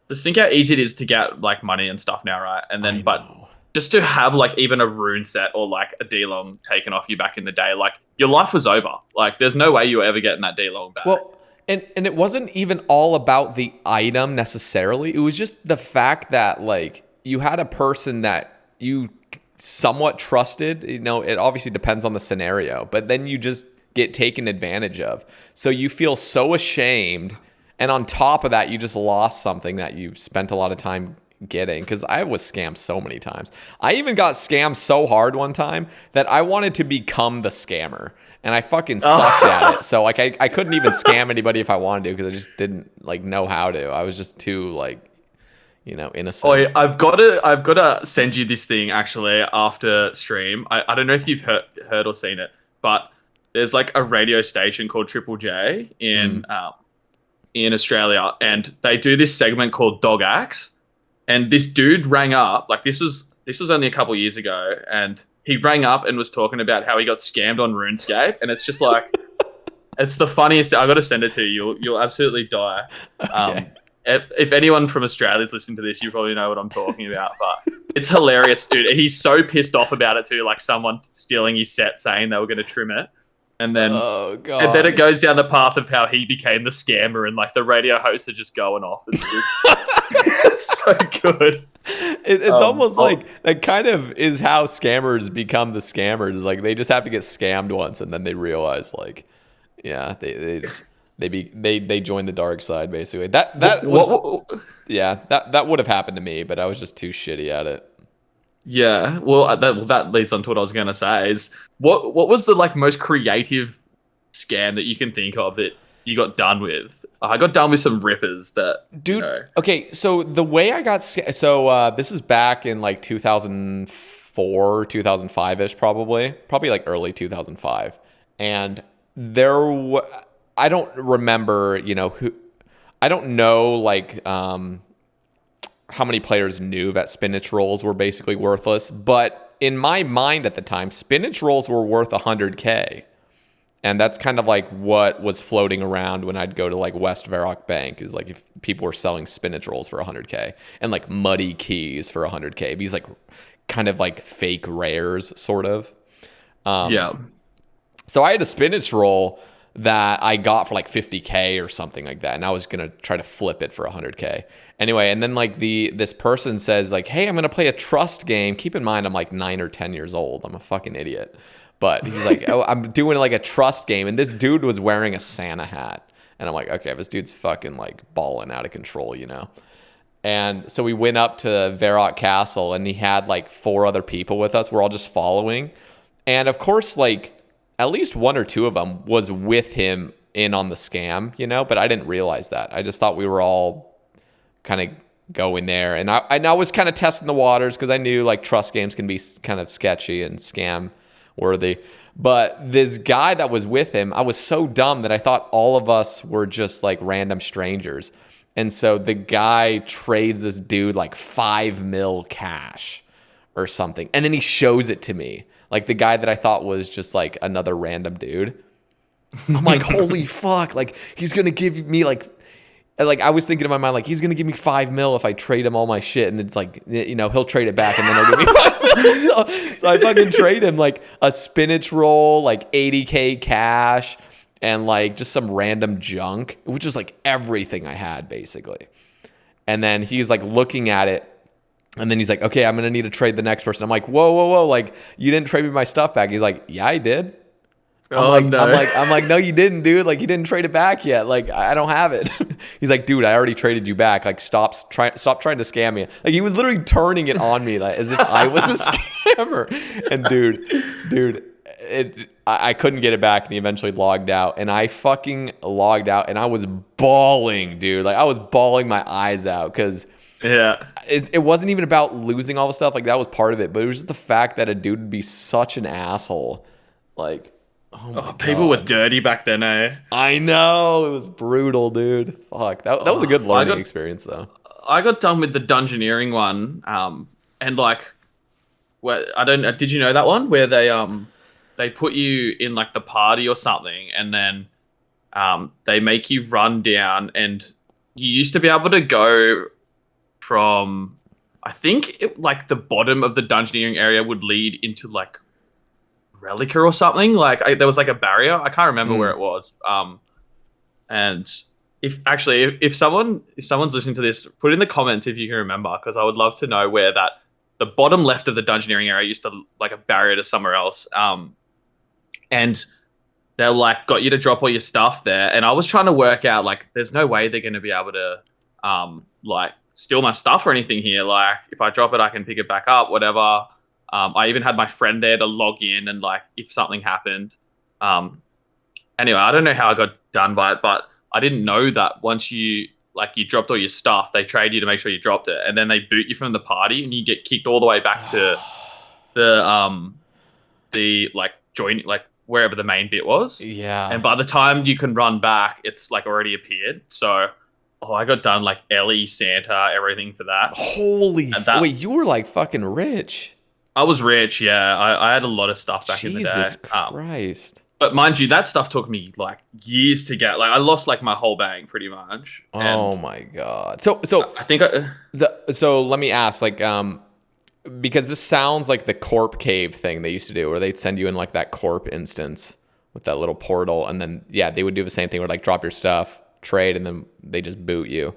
just think how easy it is to get like money and stuff now, right? And then, I but know. just to have like even a rune set or like a D long taken off you back in the day, like your life was over. Like, there's no way you were ever getting that D long back. Well, and it wasn't even all about the item necessarily. It was just the fact that like you had a person that you somewhat trusted. You know, it obviously depends on the scenario, but then you just get taken advantage of. So you feel so ashamed, and on top of that, you just lost something that you spent a lot of time getting. Because I was scammed so many times. I even got scammed so hard one time that I wanted to become the scammer, and I fucking sucked at it. So like I couldn't even scam anybody if I wanted to, because I just didn't like know how to. I was just too like, you know, innocent. Oh, I've got to send you this thing actually after stream. I don't know if you've heard or seen it, but there's like a radio station called Triple J in Australia, and they do this segment called Dog Axe. And this dude rang up, like this was only a couple of years ago, and he rang up and was talking about how he got scammed on RuneScape, and it's just like, it's the funniest. I got to send it to you. You'll absolutely die. Okay. If anyone from Australia is listening to this, you probably know what I'm talking about, but it's hilarious, dude. He's so pissed off about it too, like someone stealing his set, saying they were going to trim it. And then, oh god! And then it goes down the path of how he became the scammer, and like the radio hosts are just going off. It's, it's so good. It's almost like that kind of is how scammers become the scammers. Like they just have to get scammed once, and then they realize, like, yeah, they join the dark side basically. That would have happened to me, but I was just too shitty at it. Yeah, well, that leads on to what I was going to say. Is what was the like most creative scam that you can think of that you got done with? I got done with some rippers that, dude. You know. Okay, so the way I got this is back in like 2004, 2005ish, probably like early 2005, and I don't remember, you know, I don't know like how many players knew that spinach rolls were basically worthless, but in my mind at the time, spinach rolls were worth 100K. And that's kind of like what was floating around when I'd go to like West Varrock Bank, is like if people were selling spinach rolls for 100K and like muddy keys for 100K. These like kind of like fake rares sort of. Yeah. So I had a spinach roll that I got for like 50K or something like that, and I was gonna try to flip it for 100K. Anyway, and then like this person says like, "Hey, I'm gonna play a trust game." Keep in mind, I'm like 9 or 10 years old. I'm a fucking idiot. But he's like, "Oh, I'm doing like a trust game," and this dude was wearing a Santa hat, and I'm like, "Okay, this dude's fucking like balling out of control, you know." And so we went up to Varrock Castle, and he had like 4 other people with us. We're all just following, and of course, like, at least 1 or 2 of them was with him in on the scam, you know, but I didn't realize that. I just thought we were all kind of going there. And I was kind of testing the waters because I knew like trust games can be kind of sketchy and scam worthy. But this guy that was with him, I was so dumb that I thought all of us were just like random strangers. And so the guy trades this dude like 5 mil cash or something. And then he shows it to me. Like the guy that I thought was just like another random dude. I'm like, holy fuck. Like he's going to give me like I was thinking in my mind, like he's going to give me 5 mil if I trade him all my shit. And it's like, you know, he'll trade it back and then he'll give me 5 mil. So I fucking trade him like a spinach roll, like 80K cash, and like just some random junk, which is like everything I had basically. And then he's like looking at it. And then he's like, okay, I'm going to need to trade the next person. I'm like, whoa. Like, you didn't trade me my stuff back. He's like, yeah, I did. I'm like, no, you didn't, dude. Like, you didn't trade it back yet. Like, I don't have it. He's like, dude, I already traded you back. Like, stop trying to scam me. Like, he was literally turning it on me, like, as if I was the scammer. And dude, I couldn't get it back, and he eventually logged out. And I fucking logged out, and I was bawling, dude. Like, I was bawling my eyes out because... Yeah, it wasn't even about losing all the stuff. Like that was part of it, but it was just the fact that a dude would be such an asshole. Like, people were dirty back then, eh? I know, it was brutal, dude. Fuck, that was a good learning experience, though. I got done with the Dungeoneering one, and like, I don't know. Did you know that one where they put you in like the party or something, and then they make you run down, and you used to be able to go from, I think like the bottom of the Dungeoneering area would lead into like Relica or something. Like there was like a barrier. I can't remember where it was. And if someone's listening to this, put in the comments if you can remember, because I would love to know where that the bottom left of the Dungeoneering area used to like a barrier to somewhere else. And they're like got you to drop all your stuff there, and I was trying to work out like there's no way they're going to be able to like steal my stuff or anything here. Like if I drop it, I can pick it back up, whatever. I even had my friend there to log in and like if something happened. Anyway, I don't know how I got done by it, but I didn't know that once you dropped all your stuff, they trade you to make sure you dropped it, and then they boot you from the party, and you get kicked all the way back to the like join like wherever the main bit was. Yeah. And by the time you can run back, it's like already appeared. So, I got done like Ellie, Santa, everything for that. Holy wait, you were like fucking rich. I was rich, yeah. I had a lot of stuff back in the day. Jesus Christ. But mind you, that stuff took me like years to get. Like I lost like my whole bag pretty much. Oh my God. So I think so let me ask, like, because this sounds like the corp cave thing they used to do, where they'd send you in like that corp instance with that little portal, and then they would do the same thing where like drop your stuff, trade, and then they just boot you.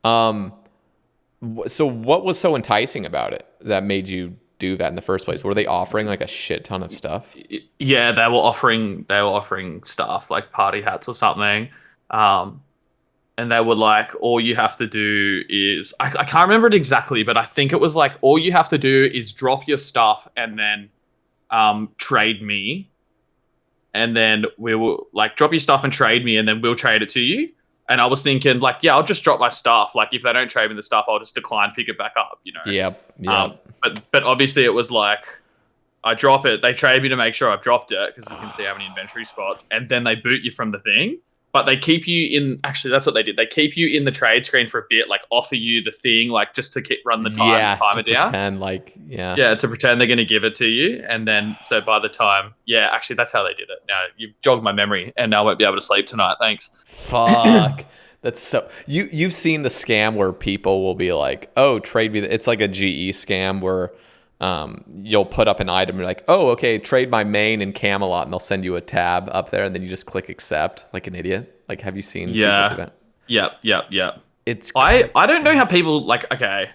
So what was so enticing about it that made you do that in the first place? Were they offering like a shit ton of stuff? Yeah, they were offering stuff like party hats or something. And they were like, all you have to do is, I can't remember it exactly, but I think it was like, all you have to do is drop your stuff and then trade me. And then we will like drop your stuff and trade me, and then we'll trade it to you. And I was thinking like, yeah, I'll just drop my stuff. Like if they don't trade me the stuff, I'll just decline, pick it back up, you know? Yep. But obviously it was like, I drop it, they trade me to make sure I've dropped it, because you can see how many inventory spots, and then they boot you from the thing. But they keep you in, actually that's what they did. They keep you in the trade screen for a bit, like offer you the thing, like just to run the timer down. Pretend like, to pretend they're going to give it to you. And then, so by the time, actually that's how they did it. Now you've jogged my memory, and now I won't be able to sleep tonight. Thanks. Fuck. That's so, you've seen the scam where people will be like, oh, trade me. It's like a GE scam where you'll put up an item, you're like, oh, okay, trade my main in Camelot, and they'll send you a tab up there, and then you just click accept like an idiot. Like, have you seen people do that? Yep. It's I don't know how people like, okay,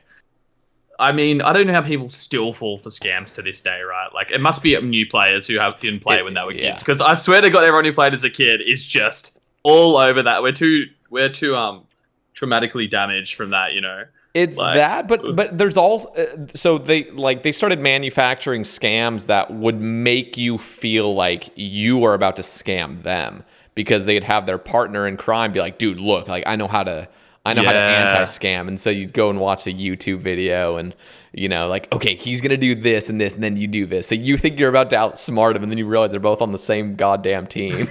I mean, I don't know how people still fall for scams to this day, right? Like, it must be new players who didn't play when they were kids, because I swear to God, everyone who played as a kid is just all over that. We're too traumatically damaged from that, you know. It's like, that, but there's also so they started manufacturing scams that would make you feel like you are about to scam them, because they'd have their partner in crime be like, dude, look, like I know how to anti-scam, and so you'd go and watch a YouTube video, and you know, like, okay, he's gonna do this and this, and then you do this, so you think you're about to outsmart him, and then you realize they're both on the same goddamn team.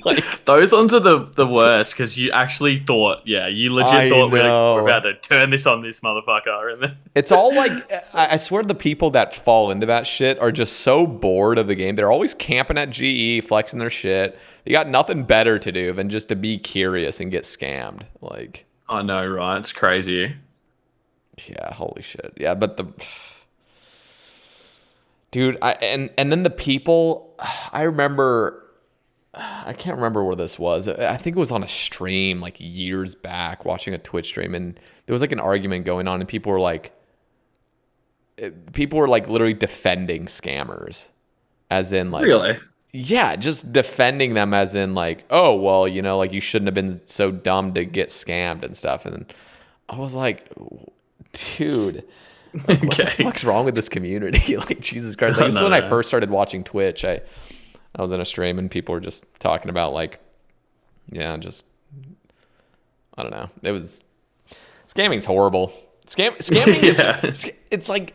Like, those ones are the worst, because you actually thought, you legit thought we're about to turn this on this motherfucker. And then it's all like, I swear the people that fall into that shit are just so bored of the game. They're always camping at GE, flexing their shit. They got nothing better to do than just to be curious and get scammed. Like, I know, right? It's crazy. Yeah, holy shit. Yeah, but dude, and then the people, I remember, I can't remember where this was. I think it was on a stream like years back, watching a Twitch stream, and there was like an argument going on, and people were like literally defending scammers, as in like, really? Yeah, just defending them as in like, oh, well, you know, like you shouldn't have been so dumb to get scammed and stuff. And I was like, dude, like, what the fuck's wrong with this community? Like, Jesus Christ. Like, this is when I first started watching Twitch. I was in a stream and people were just talking about like, just, I don't know. It was, scamming's horrible. Scamming is, it's like,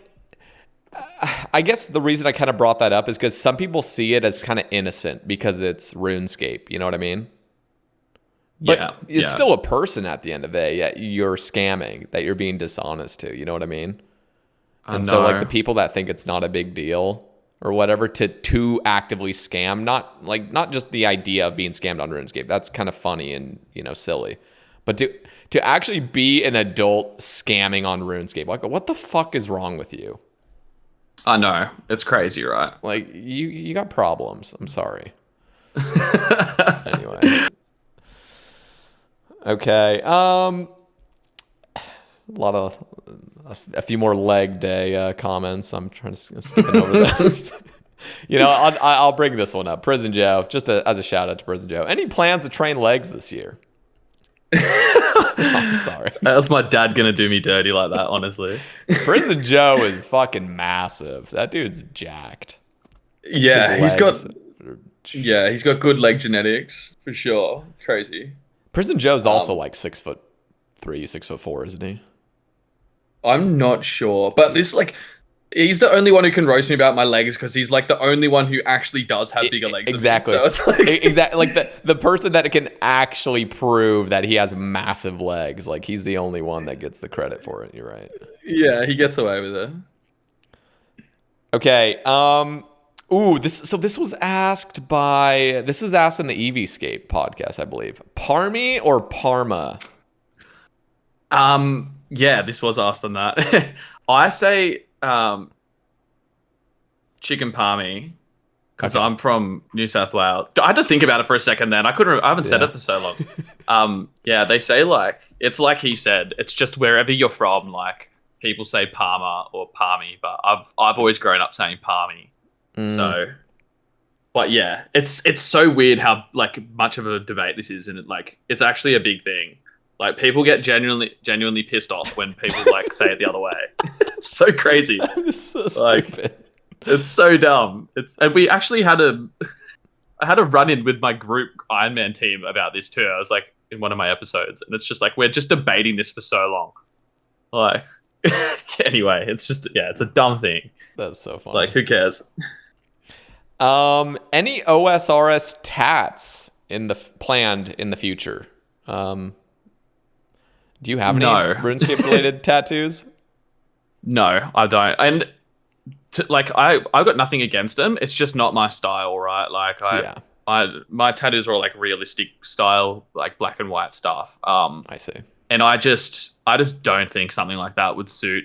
I guess the reason I kind of brought that up is because some people see it as kind of innocent because it's RuneScape. You know what I mean? But it's still a person at the end of the day. Yeah, you're scamming, that you're being dishonest to. You know what I mean? And so like the people that think it's not a big deal or whatever to actively scam, not just the idea of being scammed on RuneScape. That's kind of funny and silly, but to actually be an adult scamming on RuneScape, like what the fuck is wrong with you? I know, it's crazy, right? Like you got problems. I'm sorry. Anyway. Okay. A few more leg day comments. I'm trying to skipping over those. I'll bring this one up. Prison Joe, just as a shout out to Prison Joe. Any plans to train legs this year? I'm sorry. That's my dad gonna do me dirty like that, honestly. Prison Joe is fucking massive. That dude's jacked. Yeah, he's got good leg genetics for sure. Crazy. Prison Joe's also like 6'3", 6'4", isn't he? I'm not sure, but he's the only one who can roast me about my legs because he's like the only one who actually does have bigger legs. Exactly. Than me. So it's like exactly like the person that can actually prove that he has massive legs. Like he's the only one that gets the credit for it. You're right. Yeah, he gets away with it. Okay. This was asked in the EVscape podcast, I believe. Parmy or Parma? Yeah, this was asked on that. I say chicken parmy because I'm from New South Wales. I had to think about it for a second. Then I haven't said it for so long. They say like it's like he said. It's just wherever you're from. Like people say Parma or Parmy, but I've always grown up saying Parmy. So, but yeah, it's so weird how like much of a debate this is, and it's actually a big thing. Like people get genuinely pissed off when people like say it the other way. It's so crazy. It's so stupid. It's so dumb. And we actually I had a run-in with my group Ironman team about this too. I was like in one of my episodes, and it's just like we're just debating this for so long. Like anyway, it's a dumb thing. That's so funny. Like who cares? Any OSRS tats planned in the future? Do you have any RuneScape related tattoos? No, I don't. And I've got nothing against them. It's just not my style, right? Like my tattoos are all like realistic style, like black and white stuff. I see. And I just don't think something like that would suit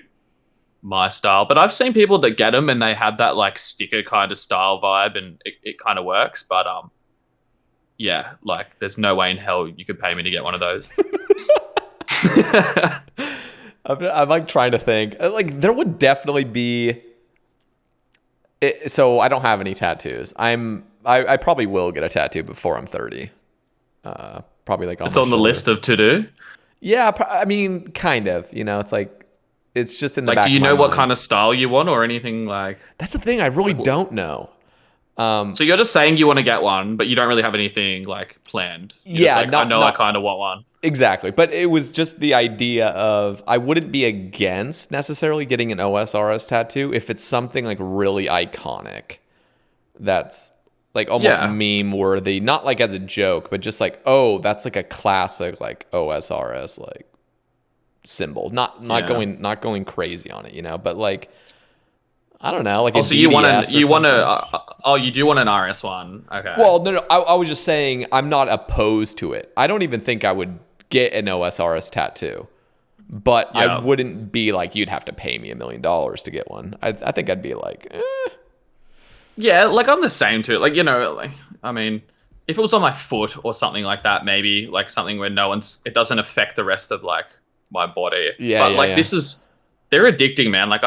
my style. But I've seen people that get them and they have that like sticker kind of style vibe, and it kind of works. But yeah, like there's no way in hell you could pay me to get one of those. I'm like trying to think. Like there would definitely be. So I don't have any tattoos. I probably will get a tattoo before I'm 30. Probably like it's on the list of to do. Yeah, I mean, kind of. It's like it's just in the back. Do you of my know what mind. kind of style you want or anything like? That's the thing. I really don't know. So you're just saying you want to get one, but you don't really have anything like planned. I kind of want one. Exactly. But it was just the idea of I wouldn't be against necessarily getting an OSRS tattoo if it's something like really iconic that's like almost meme worthy, not like as a joke, but just like, oh, that's like a classic like OSRS like symbol. Not going crazy on it, but like I don't know, like so you do want an RS one. Okay. Well, no, I was just saying I'm not opposed to it. I don't even think I would get an OSRS tattoo, but I wouldn't be like you'd have to pay me $1 million to get one. I think I'd be like, Yeah, like I'm the same too. Like like I mean, if it was on my foot or something like that, maybe like something where it doesn't affect the rest of like my body. They're addicting, man. Like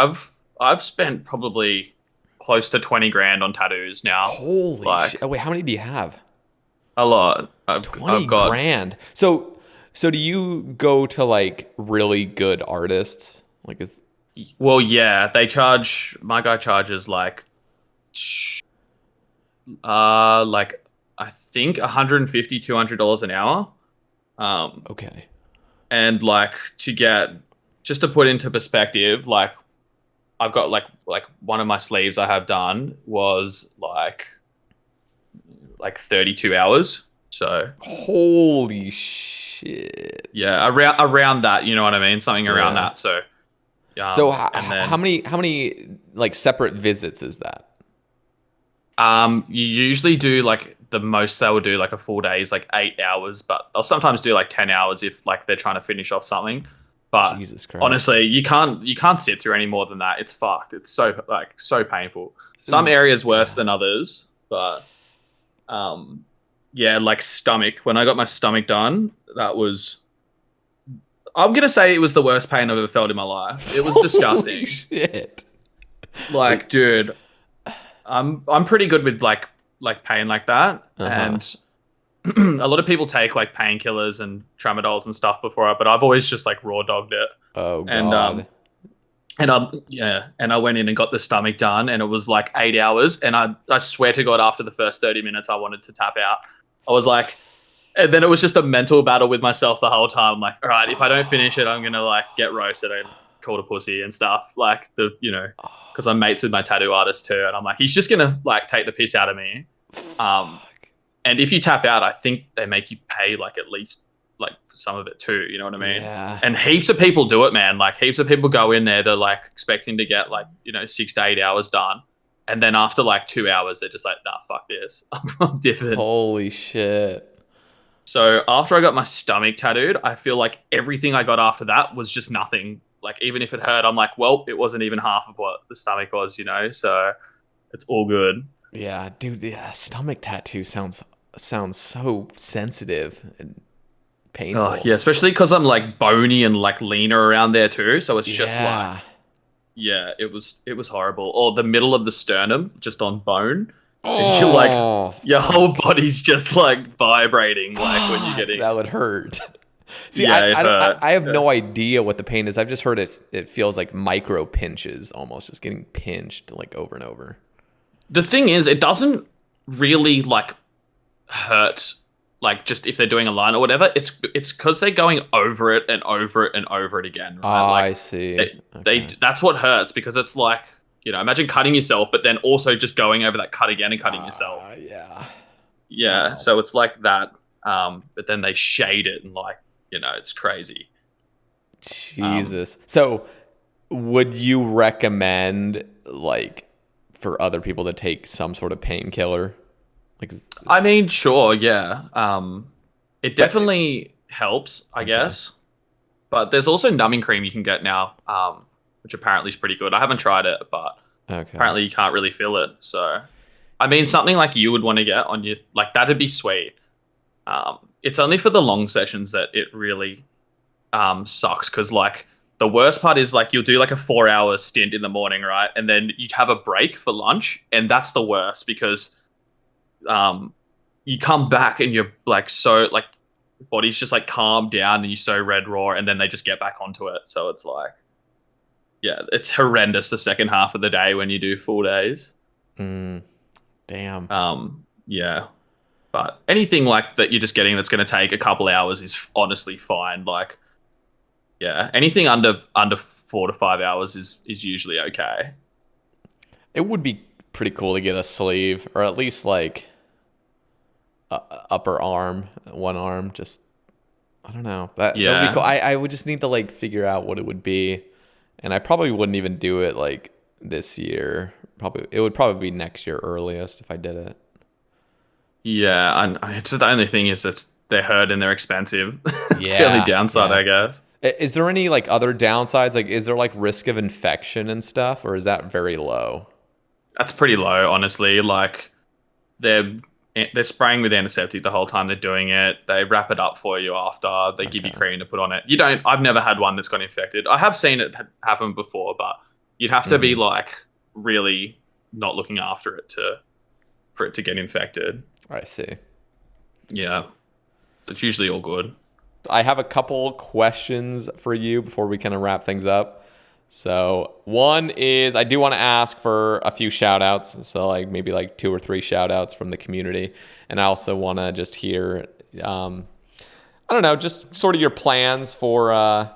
I've spent probably close to 20 grand on tattoos now. Holy shit! Oh, wait, how many do you have? A lot. 20 grand. So do you go to like really good artists? Well, yeah, my guy charges like I think $150, $200 an hour. Okay. And like just to put into perspective, like I've got like one of my sleeves I have done was like 32 hours. So Holy shit. yeah, around that, you know what I mean? Something around Yeah. that. So So and then how many like separate visits is that? you usually do like the most they will do like a full day is like 8 hours, but they'll sometimes do like 10 hours if like they're trying to finish off something. But Jesus Christ. honestly, you can't sit through any more than that. It's fucked. It's so painful. Some areas worse than others, but yeah, like stomach. When I got my stomach done, that was, I'm gonna say it was the worst pain I've ever felt in my life. It was disgusting. Holy shit. Like, dude, I'm pretty good with like pain like that, and a lot of people take like painkillers and tramadols and stuff before it, but I've always just like raw dogged it. Oh And God. and I went in and got the stomach done, and it was like 8 hours, and I swear to God, after the first 30 minutes, I wanted to tap out. I was like, and then it was just a mental battle with myself the whole time. I'm like, all right, if I don't finish it, I'm gonna like get roasted and called a pussy and stuff. Like because I'm mates with my tattoo artist too, and I'm like, he's just gonna like take the piss out of me. And if you tap out, I think they make you pay like at least like for some of it too. You know what I mean? Yeah. And heaps of people do it, man. Like heaps of people go in there, they're like expecting to get like 6 to 8 hours done, and then after like 2 hours, they're just like, nah, fuck this, I'm different. Holy shit. So after I got my stomach tattooed, I feel like everything I got after that was just nothing. Like even if it hurt, I'm like, well, it wasn't even half of what the stomach was, so it's all good. Yeah, dude, yeah, stomach tattoo sounds so sensitive and painful. Oh, yeah, especially because I'm like bony and like leaner around there too. So it's just like, yeah, it was horrible. Or the middle of the sternum, just on bone. And you're like, your whole body's just like vibrating, like when you're getting. That would hurt. See, Yeah, I have no idea what the pain is. I've just heard it feels like micro pinches, almost just getting pinched like over and over. The thing is, it doesn't really like hurt, like just if they're doing a line or whatever. It's because they're going over it and over it and over it again. Right? Oh, like, I see. They that's what hurts, because it's like, imagine cutting yourself, but then also just going over that cut again and cutting yourself. Yeah. Yeah. Wow. So it's like that. But then they shade it and like, it's crazy. Jesus. So would you recommend like for other people to take some sort of painkiller? Like, I mean, sure. Yeah. It definitely helps, I guess. But there's also numbing cream you can get now, which apparently is pretty good. I haven't tried it, but apparently you can't really feel it. So, I mean, something like you would want to get on your, like, that'd be sweet. It's only for the long sessions that it really sucks, because, like, the worst part is, like, you'll do, like, a 4-hour stint in the morning, right? And then you have a break for lunch, and that's the worst, because you come back and you're, like, so, like, your body's just, like, calmed down and you're so red raw, and then they just get back onto it. So it's, like, yeah, it's horrendous the second half of the day when you do full days. Damn. Yeah. But anything like that you're just getting that's going to take a couple hours is honestly fine. Like, yeah, anything under 4 to 5 hours is usually okay. It would be pretty cool to get a sleeve, or at least like upper arm, one arm. Just, I don't know. That would be cool. I would just need to like figure out what it would be. And I probably wouldn't even do it like this year. It would probably be next year earliest if I did it. Yeah, and it's the only thing is that they're hurt and they're expensive. It's the only downside, I guess. Is there any like other downsides? Like, is there like risk of infection and stuff, or is that very low? That's pretty low, honestly. Like, they're spraying with antiseptic the whole time they're doing it. They wrap it up for you after. They give you cream to put on it. I've never had one that's got infected. I have seen it happen before, but you'd have to be like really not looking after it for it to get infected. I see. Yeah. So it's usually all good. I have a couple questions for you before we kind of wrap things up. So one is, I do want to ask for a few shout outs. So like maybe like 2 or 3 shout outs from the community. And I also want to just hear, I don't know, just sort of your plans for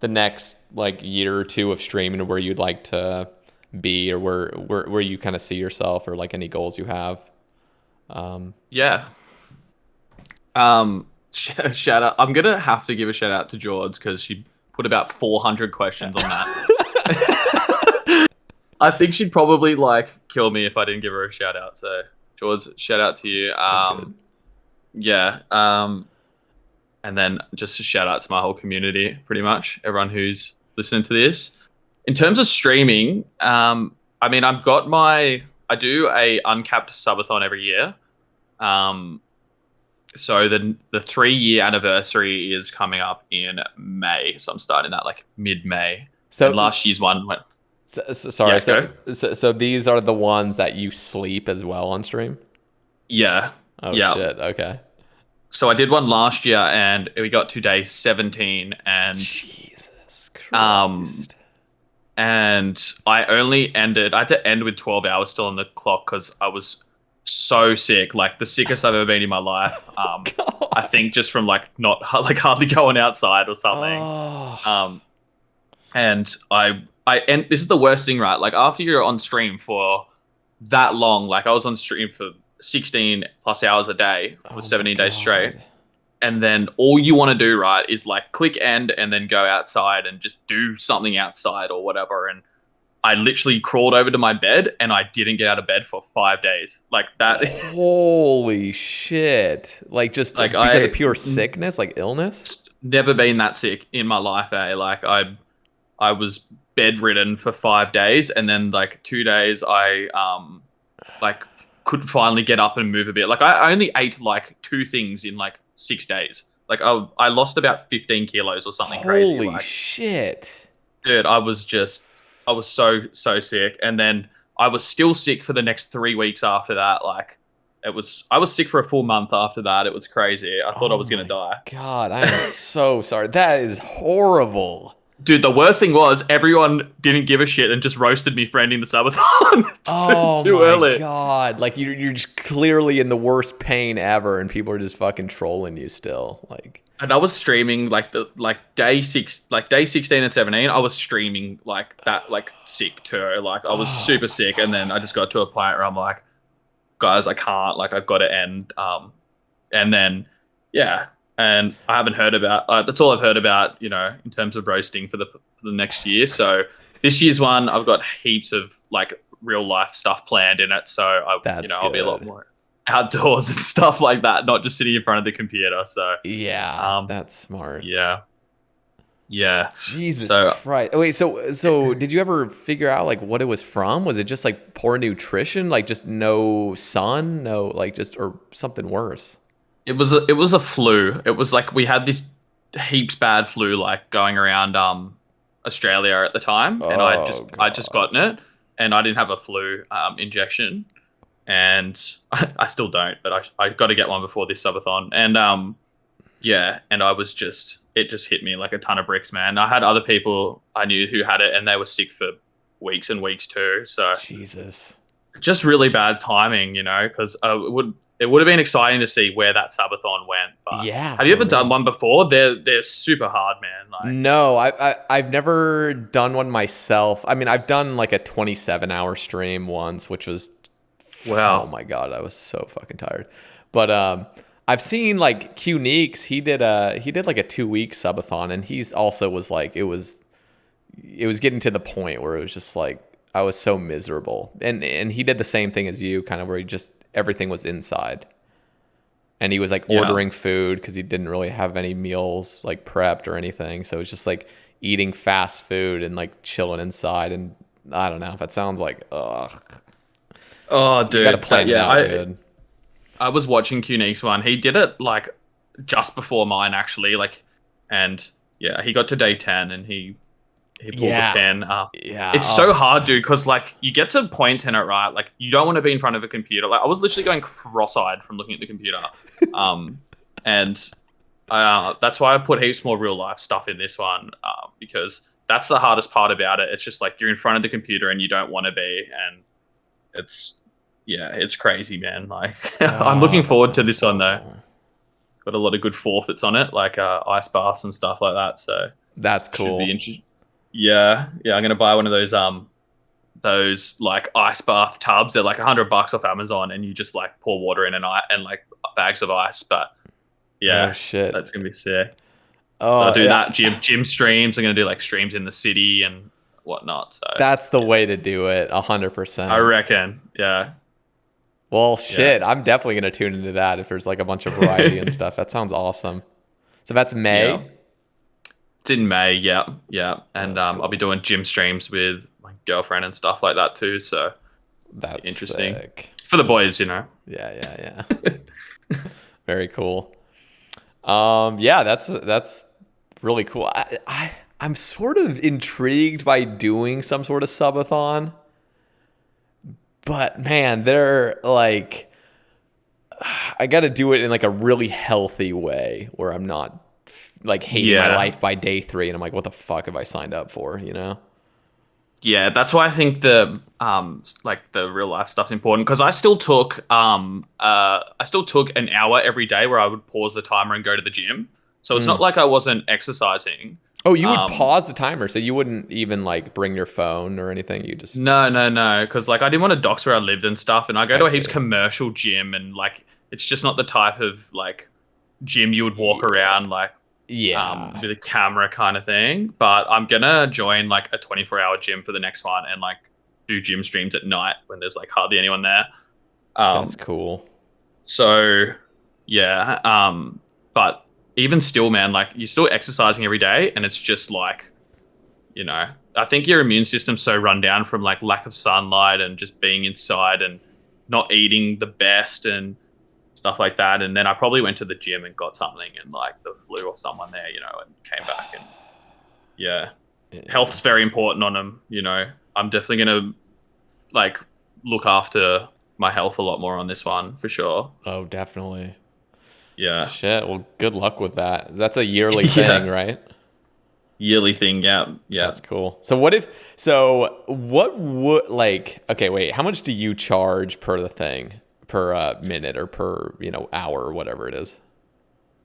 the next like year or 2 of streaming, where you'd like to be, or where you kind of see yourself, or like any goals you have. Yeah. Shout out. I'm gonna have to give a shout out to George because she put about 400 questions on that. I think she'd probably like kill me if I didn't give her a shout out. So George, shout out to you. Yeah. And then just a shout out to my whole community, pretty much everyone who's listening to this. In terms of streaming, I mean, I do a uncapped subathon every year. So the 3-year anniversary is coming up in May. So I'm starting that like mid-May. So and last year's one went. Sorry. So these are the ones that you sleep as well on stream? Yeah. Oh, shit. Okay. So I did one last year and we got to day 17 and Jesus Christ. And I had to end with 12 hours still on the clock because I was so sick, like the sickest I've ever been in my life. I think just from like not like hardly going outside or something. And this is the worst thing, right? Like after you're on stream for that long, like I was on stream for 16 plus hours a day for 17 days straight. And then all you want to do, right, is like click end and then go outside and just do something outside or whatever. And I literally crawled over to my bed and I didn't get out of bed for 5 days. Like that. Holy shit. Like just like because of pure sickness, like illness? Never been that sick in my life, eh? Like I was bedridden for 5 days and then like 2 days I like could finally get up and move a bit. Like I only ate like 2 things in like 6 days. Like I lost about 15 kilos or something crazy. Holy shit. Dude, I was so sick. And then I was still sick for the next 3 weeks after that. Like I was sick for a full month after that. It was crazy. I thought I was going to die. God, I am so sorry. That is horrible. Dude, the worst thing was everyone didn't give a shit and just roasted me for ending the subathon too early. Oh my God. Like you're just clearly in the worst pain ever and people are just fucking trolling you still. Like, and I was streaming like day 16 and 17, I was streaming like that, like sick too. Like I was super sick. And then I just got to a point where I'm like, guys, I can't, like I've got to end. And then, yeah. And I haven't heard about, that's all I've heard about, you know, in terms of roasting for the next year. So this year's one, I've got heaps of like real life stuff planned in it. So I'll be a lot more outdoors and stuff like that, not just sitting in front of the computer. So yeah, that's smart. Yeah. Jesus Christ. Wait, so did you ever figure out like what it was from? Was it just like poor nutrition, like just no sun, no like just or something worse? It was a flu. It was like we had this heaps bad flu like going around Australia at the time, and I just gotten it, and I didn't have a flu injection, and I still don't, but I got to get one before this subathon, and and it just hit me like a ton of bricks, man. I had other people I knew who had it, and they were sick for weeks and weeks too. So Jesus, just really bad timing, you know, because it would have been exciting to see where that subathon went. But yeah. Have you ever done one before? They're super hard, man. Like, no, I've never done one myself. I mean, I've done like a 27-hour stream once, which was wow. Oh my God, I was so fucking tired. But I've seen like Q-Neeks, he did like a 2-week subathon, and he's also was like it was getting to the point where it was just like I was so miserable. And he did the same thing as you, kind of where he just everything was inside. And he was like ordering food because he didn't really have any meals like prepped or anything. So it was just like eating fast food and like chilling inside. And I don't know if it sounds like, ugh. Oh, dude. You gotta plan it out, dude. I was watching Q-Neeks one. He did it like just before mine actually. Like, and yeah, he got to day 10 and he pulled the pen. It's so hard, dude, because like you get to point in it, right? Like you don't want to be in front of a computer. Like I was literally going cross-eyed from looking at the computer, and that's why I put heaps more real life stuff in this one, because that's the hardest part about it. It's just like you're in front of the computer and you don't want to be, and it's crazy, man. Like I'm looking forward to this one though. Got a lot of good forfeits on it, like ice baths and stuff like that. So that's cool. Should be interesting. Yeah, I'm gonna buy one of those like ice bath tubs. They're like $100 off Amazon, and you just like pour water in and like bags of ice. But Yeah, Oh shit. that's gonna be sick. So I'll Oh do yeah. that. Gym streams. I'm gonna do like streams in the city and whatnot. So That's the yeah, way to do it. I 100%. reckon. Yeah, Well, yeah, shit. I'm definitely gonna tune into that if there's like a bunch of variety and stuff. That sounds awesome. So that's yeah. May. It's in May. Yeah, yeah, Oh, and that's I'll be cool. doing gym streams with my girlfriend and stuff like that too. So That's interesting sick. for the boys, you know. Yeah, yeah, yeah. Very cool. Yeah, that's really cool. I'm sort of intrigued by doing some sort of subathon, but man, they're like, I got to do it in like a really healthy way where I'm not like hating my Yeah, life by day 3 and I'm like, what the fuck have I signed up for? You know? yeah. That's why I think the like the real life stuff's important because I still took an hour every day where I would pause the timer and go to the gym. So it's not Mm. like I wasn't exercising. Oh, you would Um, pause the timer, so you wouldn't even like bring your phone or anything. You just, No, no, no, because like I didn't want to dox where I lived and stuff, and I go I to a heaps see. commercial gym, and like it's just not the type of like gym you would walk Yeah. around like Yeah. with a camera kind of thing. But I'm gonna join like a 24-hour gym for the next one, and like do gym streams at night when there's like hardly anyone there. That's Um, cool. so yeah, but even still, man, like you're still exercising every day, and it's just like you know, I think your immune system's so run down from like lack of sunlight and just being inside and not eating the best and stuff like that. And then I probably went to the gym and got something and like the flu off someone there, you know, and came back and yeah, Yeah. health's very important on them. You know, I'm definitely gonna like look after my health a lot more on this one for sure. Oh, definitely. Yeah, Shit. Well, good luck with that. That's a yearly thing, yeah, right? yearly thing. Yeah, yeah. That's cool. So what would like, okay, wait, how much do you charge per the thing? Per minute or per, hour or whatever it is?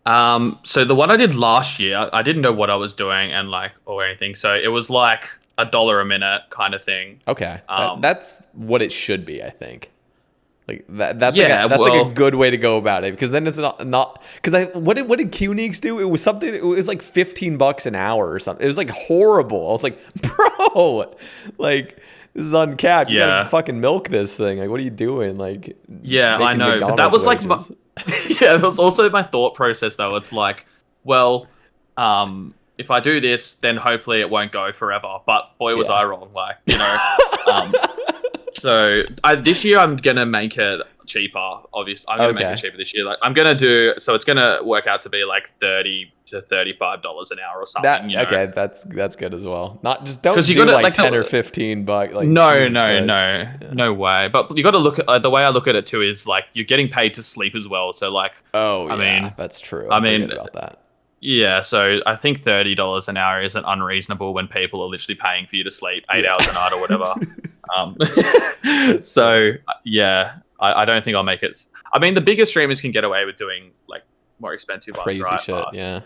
So the one I did last year, I didn't know what I was doing and like or anything. So it was like $1 a minute kind of thing. Okay. That Um, that's what it should be, I think. Like that's like yeah, a well, good way to go about it because then it's not because I what did QNeeks do? It was something. It was like $15 an hour or something. It was like horrible. I was like, bro, like this is uncapped. You gotta yeah, fucking milk this thing. Like, what are you doing? Like yeah, I making know. But that McDonald's was like wages. yeah, that was also my thought process though. It's like, well, if I do this, then hopefully it won't go forever. But boy, was Yeah. I wrong. Like, you know, um, so this year I'm gonna make it cheaper. Obviously, I'm gonna make Okay. it cheaper this year. Like I'm gonna do so. It's gonna work out to be like $30 to $35 an hour or something. You know, Okay, that's good as well. Not just don't because you do gotta like like 10 or 15 bucks. Like no, Jesus no, Christ. no, Yeah. no way. But you got to look at the way I look at it too is like you're getting paid to sleep as well. So like, Oh I yeah, mean, that's true. I I forget mean, about that. yeah. So I think $30 an hour isn't unreasonable when people are literally paying for you to sleep 8 hours a night or whatever. So yeah, I don't think I'll make it. I mean, the bigger streamers can get away with doing like more expensive ones, Crazy right? shit. But Yeah.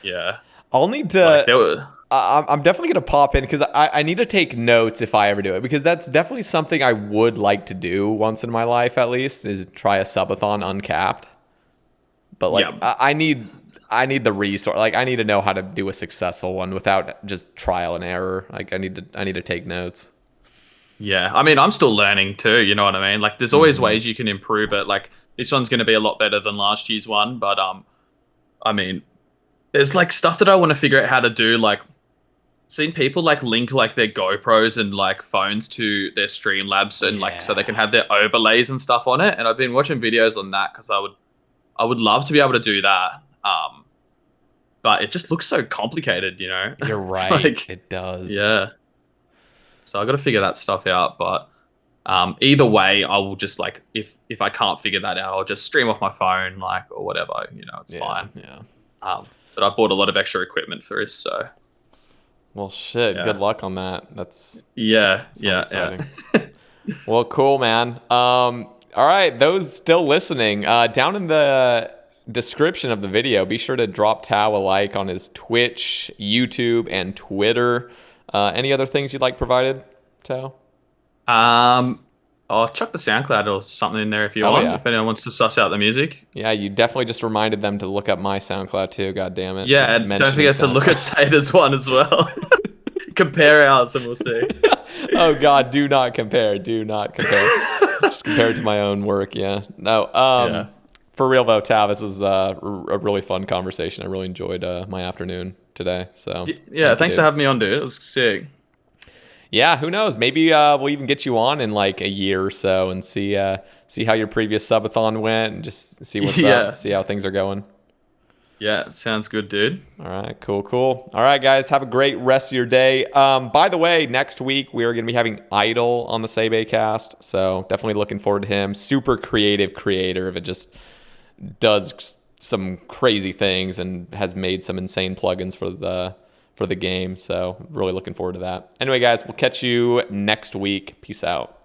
yeah, I'll need like to. there were. I'm definitely gonna pop in because I need to take notes if I ever do it because that's definitely something I would like to do once in my life at least is try a subathon uncapped. But like Yeah. I need the resource. Like I need to know how to do a successful one without just trial and error. Like I need to take notes. Yeah, I mean, I'm still learning too. You know what I mean? Like, there's always ways you can improve it. Like, this one's going to be a lot better than last year's one, but I mean, there's like stuff that I want to figure out how to do. Like, seeing people like link like their GoPros and like phones to their Streamlabs and like so they can have their overlays and stuff on it. And I've been watching videos on that because I would love to be able to do that. But it just looks so complicated, you know? You're It's right. like, It does. yeah. So I got to figure that stuff out. But either way, I will just like if I can't figure that out, I'll just stream off my phone, like or whatever. You know, it's Yeah. fine. Yeah. But I bought a lot of extra equipment for this, so Well, shit. Yeah. Good luck on that. That's yeah, sounds yeah, exciting. yeah. Well, cool, man. All right, those still listening, down in the description of the video, be sure to drop Tao a like on his Twitch, YouTube, and Twitter. Any other things you'd like provided, Tao? I'll chuck the SoundCloud or something in there if you Oh, want. yeah. If anyone wants to suss out the music. Yeah, you definitely just reminded them to look up my SoundCloud too. God damn it. Yeah, Just and don't mentioning forget to look at SoundCloud. Sada's one as well. Compare ours and we'll see. Oh God, do not compare. Do not compare. Just compare it to my own work. Yeah. No. Yeah. For real though, Tav, this was a really fun conversation. I really enjoyed my afternoon today. So Yeah, thanks for dude. having me on, dude. It was sick. Yeah, who knows? Maybe we'll even get you on in like a year or so and see how your previous subathon went and just see what's up, see how things are going. Yeah, sounds good, dude. All right, cool. All right, guys, have a great rest of your day. By the way, next week we are going to be having Idol on the Sae Bae cast, so definitely looking forward to him. Super creative creator, it just does some crazy things and has made some insane plugins for the game. So really looking forward to that. Anyway, guys, we'll catch you next week. Peace out.